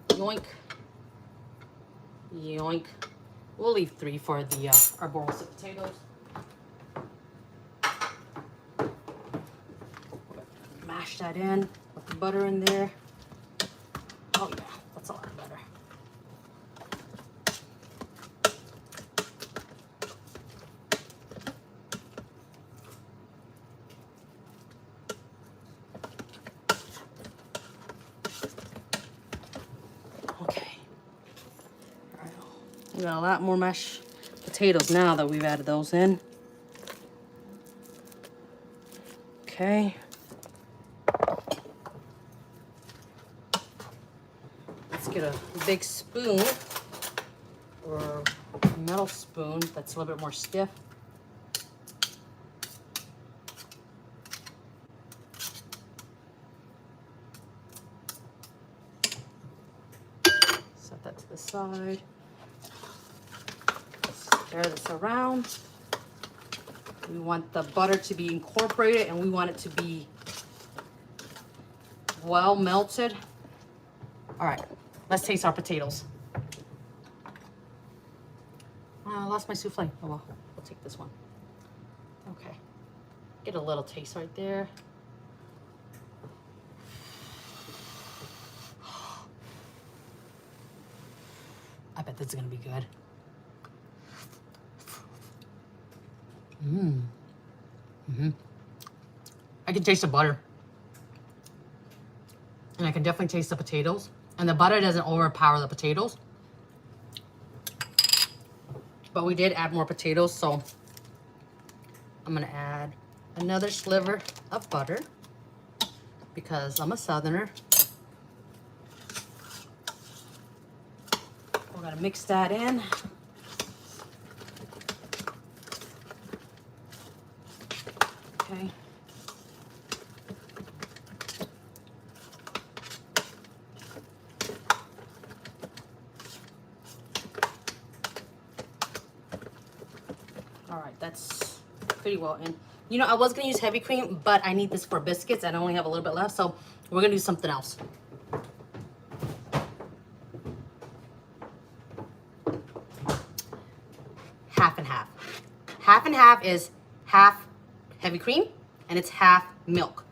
Yoink. Yoink. We'll leave 3 for the our bowls of potatoes. Mash that in with the butter in there. Oh yeah, that's a lot of butter. Okay. All right. We got a lot more mashed potatoes now that we've added those in. Okay. Let's get a big spoon or metal spoon that's a little bit more stiff. Set that to the side. Stir this around. We want the butter to be incorporated and we want it to be well melted. All right, let's taste our potatoes. I lost my souffle. Oh well, we'll take this one. Okay, get a little taste right there. I bet this is gonna be good. I can taste the butter. And I can definitely taste the potatoes. And the butter doesn't overpower the potatoes. But we did add more potatoes, so I'm gonna add another sliver of butter because I'm a Southerner. We're gonna mix that in. Okay. All right, that's pretty well in. You know, I was gonna use heavy cream, but I need this for biscuits and I only have a little bit left, so we're gonna do something else. Half and half. Half and half is half heavy cream and it's half milk.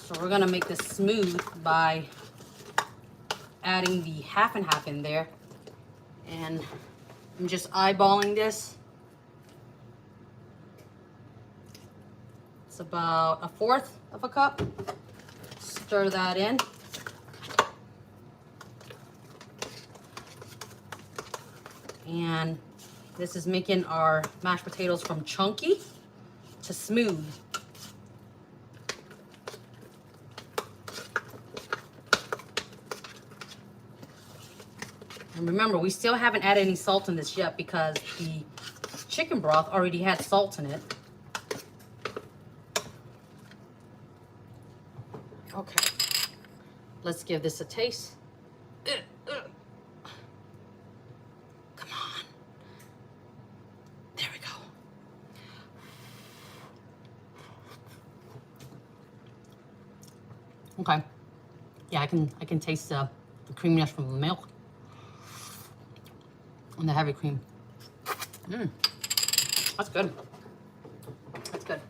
So we're gonna make this smooth by adding the half and half in there. And I'm just eyeballing this. It's about 1/4 of a cup. Stir that in. And this is making our mashed potatoes from chunky to smooth. And remember, we still haven't added any salt in this yet because the chicken broth already had salt in it. Okay, let's give this a taste. Okay. Yeah, I can taste the creaminess from the milk and the heavy cream. That's good. That's good.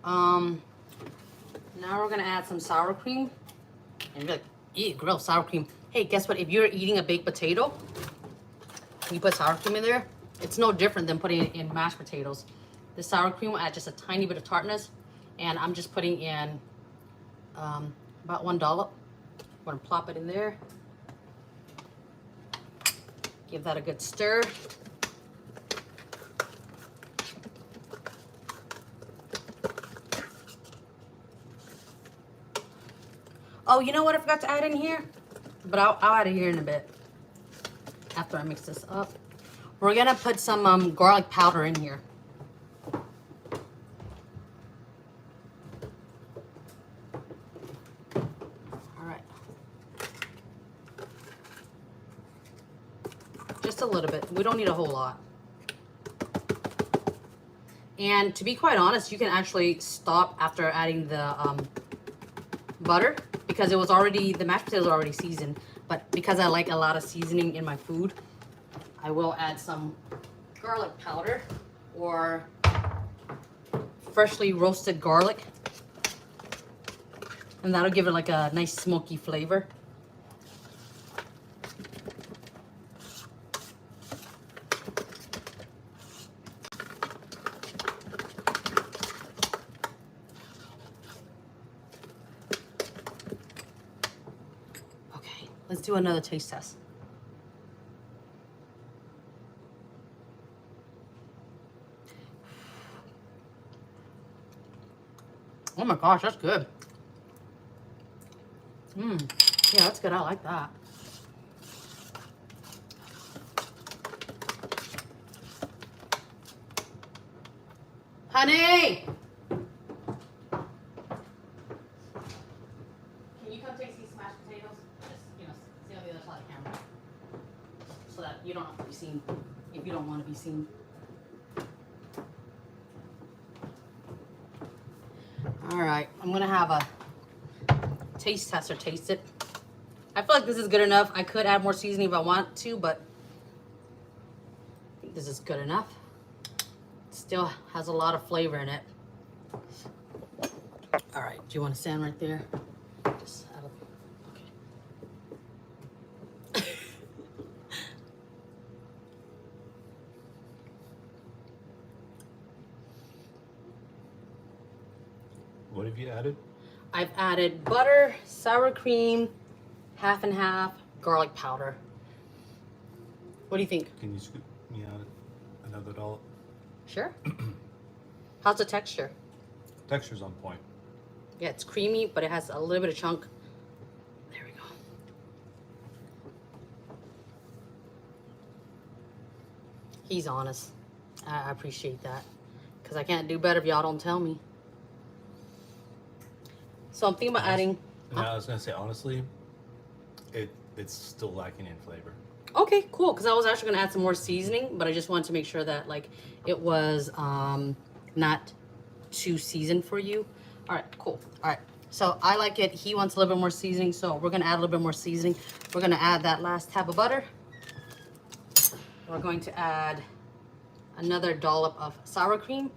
Now we're gonna add some sour cream. And you're like, eat grilled sour cream. Hey, guess what? If you're eating a baked potato, you put sour cream in there, it's no different than putting it in mashed potatoes. The sour cream will add just a tiny bit of tartness, and I'm just putting in about 1 dollop. I'm gonna plop it in there. Give that a good stir. Oh, you know what I forgot to add in here? But I'll add it here in a bit. After I mix this up. We're gonna put some garlic powder in here. Alright. Just a little bit. We don't need a whole lot. And to be quite honest, you can actually stop after adding the butter, because it was already, the mashed potatoes are already seasoned. But because I like a lot of seasoning in my food, I will add some garlic powder or freshly roasted garlic. And that'll give it like a nice smoky flavor. Okay, let's do another taste test. Oh my gosh, that's good. Yeah, that's good. I like that. Honey! Can you come taste these smashed potatoes? Just, stay on the other side of the camera. So that you don't have to be seen if you don't want to be seen. All right, I'm gonna have a taste tester taste it. I feel like this is good enough. I could add more seasoning if I want to, but I think this is good enough. It still has a lot of flavor in it. All right, do you want to stand right there? Just add a, okay. What have you added? I've added butter, sour cream, half and half, garlic powder. What do you think? Can you scoop me out another dollop? Sure. How's the texture? Texture's on point. Yeah, it's creamy, but it has a little bit of chunk. There we go. He's honest. I appreciate that. Because I can't do better if y'all don't tell me. So I'm thinking about adding... No, I was going to say, honestly, it's still lacking in flavor. Okay, cool. Because I was actually going to add some more seasoning, but I just wanted to make sure that, like, it was not too seasoned for you. All right, cool. All right. So I like it. He wants a little bit more seasoning, so we're going to add a little bit more seasoning. We're going to add that last tab of butter. We're going to add another dollop of sour cream.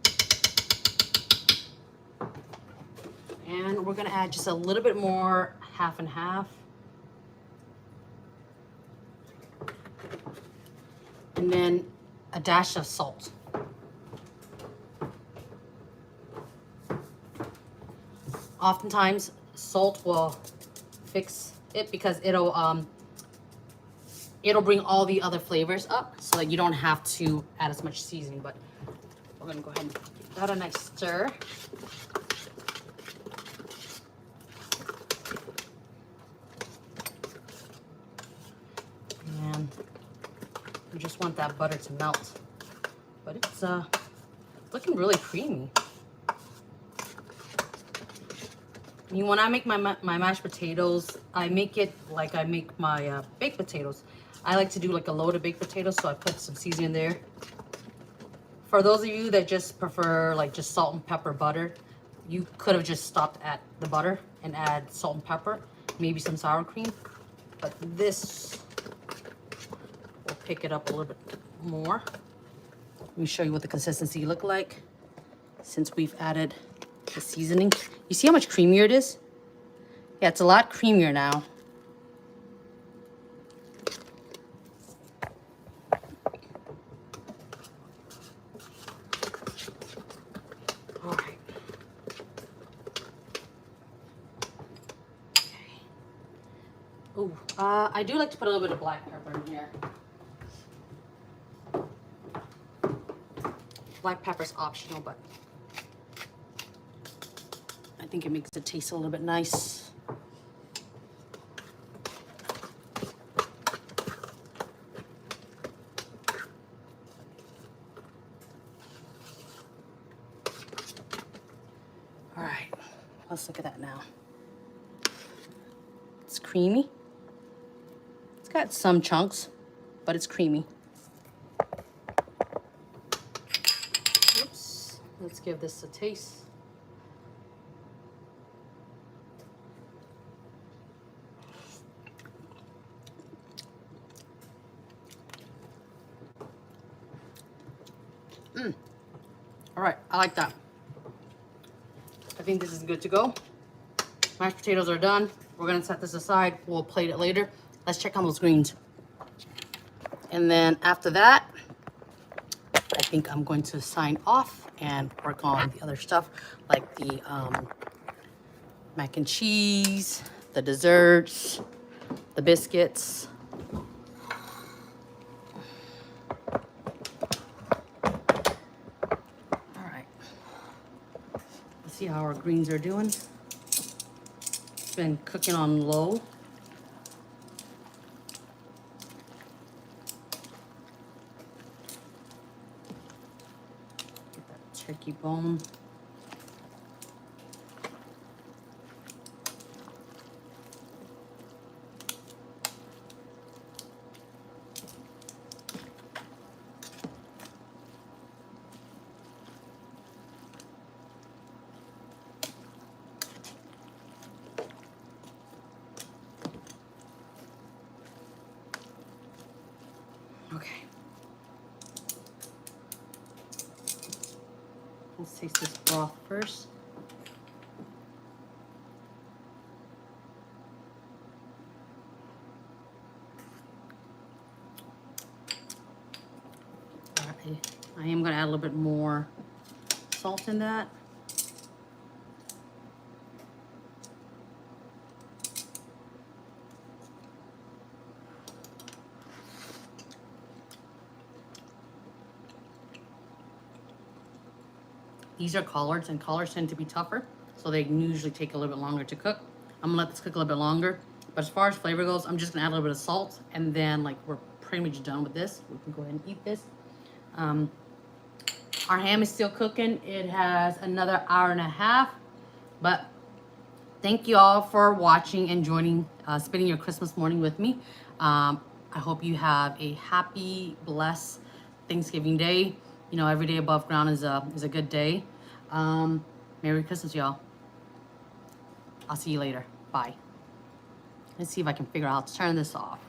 And we're going to add just a little bit more, half and half. And then a dash of salt. Oftentimes, salt will fix it because it'll bring all the other flavors up so that you don't have to add as much seasoning. But we're going to go ahead and give that a nice stir. And you just want that butter to melt. But it's looking really creamy. When I make my mashed potatoes, I make it like I make my baked potatoes. I like to do like a load of baked potatoes, so I put some seasoning there. For those of you that just prefer like just salt and pepper butter, You could have just stopped at the butter and add salt and pepper, maybe some sour cream. But this will pick it up a little bit more. Let me show you what the consistency look like since we've added the seasoning. You see how much creamier it is? Yeah, it's a lot creamier now. All right. Ooh, I do like to put a little bit of black pepper in here. Black pepper's optional, but I think it makes it taste a little bit nice. All right, let's look at that now. It's creamy. It's got some chunks, but it's creamy. Oops, let's give this a taste. All right, I like that. I think this is good to go. Mashed potatoes are done. We're gonna set this aside. We'll plate it later. Let's check on those greens. And then after that, I think I'm going to sign off and work on the other stuff like the mac and cheese, the desserts, the biscuits. All right. Let's see how our greens are doing. It's been cooking on low. Get that turkey bone. Okay. Let's taste this broth first. I am going to add a little bit more salt in that. These are collards, and collards tend to be tougher, so they usually take a little bit longer to cook. I'm gonna let this cook a little bit longer. But as far as flavor goes, I'm just gonna add a little bit of salt, and then like we're pretty much done with this. We can go ahead and eat this. Our ham is still cooking. It has another hour and a half, but thank you all for watching and joining, spending your Christmas morning with me. I hope you have a happy, blessed Thanksgiving day. You know, every day above ground is a good day. Merry Christmas, y'all. I'll see you later. Bye. Let's see if I can figure out how to turn this off.